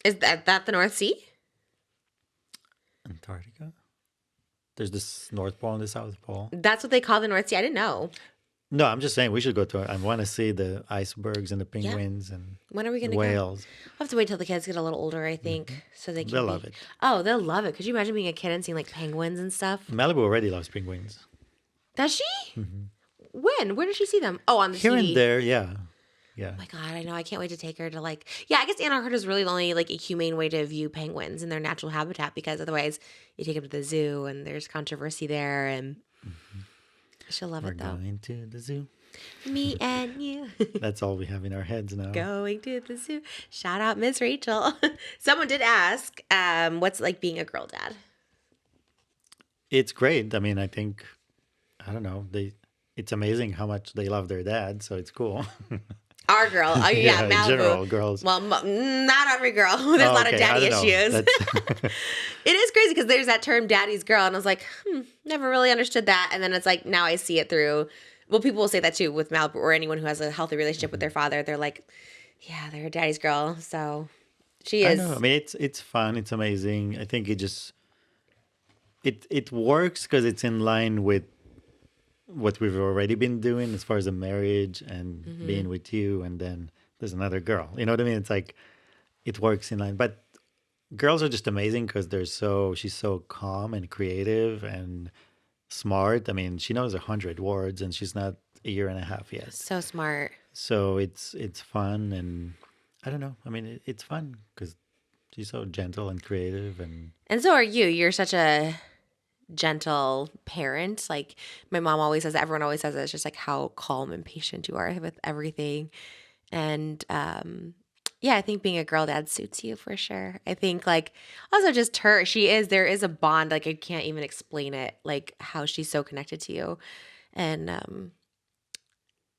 Is that the North Sea? Antarctica. There's this North Pole and the South Pole. That's what they call the North Sea. I didn't know. No, I'm just saying we should go to. I want to see the icebergs and the Yeah. penguins and When are we the gonna go? whales. I'll have to wait till the kids get a little older, I think, so they can They'll be. love it. Oh, they'll love it. Could you imagine being a kid and seeing like penguins and stuff? Malibu already loves penguins. Does she? When? Where did she see them? Oh, on the Here TV. and there, yeah, yeah. Oh my God, I know. I can't wait to take her to like. Yeah, I guess Antarctica is really the only like a humane way to view penguins in their natural habitat because otherwise you take them to the zoo and there's controversy there and she'll love We're it though. going to the zoo. Me and you That's all we have in our heads now. going to the zoo. Shout out Miss Rachel. Someone did ask, what's it like being a girl dad? It's great. I mean, I think I don't know. It's amazing how much they love their dad, so it's cool. Our girl, oh yeah, in Malibu. general, girls. Well, not every girl. There's a lot of Okay, I daddy don't know. issues. It is crazy because there's that term daddy's girl. And I was like, never really understood that. And then it's like, now I see it through. Well, people will say that too with Malibu or anyone who has a healthy relationship with their father. They're like, yeah, they're a daddy's girl. So she I is. know. I mean, it's fun. It's amazing. I think it works because it's in line with what we've already been doing as far as a marriage and being with you, and then there's another girl. You know what I mean? It's like it works in line. But girls are just amazing because she's so calm and creative and smart. I mean, she knows 100 words, and she's not a year and a half yet. So smart. So it's fun, and I don't know. I mean, it's fun because she's so gentle and creative, and And so are you. You're such a gentle parent. Like my mom always says, everyone always says it. It's just like how calm and patient you are with everything. And yeah, I think being a girl dad suits you for sure. I think like also just there is a bond. Like I can't even explain it, like how she's so connected to you. And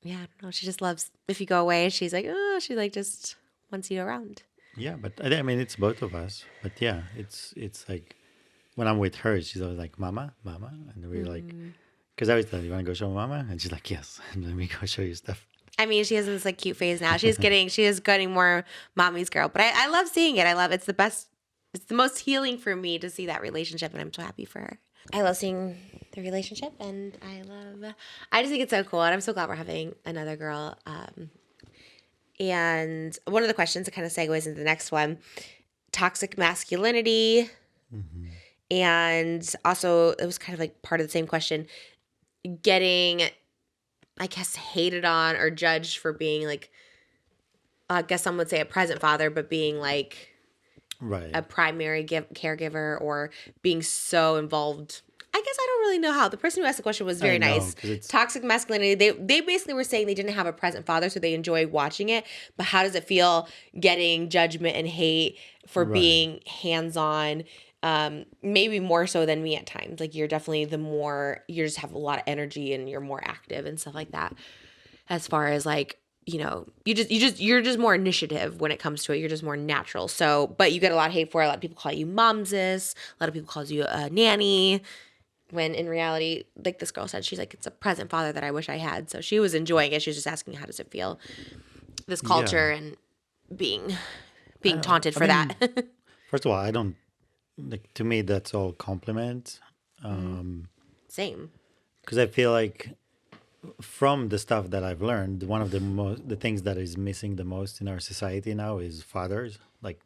yeah, I don't know. She just loves if you go away, she's like, oh, she like just wants you around. yeah. But I mean, it's both of us. But yeah, it's like when I'm with her, she's always like, "Mama, Mama," and we're like, because I always tell her, "You want to go show Mama?" And she's like, "Yes." And let me go show you stuff. I mean, she is in this like cute phase now. She is getting more mommy's girl. But I love seeing it. I love it's the best. It's the most healing for me to see that relationship, and I'm so happy for her. I love seeing the relationship, and I just think it's so cool, and I'm so glad we're having another girl. And one of the questions that kind of segues into the next one, toxic masculinity, and also it was kind of like part of the same question, getting, I guess, hated on or judged for being like, I guess some would say a present father, but being like Right. a primary caregiver or being so involved. I guess I don't really know how. The person who asked the question was very I know, nice. 'cause it's- Toxic masculinity. They basically were saying they didn't have a present father, so they enjoy watching it. But how does it feel getting judgment and hate for Right. being hands-on? Maybe more so than me at times. Like you're definitely you just have a lot of energy and you're more active and stuff like that. As far as like, you know, you're just more initiative when it comes to it. You're just more natural. So, but you get a lot of hate for it. A lot of people call you momsis. A lot of people call you a nanny. When in reality, like this girl said, she's like, it's a present father that I wish I had. So she was enjoying it. She was just asking, how does it feel? This culture and being taunted for that. First of all, I don't like. To me, that's all compliment. Same. Because I feel like from the stuff that I've learned, one of the things that is missing the most in our society now is fathers, like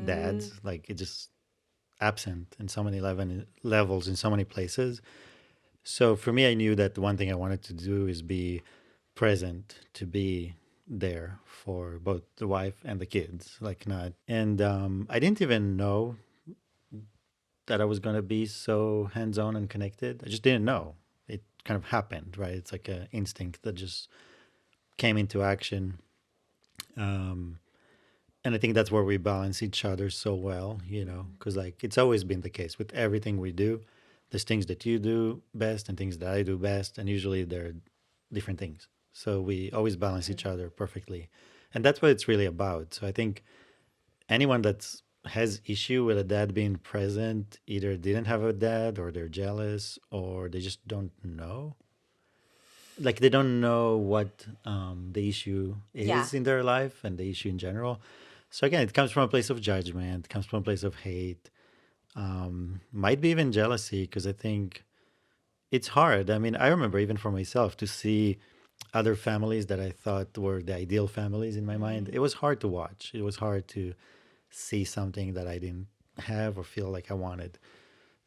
dads. Like it's just absent in so many levels in so many places. So for me, I knew that one thing I wanted to do is be present, to be there for both the wife and the kids, like not. And I didn't even know that I was going to be so hands-on and connected. I just didn't know. It kind of happened, right? It's like an instinct that just came into action. And And I think that's where we balance each other so well, because like it's always been the case with everything we do. There's things that you do best and things that I do best, and usually they're different things. So we always balance each other perfectly, and that's what it's really about. So I think anyone that has issue with a dad being present either didn't have a dad, or they're jealous, or they just don't know. Like they don't know what the issue Yeah. is in their life and the issue in general. So again, it comes from a place of judgment, it comes from a place of hate, might be even jealousy, because I think it's hard. I mean, I remember even for myself to see other families that I thought were the ideal families in my mind. It was hard to watch. It was hard to see something that I didn't have or feel like I wanted.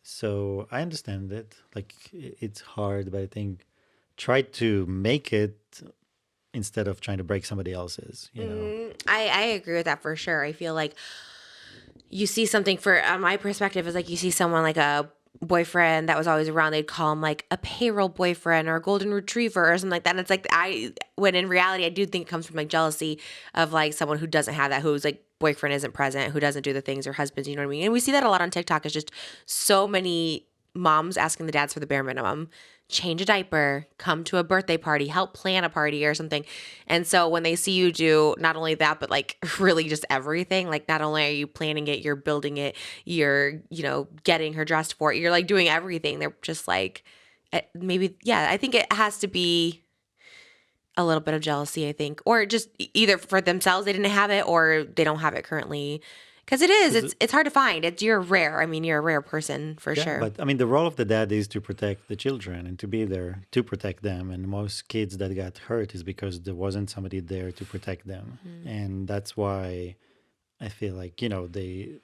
So I understand it. Like it's hard, but I think try to make it instead of trying to break somebody else's. I agree with that for sure. I feel like you see something for my perspective is like you see someone like a boyfriend that was always around, they'd call him like a payroll boyfriend or a golden retriever or something like that. And it's like when in reality I do think it comes from like jealousy of like someone who doesn't have that, who's like boyfriend isn't present, who doesn't do the things, or husbands, you know what I mean? And we see that a lot on TikTok. It's just so many moms asking the dads for the bare minimum. Change a diaper, come to a birthday party, help plan a party or something. And so when they see you do not only that, but like really just everything, like not only are you planning it, you're building it, you're, getting her dressed for it, you're like doing everything. They're just like, maybe, yeah, I think it has to be a little bit of jealousy, I think, or just either for themselves, they didn't have it, or they don't have it currently. Because it's hard to find. You're rare. I mean, you're a rare person for Yeah, sure. but I mean, the role of the dad is to protect the children and to be there to protect them. And most kids that got hurt is because there wasn't somebody there to protect them. And that's why I feel like, they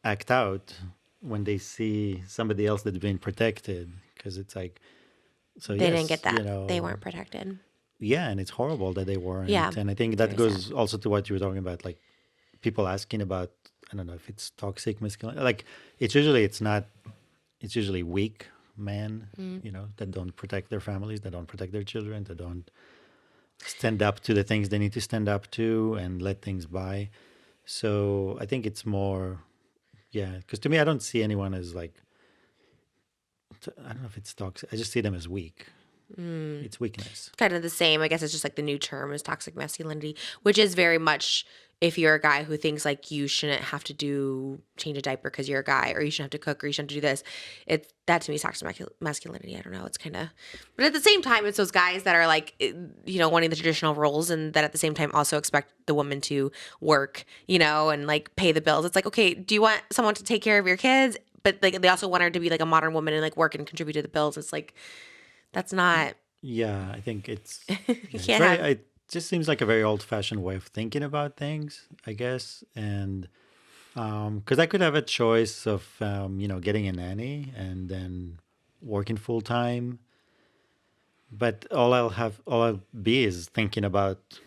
act out when they see somebody else that's been protected. Because it's like, so They didn't get yes, that. They weren't protected. yeah, and it's horrible that they Yeah, weren't. And I think it's that very goes sad. also to what you were talking about, like people asking about, I don't know if it's toxic masculinity. Like it's usually weak men, that don't protect their families, that don't protect their children, that don't stand up to the things they need to stand up to and let things by. So I think it's more, yeah, because to me, I don't see anyone as like, I don't know if it's toxic. I just see them as weak. It's weakness. Kind of the same. I guess it's just like the new term is toxic masculinity, which is very much if you're a guy who thinks like you shouldn't have to change a diaper because you're a guy, or you shouldn't have to cook, or you shouldn't have to do this. That to me is toxic masculinity. I don't know. It's kind of, but at the same time, it's those guys that are like, wanting the traditional roles, and that at the same time also expect the woman to work, and like pay the bills. It's like, okay, do you want someone to take care of your kids? But like they also want her to be like a modern woman and like work and contribute to the bills. It's like, that's not, Yeah, I think it's you yeah, it's can't very. have. It just seems like a very old-fashioned way of thinking about things, I guess. And because I could have a choice of getting a nanny and then working full time, but all I'll be is thinking about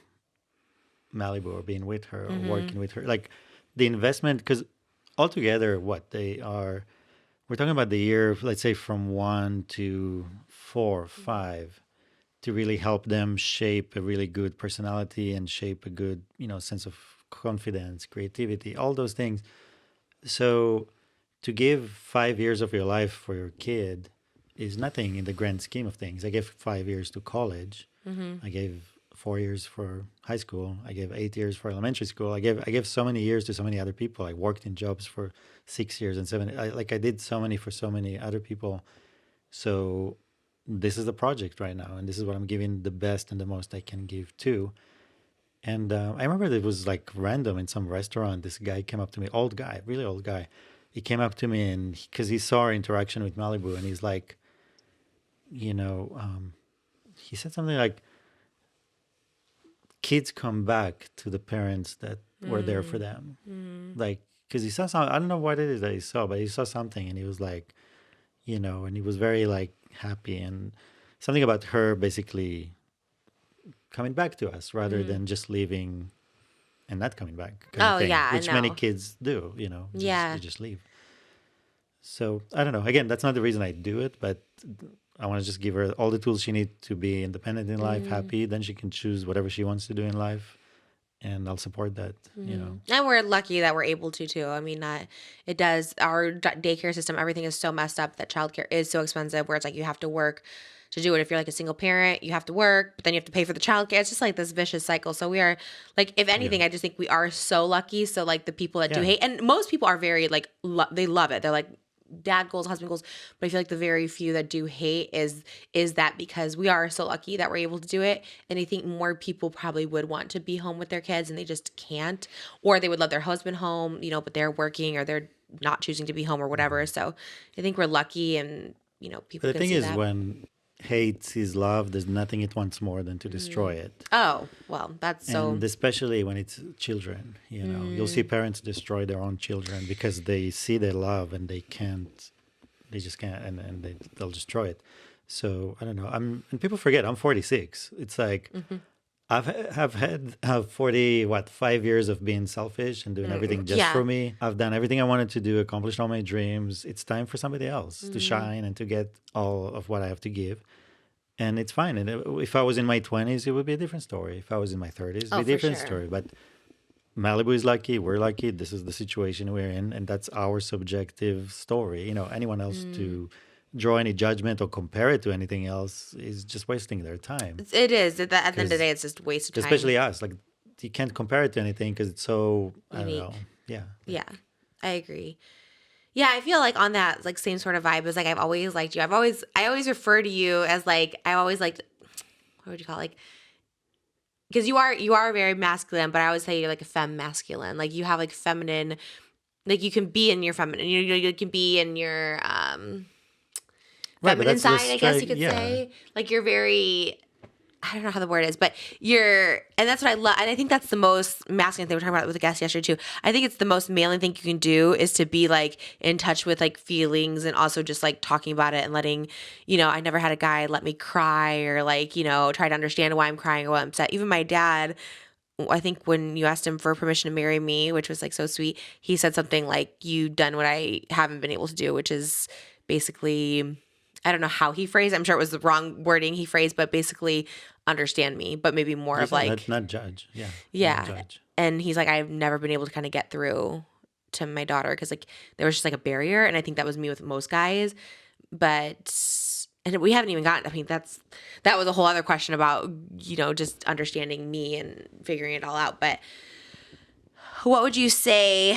Malibu or being with her or working with her. Like the investment, because altogether, what they are, we're talking about the year, let's say from 1 to 4, 5, to really help them shape a really good personality and shape a good, sense of confidence, creativity, all those things. So to give 5 years of your life for your kid is nothing in the grand scheme of things. I gave 5 years to college. I gave 4 years for high school. I gave 8 years for elementary school. I gave so many years to so many other people. I worked in jobs for 6 years and seven. I did so many for so many other people. So this is the project right now, and this is what I'm giving the best and the most I can give to. And I remember it was like random in some restaurant. This guy came up to me, old guy, really old guy. He came up to me and because he saw our interaction with Malibu, and he's like, you know, um, he said something like, "Kids come back to the parents that were there for them." Like, because he saw something, I don't know what it is that he saw, but he saw something, and he was like, and he was very like happy, and something about her basically coming back to us rather than just leaving and not coming back kind of Oh thing, yeah, I which many know. kids do, Yeah. they just leave. So I don't know. Again, that's not the reason I do it, but I want to just give her all the tools she needs to be independent in life, happy. Then she can choose whatever she wants to do in life. and I'll support that. And we're lucky that we're able to too. I mean, it does. Our daycare system, everything is so messed up that childcare is so expensive. Where it's like you have to work to do it. If you're like a single parent, you have to work, but then you have to pay for the childcare. It's just like this vicious cycle. So we are like, if Yeah, anything, I just think we are so lucky. So like the people that do yeah, hate, and most people are very like they love it. They're like dad goals, husband goals, but I feel like the very few that do hate is that because we are so lucky that we're able to do it. And I think more people probably would want to be home with their kids and they just can't, or they would love their husband home, but they're working or they're not choosing to be home or whatever. So I think we're lucky, and people but the can thing see is, that. when hate sees love, there's nothing it wants more than to destroy it. Oh, well, that's And so. especially when it's children, you'll see parents destroy their own children because they see their love and they just can't, and they'll destroy it. So I don't know. And people forget I'm 46. It's like have had 5 years of being selfish and doing everything just Yeah. for me. I've done everything I wanted to do, accomplished all my dreams. It's time for somebody else to shine and to get all of what I have to give. And it's fine. And if I was in my 20s, it would be a different story. If I was in my 30s, it'd Oh, be a for different sure. story. But Malibu is lucky. We're lucky. This is the situation we're in. And that's our subjective story. Anyone else to draw any judgment or compare it to anything else is just wasting their time. It is. At the end of the Because day, it's just a waste of time. especially us, like, you can't compare it to anything because it's so, I don't know. Unique. Yeah. Yeah, I agree. Yeah, I feel like on that like same sort of vibe is like I've always liked you. I always refer to you as like I always liked, what would you call it? Like, because you are very masculine, but I always say you're like a femme masculine. Like you have like feminine, like you can be in your feminine. You can be in your Right. But feminine that's the side, I guess you could yeah. say. Like you're very, I don't know how the word is, but and that's what I love. And I think that's the most masculine thing. We were talking about it with a guest yesterday too. I think it's the most manly thing you can do is to be like in touch with like feelings and also just like talking about it and letting, I never had a guy let me cry or like, try to understand why I'm crying or why I'm upset. Even my dad, I think when you asked him for permission to marry me, which was like so sweet, he said something like, "You done what I haven't been able to do," which is basically, I don't know how he phrased it. I'm sure it was the wrong wording he phrased, but basically understand me, but maybe more of Just like, not judge. Yeah. Not yeah. judge. And he's like, I've never been able to kind of get through to my daughter because like there was just like a barrier. And I think that was me with most guys. But, and we haven't even gotten, I mean, that was a whole other question about, just understanding me and figuring it all out. But what would you say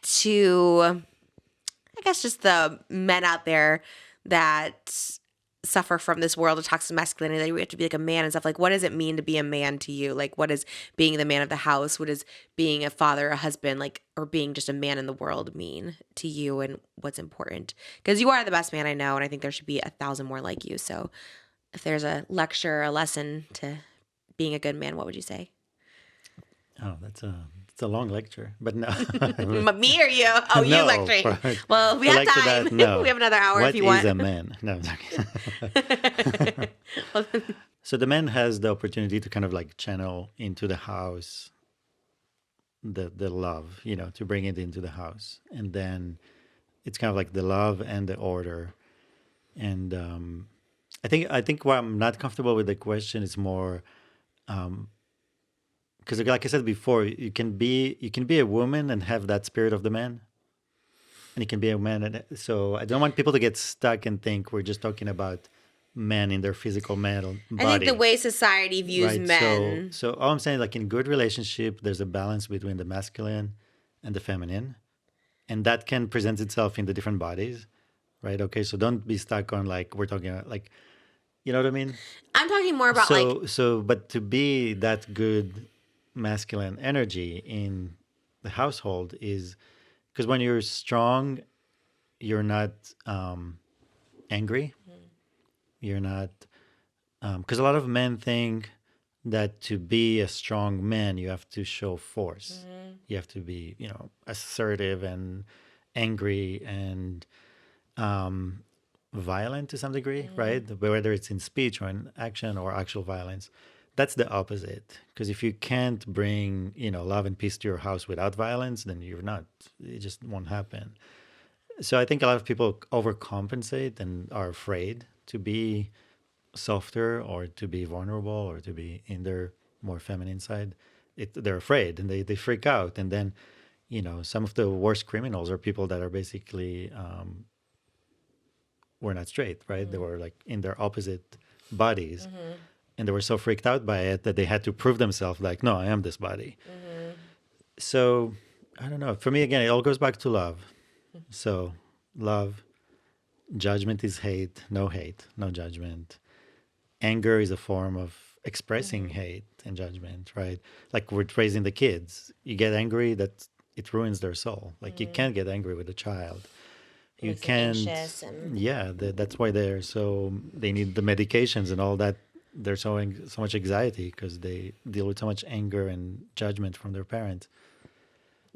to, I guess, just the men out there that suffer from this world of toxic masculinity, that you have to be like a man and stuff? Like, what does it mean to be a man to you? Like, what is being the man of the house? What is being a father, a husband, like, or being just a man in the world mean to you, and what's important? Because you are the best man I know, and I think there should be 1,000 more like you. So if there's a lecture, a lesson to being a good man, what would you say? Oh, it's a long lecture, but no. Me or you? Oh, you No, lecturing. for- Well, we for have lecture time. that, no. We have another hour What if you is want. a man? No, I'm joking. So the man has the opportunity to kind of like channel into the house the love, to bring it into the house, and then it's kind of like the love and the order. And I think why I'm not comfortable with the question is more because, like I said before, you can be a woman and have that spirit of the man, and you can be a man. And so I don't want people to get stuck and think we're just talking about men in their physical male I think the body, way society views right? So men. so all I'm saying, like, in good relationship, there's a balance between the masculine and the feminine, and that can present itself in the different bodies, right? Okay, so don't be stuck on, like, we're talking about, like, you know what I mean? I'm talking more about like, But to be that good masculine energy in the household is because when you're strong, you're not angry. You're not, because a lot of men think that to be a strong man, you have to show force. You have to be, assertive and angry and violent to some degree, right? Whether it's in speech or in action or actual violence. That's the opposite. Because if you can't bring, love and peace to your house without violence, then it just won't happen. So I think a lot of people overcompensate and are afraid to be softer or to be vulnerable or to be in their more feminine side. they're afraid and they freak out. And then, some of the worst criminals are people that are basically were not straight, right? They were like in their opposite bodies, and they were so freaked out by it that they had to prove themselves, like, no, I am this body. So I don't know. For me, again, it all goes back to love. So love, judgment is hate, no judgment. Anger is a form of expressing hate and judgment, right? Like we're raising the kids. You get angry, that it ruins their soul. Like you can't get angry with a child. You Makes them can't. anxious and Yeah, that's why they need the medications and all that. They're so much anxiety because they deal with so much anger and judgment from their parents.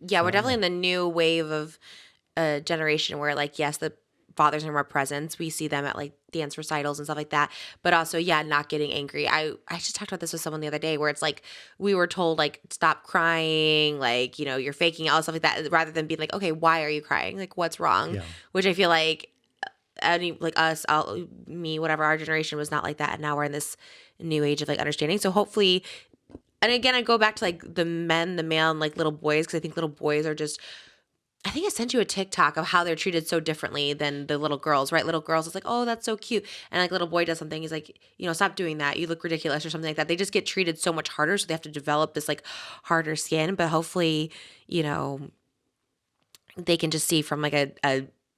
yeah, we're definitely in the new wave of a generation where, like, yes, the fathers are more present. We see them at like dance recitals and stuff like that. But also, yeah, not getting angry. I just talked about this with someone the other day where it's like we were told like stop crying, like, you're faking all stuff like that, rather than being like, okay, why are you crying? Like, what's wrong? Yeah. Which I feel like any like us, me, whatever, our generation was not like that, and now we're in this new age of like understanding. So hopefully. And again, I go back to like the male, and like little boys, because I think little boys are just. I think I sent you a TikTok of how they're treated so differently than the little girls, right? Little girls, it's like, oh, that's so cute. And like little boy does something, he's like, stop doing that. You look ridiculous or something like that. They just get treated so much harder. So they have to develop this like harder skin. But hopefully, they can just see from like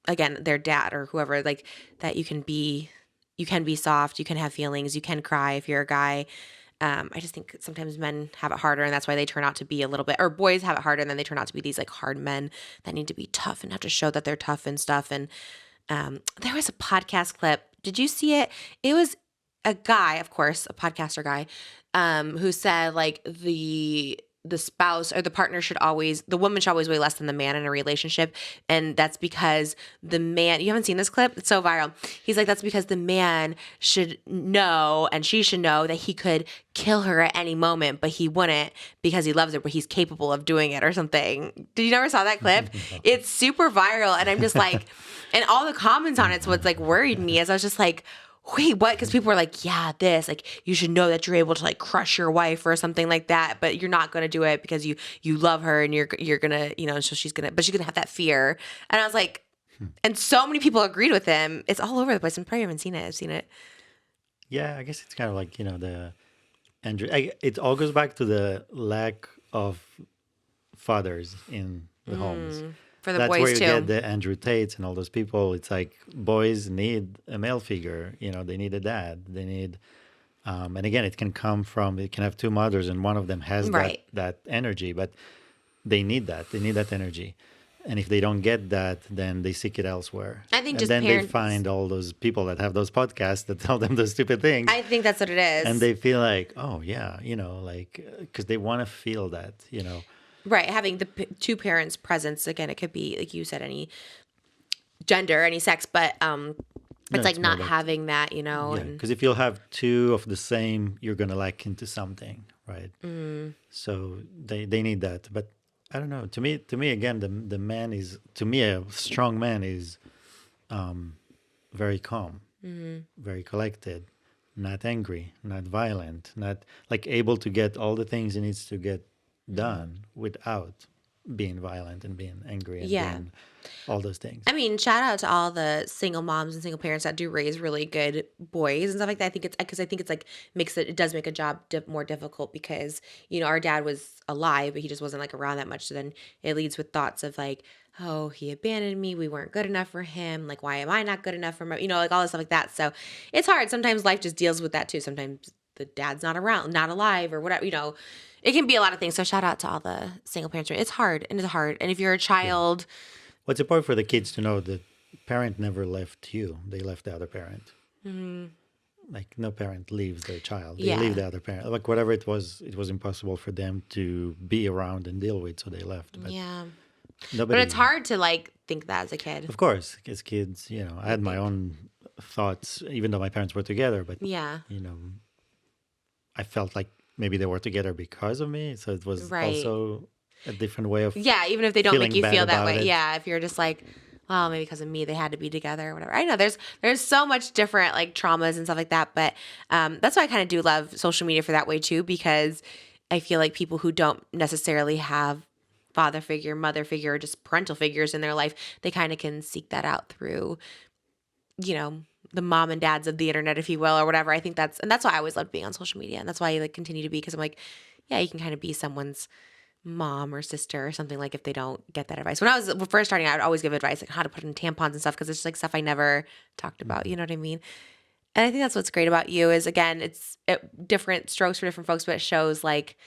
again, their dad or whoever, like that you can be soft, you can have feelings, you can cry if you're a guy. I just think sometimes men have it harder, and that's why they turn out to be a little bit, or boys have it harder, and then they turn out to be these like hard men that need to be tough and have to show that they're tough and stuff. And there was a podcast clip. Did you see it? It was a guy, of course, a podcaster guy, who said like the spouse or the partner the woman should always weigh less than the man in a relationship. And that's because the man, you haven't seen this clip? It's so viral. He's like, that's because the man should know, and she should know, that he could kill her at any moment, but he wouldn't because he loves her, but he's capable of doing it or something. Did you never saw that clip? It's super viral. And I'm just like, and all the comments on it's what's like worried me, as I was just like, wait, what? Because people were like, yeah, this, like, you should know that you're able to like crush your wife or something like that, but you're not going to do it because you love her, and you're going to, so she's going to have that fear. And I was like, and so many people agreed with him. It's all over the place. I'm probably haven't seen it. I've seen it. Yeah, I guess it's kind of like, it all goes back to the lack of fathers in the homes. For the That's boys where you too. get the Andrew Tates and all those people. It's like boys need a male figure. They need a dad. They need, and again, it can have two mothers, and one of them has Right. that energy, but they need that. They need that energy. And if they don't get that, then they seek it elsewhere. I think and just then parents- they find all those people that have those podcasts that tell them those stupid things. I think that's what it is. And they feel like, oh yeah, because they want to feel that, Right. Having the two parents' presence, again, it could be, like you said, any gender, any sex, but it's like not having that, Yeah, and because if you'll have two of the same, you're gonna lack into something, right? So they need that. But I don't know. To me, again, the man is, to me, a strong man is very calm, very collected, not angry, not violent, not like able to get all the things he needs to get done without being violent and being angry and being all those things. I mean, shout out to all the single moms and single parents that do raise really good boys and stuff like that. I think it's like it does make a job more difficult because, our dad was alive, but he just wasn't like around that much. So then it leads with thoughts of like, oh, he abandoned me. We weren't good enough for him. Like, why am I not good enough for him? Like all this stuff like that. So it's hard. Sometimes life just deals with that too. Sometimes the dad's not around, not alive or whatever, It can be a lot of things. So shout out to all the single parents. It's hard. And if you're a child. What's important for the kids to know that parent never left you. They left the other parent. Like no parent leaves their child. They leave the other parent. Like whatever it was impossible for them to be around and deal with. So they left. But But it's hard to like think that as a kid. Of course, as kids, I had my own thoughts, even though my parents were together. But, I felt like maybe they were together because of me. So it was also a different way of even if they don't make you feel that way. it. Yeah, if you're just like, well, maybe because of me, they had to be together or whatever. I know there's so much different like traumas and stuff like that. But that's why I kind of do love social media for that way too, because I feel like people who don't necessarily have father figure, mother figure, or just parental figures in their life, they kind of can seek that out through, you know, the mom and dads of the internet, if you will, or whatever. I think that's why I always loved being on social media. And that's why I like continue to be, because I'm like, yeah, you can kind of be someone's mom or sister or something, like if they don't get that advice. When I was first starting, I would always give advice like how to put in tampons and stuff, because it's just like stuff I never talked about. You know what I mean? And I think that's what's great about you is, again, different strokes for different folks, but it shows like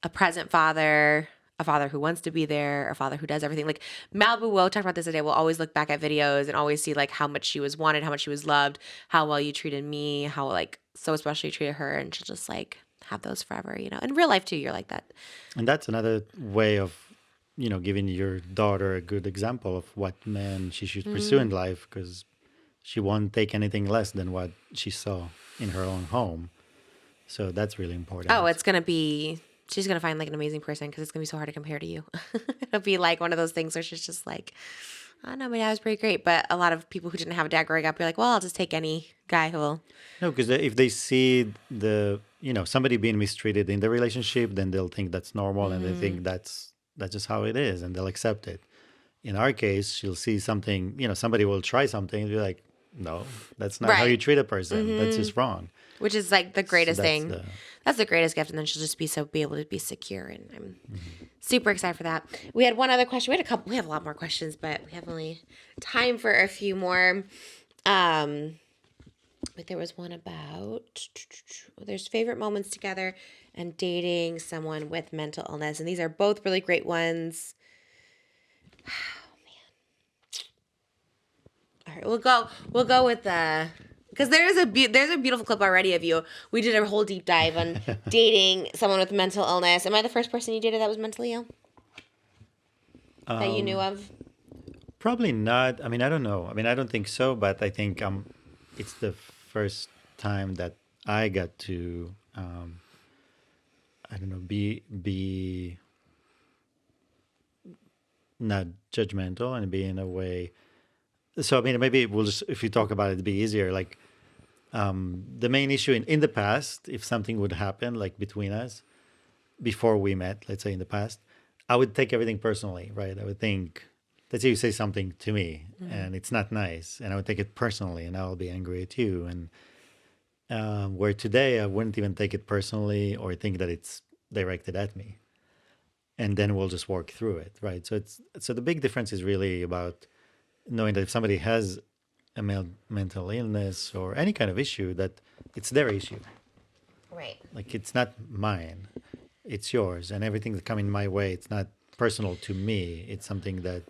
a present father, a father who wants to be there, a father who does everything. Like Malibu Will talked about this today. We'll always look back at videos and always see like how much she was wanted, how much she was loved, how well you treated me, how like so especially you treated her, and she'll just like have those forever, you know. In real life too, you're like that. And that's another way of, giving your daughter a good example of what man she should pursue in life, because she won't take anything less than what she saw in her own home. So that's really important. Oh, she's going to find like an amazing person, because it's going to be so hard to compare to you. It'll be like one of those things where she's just like, I don't know, my dad was pretty great. But a lot of people who didn't have a dad growing up, you're like, well, I'll just take any guy who will. No, because if they see somebody being mistreated in the relationship, then they'll think that's normal, and they think that's just how it is, and they'll accept it. In our case, she'll see something, somebody will try something and be like, no, that's not how you treat a person. That's just wrong. Which is like the greatest thing. The, That's the greatest gift. And then she'll just be able to be secure. And I'm super excited for that. We had one other question. We have a lot more questions, but we have only time for a few more. But there was one about, there's favorite moments together and dating someone with mental illness. And these are both really great ones. Oh, man. All right, we'll go with the, because there's a beautiful clip already of you. We did a whole deep dive on dating someone with mental illness. Am I the first person you dated that was mentally ill? That you knew of? Probably not. I mean, I don't know. I mean, I don't think so, but I think it's the first time that I got to, I don't know, be not judgmental and be in a way. So, I mean, maybe we'll just, if you talk about it, it'd be easier. Like, the main issue in the past, if something would happen, like between us, before we met, let's say in the past, I would take everything personally, right? I would think, let's say you say something to me and it's not nice, and I would take it personally and I'll be angry at you. And where today I wouldn't even take it personally or think that it's directed at me. And then we'll just work through it, right? So the big difference is really about knowing that if somebody has a mental illness or any kind of issue, that it's their issue. Right. Like, it's not mine, it's yours. And everything that's coming my way, it's not personal to me. It's something that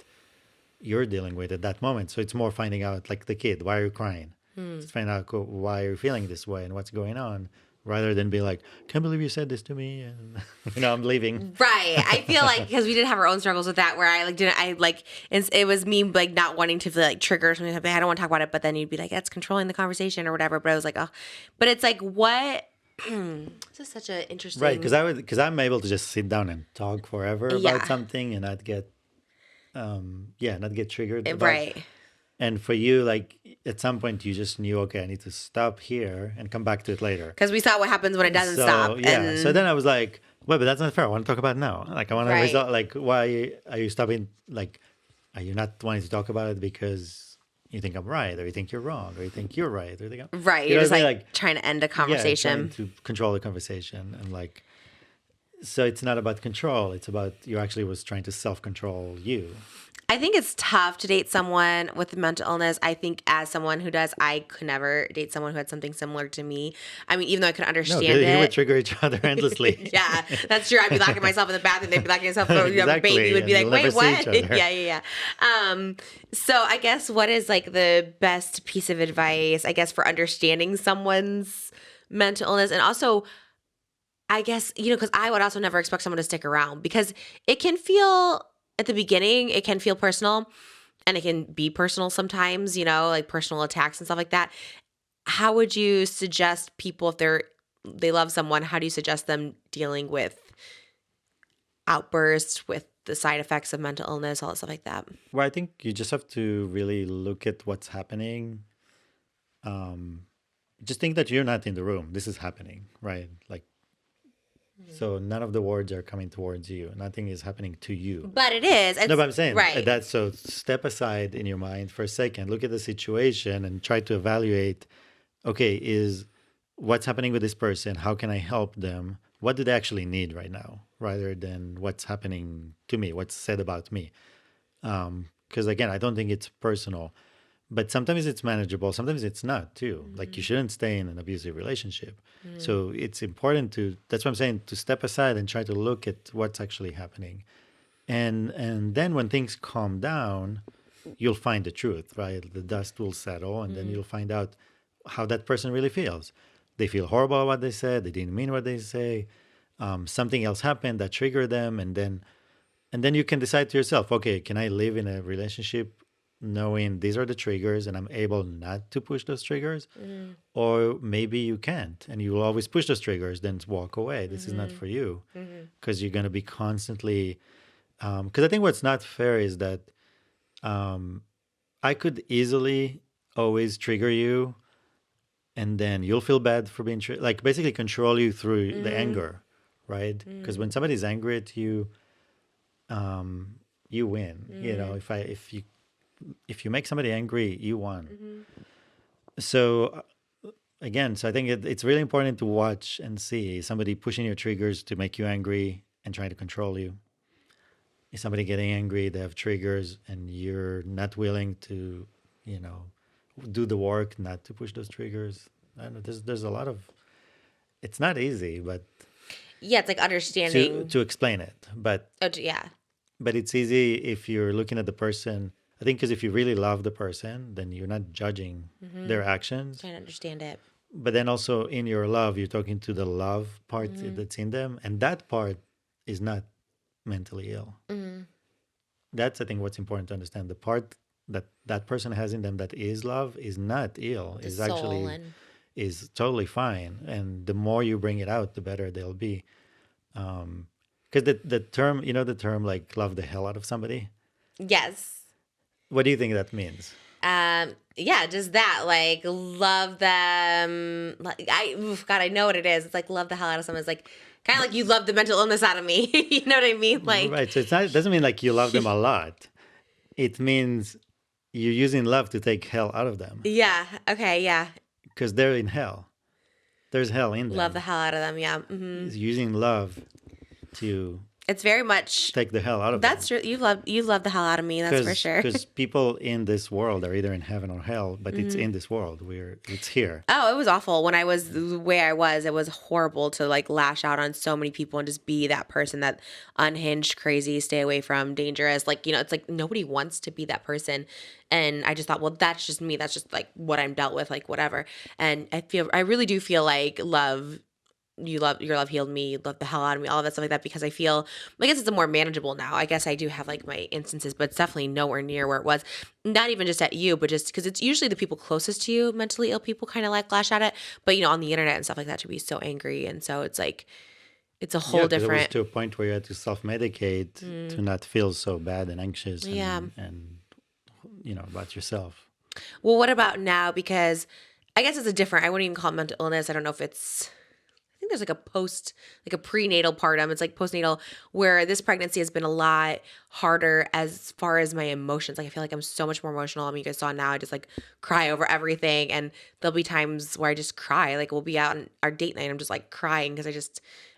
you're dealing with at that moment. So it's more finding out, like the kid, why are you crying? Just find out why you're feeling this way and what's going on, rather than be like, can't believe you said this to me, and I'm leaving. Right. I feel like, because we did have our own struggles with that, where it was me like not wanting to feel like trigger or something. I don't want to talk about it, but then you'd be like, that's controlling the conversation or whatever. But I was like, oh, but it's like, what? This is such an interesting. Right. Because I'm able to just sit down and talk forever about something and not get, not get triggered. Right. And for you, like, at some point you just knew, okay, I need to stop here and come back to it later. Because we saw what happens when it doesn't stop. Yeah. So then I was like, well, but that's not fair. I want to talk about it now. Like, I want to resolve, like, why are you stopping? Like, are you not wanting to talk about it because you think I'm right, or you think you're wrong, or you think you're right, or you think right. You're just like trying to end a conversation. Yeah, trying to control the conversation. And like, so it's not about control. It's about, you actually was trying to self-control you. I think it's tough to date someone with mental illness. I think as someone who does, I could never date someone who had something similar to me. I mean, even though I could understand it. You would trigger each other endlessly. Yeah, that's true. I'd be locking myself in the bathroom. They'd be locking themselves in the exactly. baby would be like, wait, what? Yeah. So I guess what is like the best piece of advice, I guess, for understanding someone's mental illness? And also, I guess, because I would also never expect someone to stick around, because it can feel, at the beginning, it can feel personal, and it can be personal sometimes, like personal attacks and stuff like that. How would you suggest people, if they love someone, how do you suggest them dealing with outbursts, with the side effects of mental illness, all that stuff like that? Well, I think you just have to really look at what's happening. Just think that you're not in the room. This is happening, right? Like, So none of the words are coming towards you. Nothing is happening to you. But it is. No, It's but I'm saying right. that. So step aside in your mind for a second, look at the situation and try to evaluate, okay, is what's happening with this person? How can I help them? What do they actually need right now, rather than what's happening to me, what's said about me? Because again, I don't think it's personal, but sometimes it's manageable. Sometimes it's not too. Like you shouldn't stay in an abusive relationship. So it's important to. That's what I'm saying. To step aside and try to look at what's actually happening, and then when things calm down, you'll find the truth. Right, the dust will settle, and then you'll find out how that person really feels. They feel horrible about what they said. They didn't mean what they say. Something else happened that triggered them, and then you can decide to yourself, okay, can I live in a relationship knowing these are the triggers and I'm able not to push those triggers? Or maybe you can't and you will always push those triggers, then walk away. This is not for you because you're going to be constantly. Because I think what's not fair is that I could easily always trigger you and then you'll feel bad for being like basically control you through the anger, right? Because when somebody's angry at you, you win. If you make somebody angry, you won. So again, so I think it's really important to watch and see, is somebody pushing your triggers to make you angry and trying to control you? Is somebody getting angry, they have triggers and you're not willing to, you know, do the work not to push those triggers? I don't know, there's a lot of, it's not easy, but Yeah, it's like understanding. to explain it. Yeah. But it's easy if you're looking at the person. I think because if you really love the person, then you're not judging their actions. Trying to understand it. But then also in your love, you're talking to the love part that's in them. And that part is not mentally ill. That's, I think, what's important to understand. The part that that person has in them that is love is not ill, The is soul actually and is totally fine. And the more you bring it out, the better they'll be. Because the term, the term like love the hell out of somebody. yes. What do you think that means? Yeah, just that, like, love them. Like, God, I know what it is. It's like love the hell out of someone. It's like kind of like you love the mental illness out of me. You know what I mean? Like, Right. So it doesn't mean like you love them a lot. It means you're using love to take hell out of them yeah, okay, yeah, because they're in hell. There's hell in love the them. hell out of them. Yeah, It's using love to it's very much. take the hell out of them. That's true. You love the hell out of me. That's for sure. Because people in this world are either in heaven or hell, but it's Mm-hmm. in this world. It's here. Oh, it was awful. When I was the way I was, it was horrible to like lash out on so many people and just be that person, that unhinged, crazy, stay away from, dangerous. Like, it's like nobody wants to be that person. And I just thought, well, that's just me. That's just like what I'm dealt with, like whatever. And I really do feel like your love healed me, you love the hell out of me, all of that stuff like that, because I feel, I guess it's a more manageable now. I guess I do have like my instances, but it's definitely nowhere near where it was. Not even just at you, but just because it's usually the people closest to you, mentally ill people, kind of like lash at it. But on the internet and stuff like that, to be so angry, and so it's like it's a whole 'Cause it was different. to a point where you had to self-medicate to not feel so bad and anxious Yeah. and about yourself. Well, what about now? Because I guess it's a different. I wouldn't even call it mental illness. I don't know if it's. I think there's like a prenatal partum. It's like postnatal, where this pregnancy has been a lot harder as far as my emotions. Like I feel like I'm so much more emotional. I mean, you guys saw now, I just like cry over everything, and there'll be times where I just cry. Like we'll be out on our date night, I'm just like crying because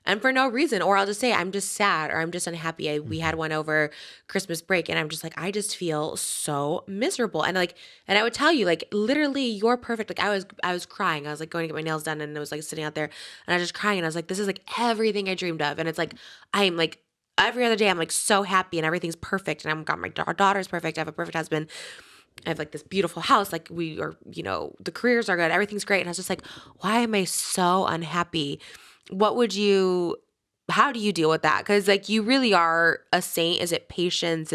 and for no reason, or I'll just say I'm just sad or I'm just unhappy. We had one over Christmas break, and I'm just like, I just feel so miserable. And and I would tell you, like, literally, you're perfect. Like I was crying. I was like going to get my nails done, and I was like sitting out there, and I was just crying, and I was like, this is like everything I dreamed of. And it's like I'm like every other day, I'm like so happy, and everything's perfect, and I've got my daughter's perfect. I have a perfect husband. I have like this beautiful house. Like we are, the careers are good. Everything's great. And I was just like, why am I so unhappy? How do you deal with that? Because like you really are a saint. Is it patience?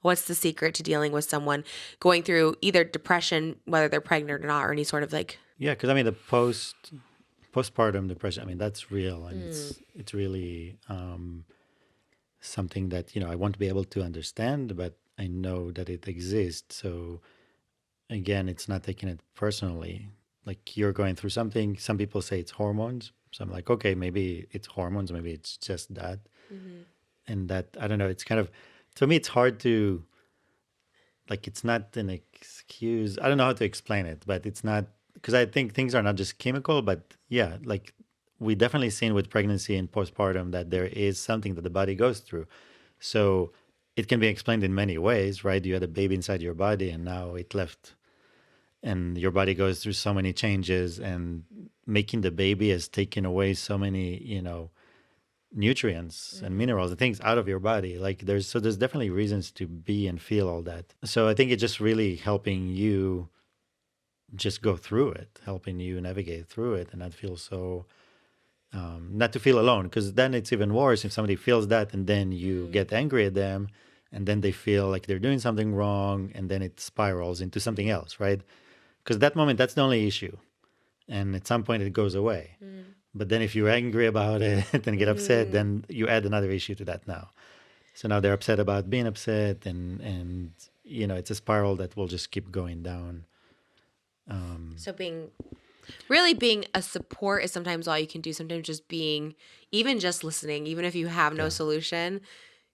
What's the secret to dealing with someone going through either depression, whether they're pregnant or not, or any sort of like. Yeah, because I mean the postpartum depression. I mean that's real, and it's really something that I want to be able to understand, but I know that it exists. So again, it's not taking it personally. Like you're going through something. Some people say it's hormones. So I'm like, okay, maybe it's hormones, maybe it's just that. And that, I don't know, it's kind of, to me, it's hard to, like, it's not an excuse. I don't know how to explain it, but it's not, because I think things are not just chemical, but yeah, like we definitely seen with pregnancy and postpartum that there is something that the body goes through. So it can be explained in many ways, right? You had a baby inside your body and now it left, and your body goes through so many changes, and making the baby has taken away so many, nutrients and minerals and things out of your body. Like there's definitely reasons to be and feel all that. So I think it's just really helping you just go through it, helping you navigate through it, and not feel so not to feel alone, because then it's even worse if somebody feels that and then you get angry at them, and then they feel like they're doing something wrong, and then it spirals into something else, right? Because that moment, that's the only issue, and at some point it goes away. But then if you're angry about it and get upset, then you add another issue to that now. So now they're upset about being upset, and it's a spiral that will just keep going down. So being a support is sometimes all you can do. Sometimes just being, even just listening, even if you have no solution,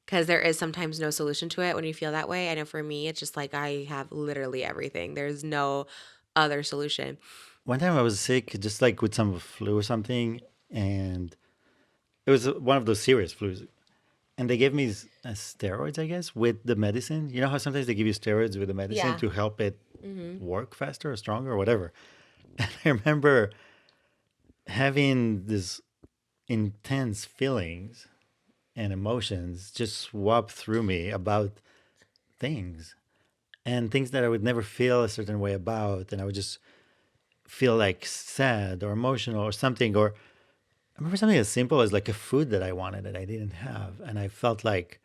because there is sometimes no solution to it when you feel that way. I know for me, it's just like I have literally everything. There's no other solution. One time I was sick, just like with some flu or something, and it was one of those serious flus. And they gave me steroids, I guess, with the medicine. You know how sometimes they give you steroids with the medicine Yeah. to help it work faster or stronger or whatever. And I remember having this intense feelings and emotions just swap through me about things, and things that I would never feel a certain way about. And I would just feel like sad or emotional or something. Or I remember something as simple as like a food that I wanted that I didn't have. And I felt like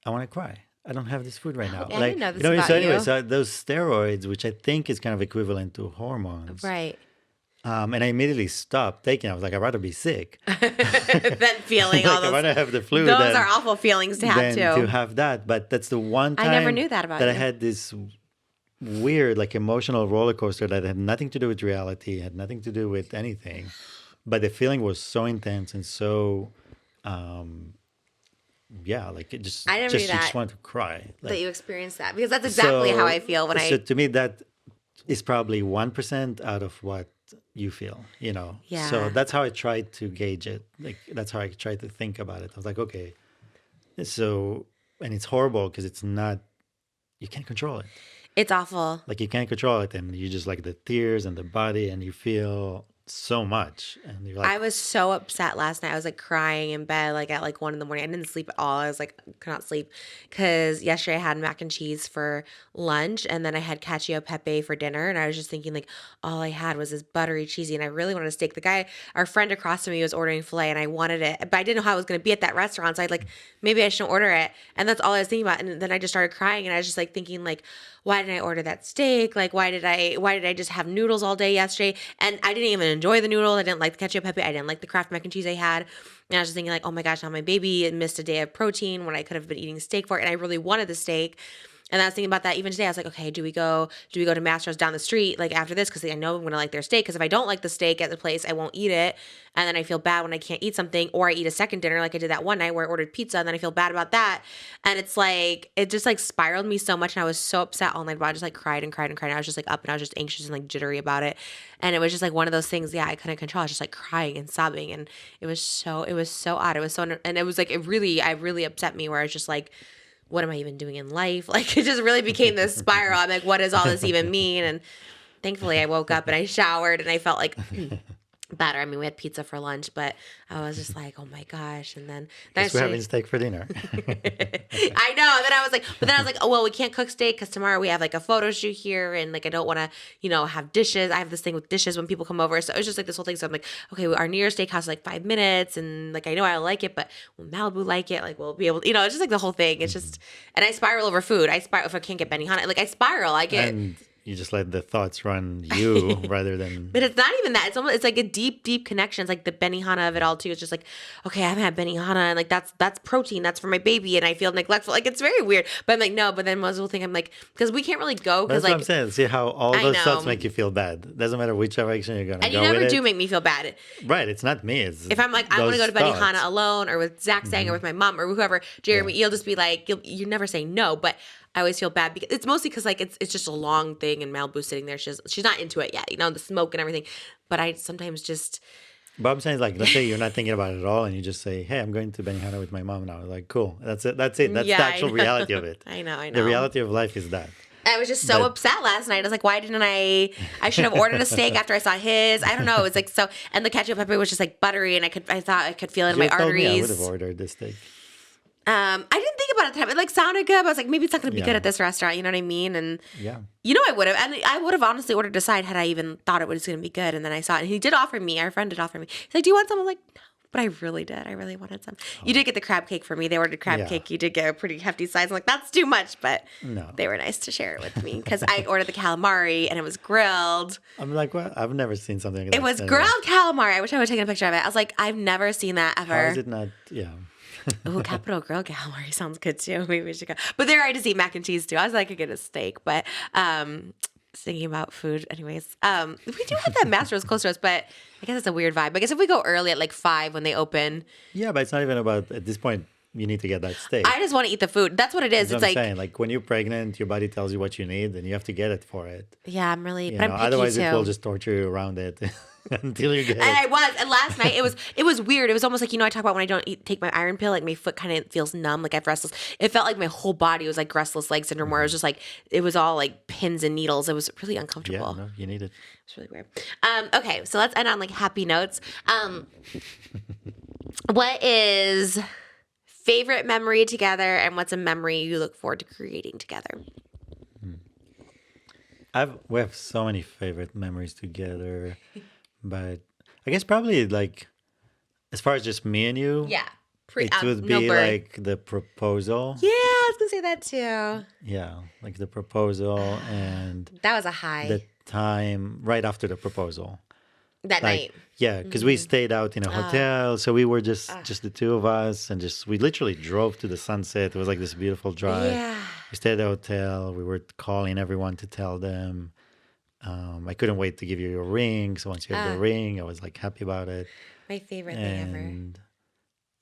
I want to cry. I don't have this food right now. I Like, didn't know this so about anyway, you. so those steroids, which I think is kind of equivalent to hormones. Right. And I immediately stopped taking. I was like, I'd rather be sick. Then feeling all Like, I those. want to have the flu Those are awful feelings to have than to too. have that. But that's the one I time never knew that about that I you. had this weird, like, emotional roller coaster that had nothing to do with reality, had nothing to do with anything. But the feeling was so intense and so, yeah, like it just, I never knew you just that want to cry. that Like, you experienced that, because that's exactly how I feel when so I. to me, that is probably 1% out of what you feel, So Yeah. that's how I tried to gauge it. Like, that's how I tried to think about it. I was like, okay, so, and it's horrible because it's not, you can't control it. It's awful. Like, you can't control it, and you just, like, the tears and the body, and you feel so much, and you're like, I was so upset last night. I was like crying in bed, like at like 1 a.m. I didn't sleep at all. I was like, could not sleep because yesterday I had mac and cheese for lunch, and then I had cacio e pepe for dinner. And I was just thinking, like, all I had was this buttery cheesy, and I really wanted a steak. Our friend across from me was ordering filet, and I wanted it, but I didn't know how I was going to be at that restaurant. So I like, maybe I shouldn't order it. And that's all I was thinking about. And then I just started crying, and I was just like thinking, like, why didn't I order that steak? Like, why did I just have noodles all day yesterday? And I didn't even enjoy the noodles. I didn't like the cacio e pepe. I didn't like the Kraft mac and cheese I had. And I was just thinking, like, oh my gosh, now my baby missed a day of protein when I could have been eating steak for it. And I really wanted the steak. And I was thinking about that even today. I was like, okay, do we go to Mastro's down the street like after this? Because I know I'm going to like their steak. Because if I don't like the steak at the place, I won't eat it. And then I feel bad when I can't eat something, or I eat a second dinner like I did that one night where I ordered pizza, and then I feel bad about that. And it's like, it just like spiraled me so much. And I was so upset all night about it. I just like cried and cried and cried. And I was just like up, and I was just anxious and like jittery about it. And it was just like one of those things, yeah, I couldn't control. I was just like crying and sobbing. And it was so odd. It was so, and it was like, it really upset me, where I was just like, what am I even doing in life? Like, it just really became this spiral. I'm like, what does all this even mean? And thankfully I woke up and I showered and I felt like better. I mean, we had pizza for lunch, but I was just like, oh my gosh. And then guess we're having steak for dinner. I know. And then I was like, oh, well, we can't cook steak because tomorrow we have like a photo shoot here. And like, I don't want to, have dishes. I have this thing with dishes when people come over. So it was just like this whole thing. So I'm like, okay, our New Year's steakhouse is like 5 minutes. And like, I know I like it, but will Malibu like it? Like, we'll be able to, it's just like the whole thing. It's just, and I spiral over food. If I can't get Benihana, like I spiral. I get. And you just let the thoughts run you rather than. But it's not even that. It's almost, it's like a deep, deep connection. It's like the Benihana of it all too. It's just like, okay, I haven't had Benihana, and like that's protein. That's for my baby, and I feel neglectful. Like it's very weird. But I'm like, no. But then Moses will think I'm like, because we can't really go because That's like what I'm saying. See how all I those know. thoughts make you feel bad. Doesn't matter which direction you're gonna and go you never with do it. make me feel bad. Right. It's not me. It's If I'm like, I want to go to those Benihana thoughts. alone or with Zach saying or with my mom or whoever, Jeremy, you'll just be like, you're never saying no. But I always feel bad because it's mostly because like it's just a long thing and Malibu's sitting there. She's not into it yet, you know, the smoke and everything. But I sometimes just. But I'm saying, like, let's say you're not thinking about it at all and you just say, hey, I'm going to Benihana with my mom now. Like, cool. That's it. That's it. That's Yeah, the I actual know. reality of it. I know. The reality of life is that. I was just so But- upset last night. I was like, why didn't I should have ordered a steak after I saw his. I don't know. It was like so, and the ketchup pepper was just like buttery, and I thought I could feel it in You my told me I would arteries. have ordered this steak. I didn't think about it at the time. It like sounded good, but I was like, maybe it's not going to be Yeah. good at this restaurant. You know what I mean? And Yeah. you know, I would have, and I would have honestly ordered a side had I even thought it was going to be good. And then I saw it, and he did offer me. Our friend did offer me. He's like, "Do you want some?" I'm like, "No," but I really did. I really wanted some. You did get the crab cake for me. They ordered crab Yeah. cake. You did get a pretty hefty size. I'm like, that's too much, but No. they were nice to share it with me because I ordered the calamari and it was grilled. I'm like, what? I've never seen something like that. It was anyway. grilled calamari. I wish I would have taken a picture of it. I was like, I've never seen that How ever. is it not? Yeah. Oh, Capital Grilled calamari sounds good too. Maybe we should go. But there I just eat mac and cheese too. I was like, I could get a steak, but thinking about food, anyways. We do have that Mastro's close to us, but I guess it's a weird vibe. I guess if we go early at like 5 when they open, Yeah, but it's not even about, at this point, you need to get that steak. I just want to eat the food. That's what it is. That's It's what I'm like, saying. Like, when you're pregnant, your body tells you what you need, and you have to get it for it. yeah, I'm really, You but know, I'm picky otherwise too. it will just torture you around it until you get And it. I was, and last night it was weird. It was almost like, you know, I talk about when I don't take my iron pill, like my foot kind of feels numb, like I have restless. It felt like my whole body was like restless leg syndrome, where it was just like it was all like pins and needles. It was really Yeah, uncomfortable. no, you need it. It's really weird. Okay, so let's end on like happy notes. What is favorite memory together, and what's a memory you look forward to creating together? We have so many favorite memories together, but I guess probably like, as far as just me and you, Yeah, it would no be bird. like the proposal. Yeah, I was gonna say that too. Yeah, like the proposal and That was a high the time right after the proposal. that Like, night. yeah, because we stayed out in a hotel, so we were just the two of us, and just we literally drove to the sunset. It was like this beautiful drive. Yeah. We stayed at the hotel. We were calling everyone to tell them. I couldn't wait to give you your ring. So once you had the ring, I was like happy about it. My favorite thing ever. And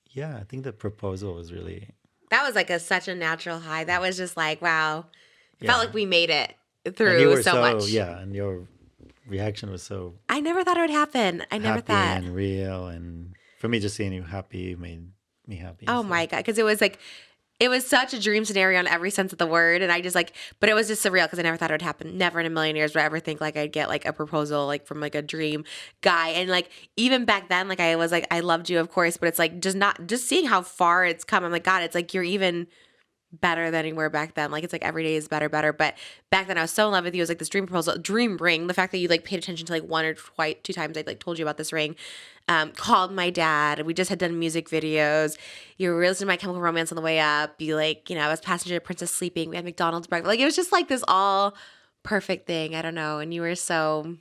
yeah, I think the proposal was really, That was like such a natural high. That was just like, wow. It Yeah. felt like we made it and you through were so much. yeah, and your reaction was so I never thought it would happen. I never happy thought. and real. And for me, just seeing you happy made me happy. Oh So, my God. Because it was like, it was such a dream scenario in every sense of the word. And I just like, but it was just surreal because I never thought it would happen. Never in a million years would I ever think like I'd get like a proposal like from like a dream guy. And like, even back then, like I was like, I loved you, of course, but it's like just seeing how far it's come. I'm like, God, it's like you're even better than you were back then. Like it's like every day is better. But back then I was so in love with you. It was like this dream proposal, dream ring. The fact that you like paid attention to like one or two times I like told you about this ring. Called my dad. We just had done music videos. You were listening to My Chemical Romance on the way up. You like, you know, I was passenger Princess sleeping. We had McDonald's breakfast. Like it was just like this all perfect thing. I don't know. And you were so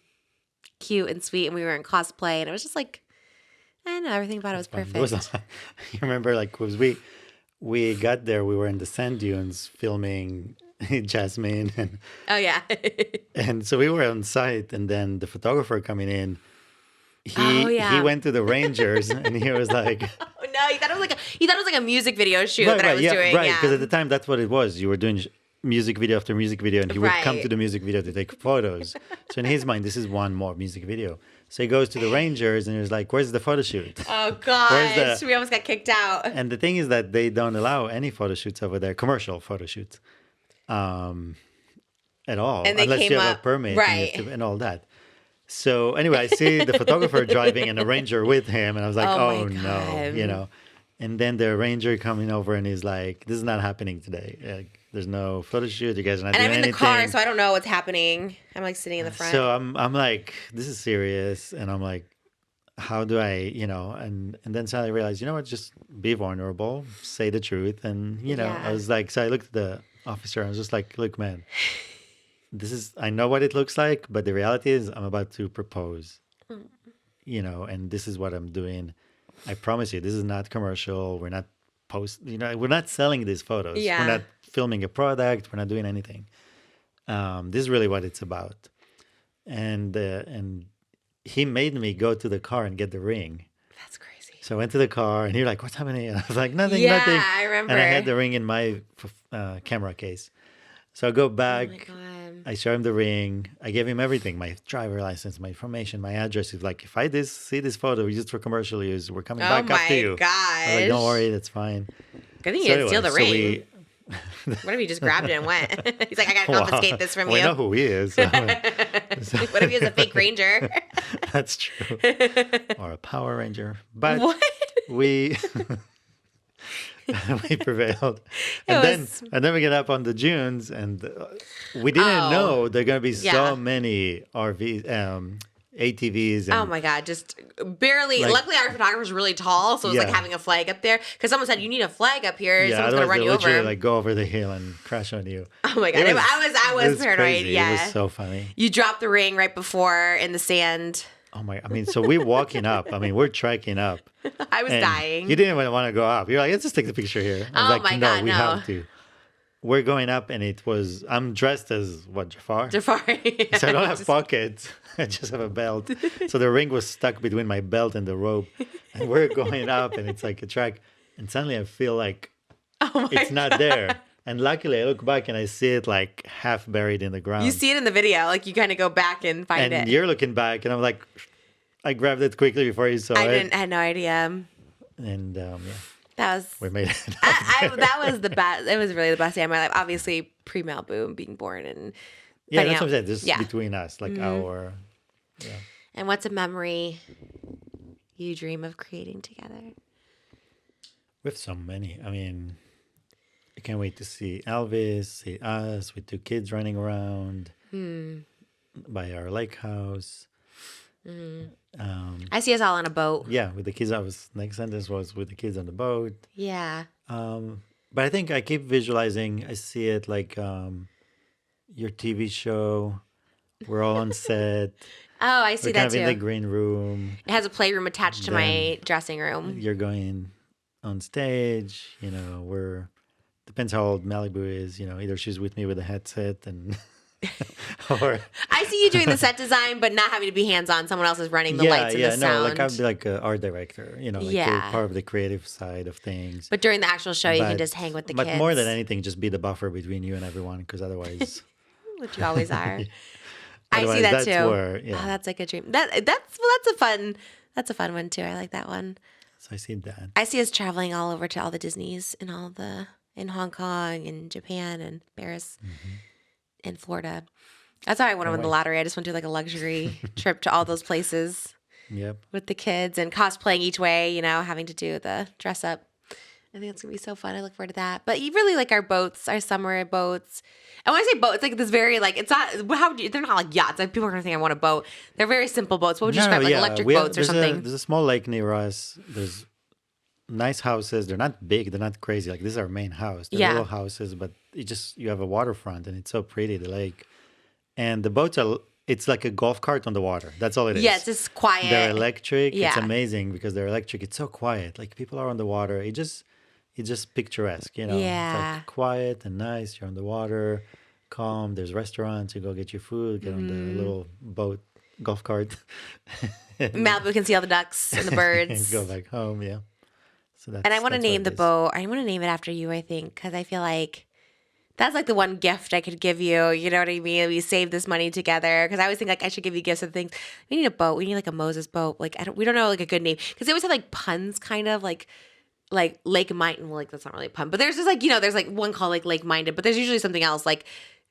cute and sweet, and we were in cosplay, and it was just like, I don't know, everything about it was fun. perfect. There was you remember, like, was we got there, we were in the sand dunes filming Jasmine, Oh yeah. and so we were on site, and then the photographer coming in, Oh, yeah. he went to the Rangers, and he was like, Oh no, he thought it was like a music video shoot that I was yeah, doing. right, Yeah. because at the time that's what it was. You were doing music video after music video, and he would come Right. to the music video to take photos. So in his mind, this is one more music video. So he goes to the Rangers, and he was like, "Where's the photo shoot?" Oh Where's gosh, the- we almost got kicked out. And the thing is that they don't allow any photo shoots over there, commercial photo shoots, at all, And they unless came you have up- a permit right. and all that. So anyway, I see the photographer driving and a ranger with him, and I was like, Oh "Oh, my no," God. you know. And then the ranger coming over, and he's like, "This is not happening today. Like, there's no photo shoot. You guys are not And I'm doing in the anything." car, so I don't know what's happening. I'm like sitting in the front. So I'm like, this is serious, and I'm like, how do I, you know, and then suddenly I realized, you know what, just be vulnerable, say the truth, and you know, Yeah. I was like, so I looked at the officer, and I was just like, look, man, I know what it looks like, but the reality is I'm about to propose, and this is what I'm doing. I promise you, this is not commercial. We're not we're not selling these photos. We're Yeah. not filming a product. We're not doing anything. This is really what it's about. And he made me go to the car and get the ring. That's crazy. So I went to the car and he was like, "What's happening?" And I was like, "Nothing, Yeah, nothing." I remember. And I had the ring in my camera case. So I go Oh my back. God. I show him the ring. I gave him everything: my driver license, my information, my address. He's like, "If I see this photo used for commercial use, we're coming back after you." gosh. I was like, "Don't worry, that's fine." Good thing you So didn't steal the anyway, ring. What if he just grabbed it and went? He's like, I gotta Wow. confiscate this from We you. know who he is. So- What if he was a fake ranger? That's true. Or a Power Ranger. But What? we we prevailed. It And then we get up on the dunes and we didn't know there are going to be Yeah. so many RVs, ATVs. And Oh my God, just barely. Like- Luckily, our photographer's really tall, so it was like Yeah. having a flag up there. Because someone said, you need a flag up here. yeah, Someone's going to otherwise run they you literally over. like go over the hill and crash on you. Oh my God, It I was paranoid. crazy. Yeah. It was so funny. You dropped the ring right before in the sand. Oh my! I mean, so we're walking up. I mean, we're trekking up. I was And dying. You didn't even want to go up. You're like, let's just take the picture here. I was Oh like, my no, God, we no. have to. We're going up, and I'm dressed as what, Jafar? Jafari. So I don't have pockets. I just have a belt. So the ring was stuck between my belt and the rope. And we're going up, and it's like a track. And suddenly I feel like Oh my it's not there. And luckily, I look back and I see it like half buried in the ground. You see it in the video. Like you kind of go back and find and it. you're looking back, and I'm like, I grabbed it quickly before you saw I it. had no idea. And yeah, That was we made it. that was the best. It was really the best day of my life. Obviously, pre-Malibu and being born and Yeah, finding that's what I'm out. saying. This is Yeah. between us, like our. Yeah. And what's a memory you dream of creating together? We have so many. I mean, I can't wait to see Elvis, see us with 2 kids running around by our lake house. I see us all on a boat. Yeah, with the kids. Next sentence was with the kids on the boat. Yeah. But I think I keep visualizing. I see it like your TV show. We're all on set. Oh, I see We're that kind of too. in the green room. It has a playroom attached to my dressing room. You're going on stage. Depends how old Malibu is. Either she's with me with a headset and, or I see you doing the set design, but not having to be hands-on. Someone else is running the lights and the sound. no, like I'd be like an art director. Like Yeah. you're part of the creative side of things. But during the actual show, you can But- just hang with the but kids. more than anything, just be the buffer between you and everyone, because otherwise, Which you always are. I Otherwise, see that that's too. where- yeah. Oh, that's like a dream. That's a fun one too. I like that one. so I see that. I see us traveling all over to all the Disneys and in Hong Kong and Japan and Paris and Florida. That's how I won the lottery. I just went to like a luxury trip to all those places Yep. with the kids and cosplaying each way, having to do the dress up. I think it's going to be so fun. I look forward to that. But you really like our boats, our summer boats. And when I say boat, it's like this very it's not, they're not like yachts. Like, people are going to think I want a boat. They're very simple boats. What would you describe, like electric boats or something? There's a small lake near us. There's nice houses. They're not big. They're not crazy. Like, this is our main house. They're Yeah. little houses, but you have a waterfront, and it's so pretty, the lake. And the boats it's like a golf cart on the water. That's all it is. Yeah, it's just quiet. They're electric. It's Yeah. amazing because they're electric. It's so quiet. Like, people are on the water. It's just picturesque, It's Yeah. like quiet and nice. You're on the water, calm. There's restaurants. You go get your food, get on the little boat, golf cart. Malibu can see all the ducks and the birds. and go back home, yeah. So that's, And I want to that's what name it the is. boat. I want to name it after you, I think, because I feel like that's like the one gift I could give you. You know what I mean? We save this money together, because I always think like I should give you gifts of things. We need a boat. We need like a Moses boat. Like we don't know like a good name, because they always have like puns, kind of like Lake Minded. Well, like that's not really a pun, but there's just like there's like one called like Lake Minded, but there's usually something else like.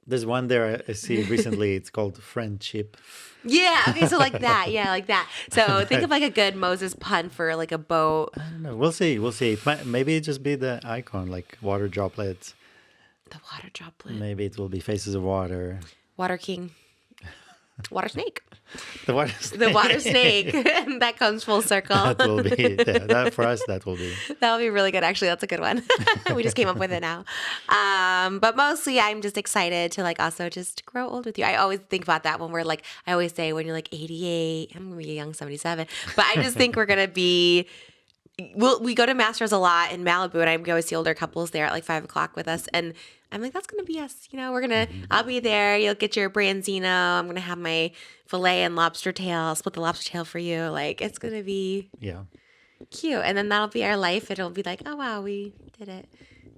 There's one there I see recently. It's called Friendship. Yeah, okay, so like that. Yeah, like that. So think of like a good Moses pun for like a boat. I don't know. We'll see. Maybe it just be the icon, like water droplets. The water droplet. Maybe it will be Faces of Water. Water King. Water snake. The water snake. The water snake. That comes full circle. That will be, that for us, that will be. That would be really good. Actually, that's a good one. We just came up with it now. But mostly I'm just excited to like also just grow old with you. I always think about that when we're like, I always say when you're like 88, I'm going to be a young 77. But I just think we're going to be, we go to Masters a lot in Malibu, and I go see older couples there at like 5:00 with us. And I'm like, that's going to be us. You know, we're going to, I'll be there. You'll get your branzino. I'm going to have my filet and lobster tail. I'll split the lobster tail for you. Like, it's going to be cute. And then that'll be our life. It'll be like, oh, wow, we did it.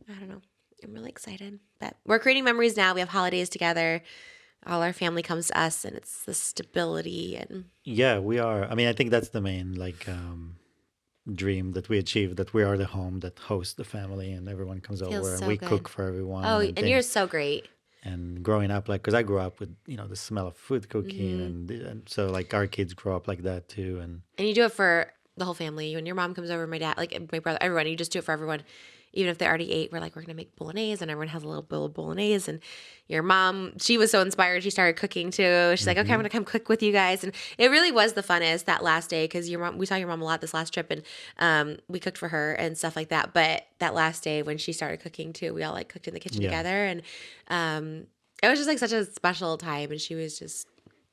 I don't know. I'm really excited. But we're creating memories now. We have holidays together. All our family comes to us, and it's the stability. And yeah, we are. I mean, I think that's the main, like, dream that we achieved, that we are the home that hosts the family and everyone comes over and we cook for everyone. Oh, and you're so great. And growing up, like, because I grew up with, you know, the smell of food cooking. And so, like, our kids grow up like that too. And you do it for the whole family. When your mom comes over, my dad, like my brother, everyone, you just do it for everyone. Even if they already ate, we're like, we're going to make bolognese, and everyone has a little bowl of bolognese. And your mom, she was so inspired. She started cooking too. She's like, okay, I'm going to come cook with you guys. And it really was the funnest that last day, because we saw your mom a lot this last trip, and we cooked for her and stuff like that. But that last day when she started cooking too, we all like cooked in the kitchen together. And it was just like such a special time. And she was just,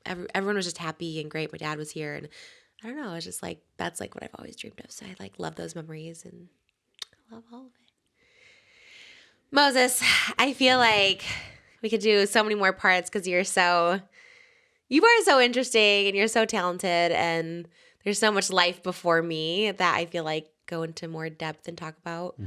everyone was just happy and great. My dad was here. And I don't know, it was just like, that's like what I've always dreamed of. So I like love those memories and I love all of it. Moses, I feel like we could do so many more parts because you are so interesting and you're so talented, and there's so much life before me that I feel like go into more depth and talk about.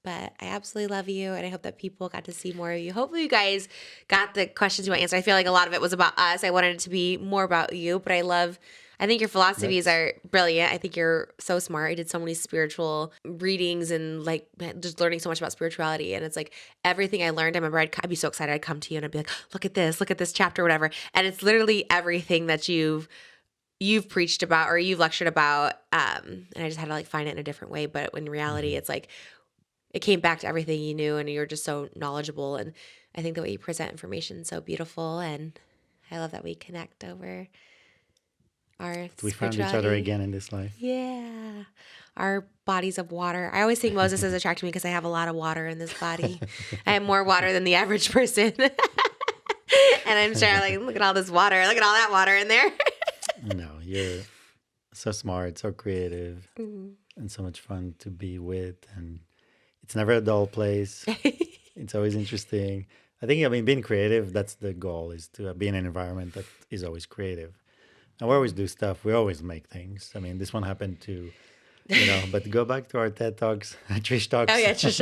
But I absolutely love you, and I hope that people got to see more of you. Hopefully you guys got the questions you want to answer. I feel like a lot of it was about us. I wanted it to be more about you, but I think your philosophies are brilliant. I think you're so smart. I did so many spiritual readings and like just learning so much about spirituality. And it's like everything I learned, I remember I'd be so excited. I'd come to you and I'd be like, look at this chapter, whatever. And it's literally everything that you've preached about or you've lectured about. And I just had to like find it in a different way. But in reality, it's like it came back to everything you knew, and you're just so knowledgeable. And I think the way you present information is so beautiful. And I love that we connect over we found each other again in this life. Yeah. Our bodies of water. I always think Moses is attracted to me because I have a lot of water in this body. I have more water than the average person. And I'm sure, like, look at all this water. Look at all that water in there. No, you're so smart, so creative, and so much fun to be with. And it's never a dull place. It's always interesting. I think, being creative, that's the goal, is to be in an environment that is always creative. And we always do stuff. We always make things. This one happened to, but go back to our TED Talks, Trish Talks. Oh, yeah, Trish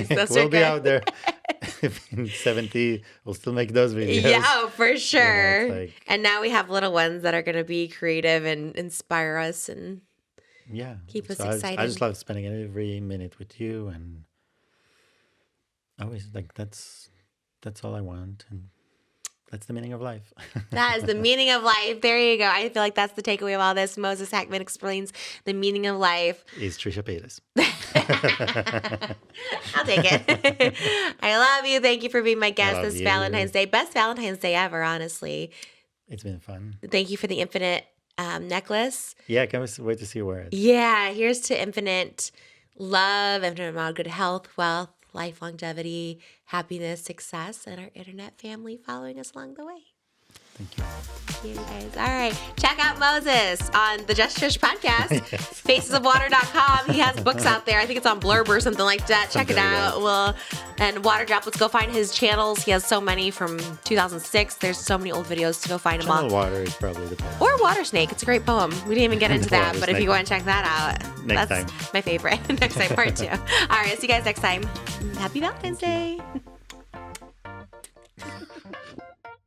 Talks. We'll be out there. In 70, we'll still make those videos. Yeah, for sure. And now we have little ones that are going to be creative and inspire us and keep us excited. I just love spending every minute with you. And always, like, that's all I want. And that's the meaning of life. That is the meaning of life. There you go. I feel like that's the takeaway of all this. Moses Hacmon explains the meaning of life. Is Trisha Paytas. I'll take it. I love you. Thank you for being my guest this Valentine's Day. Best Valentine's Day ever, honestly. It's been fun. Thank you for the infinite necklace. Yeah, I can't wait to see you wear it. Yeah, here's to infinite love, infinite amount of good health, wealth, life, longevity, happiness, success, and our internet family following us along the way. Thank you. Thank you, guys. All right. Check out Moses on the Just Trish podcast, facesofwater.com. He has books out there. I think it's on Blurb or something like that. Check it out. And Water Droplets, go find his channels. He has so many from 2006. There's so many old videos to go find them all. Water is probably the best. Or Water Snake. It's a great poem. We didn't even get into that, but if you go and check that out, next that's time. my favorite. Next time, part 2. All right. See you guys next time. Happy Valentine's Day.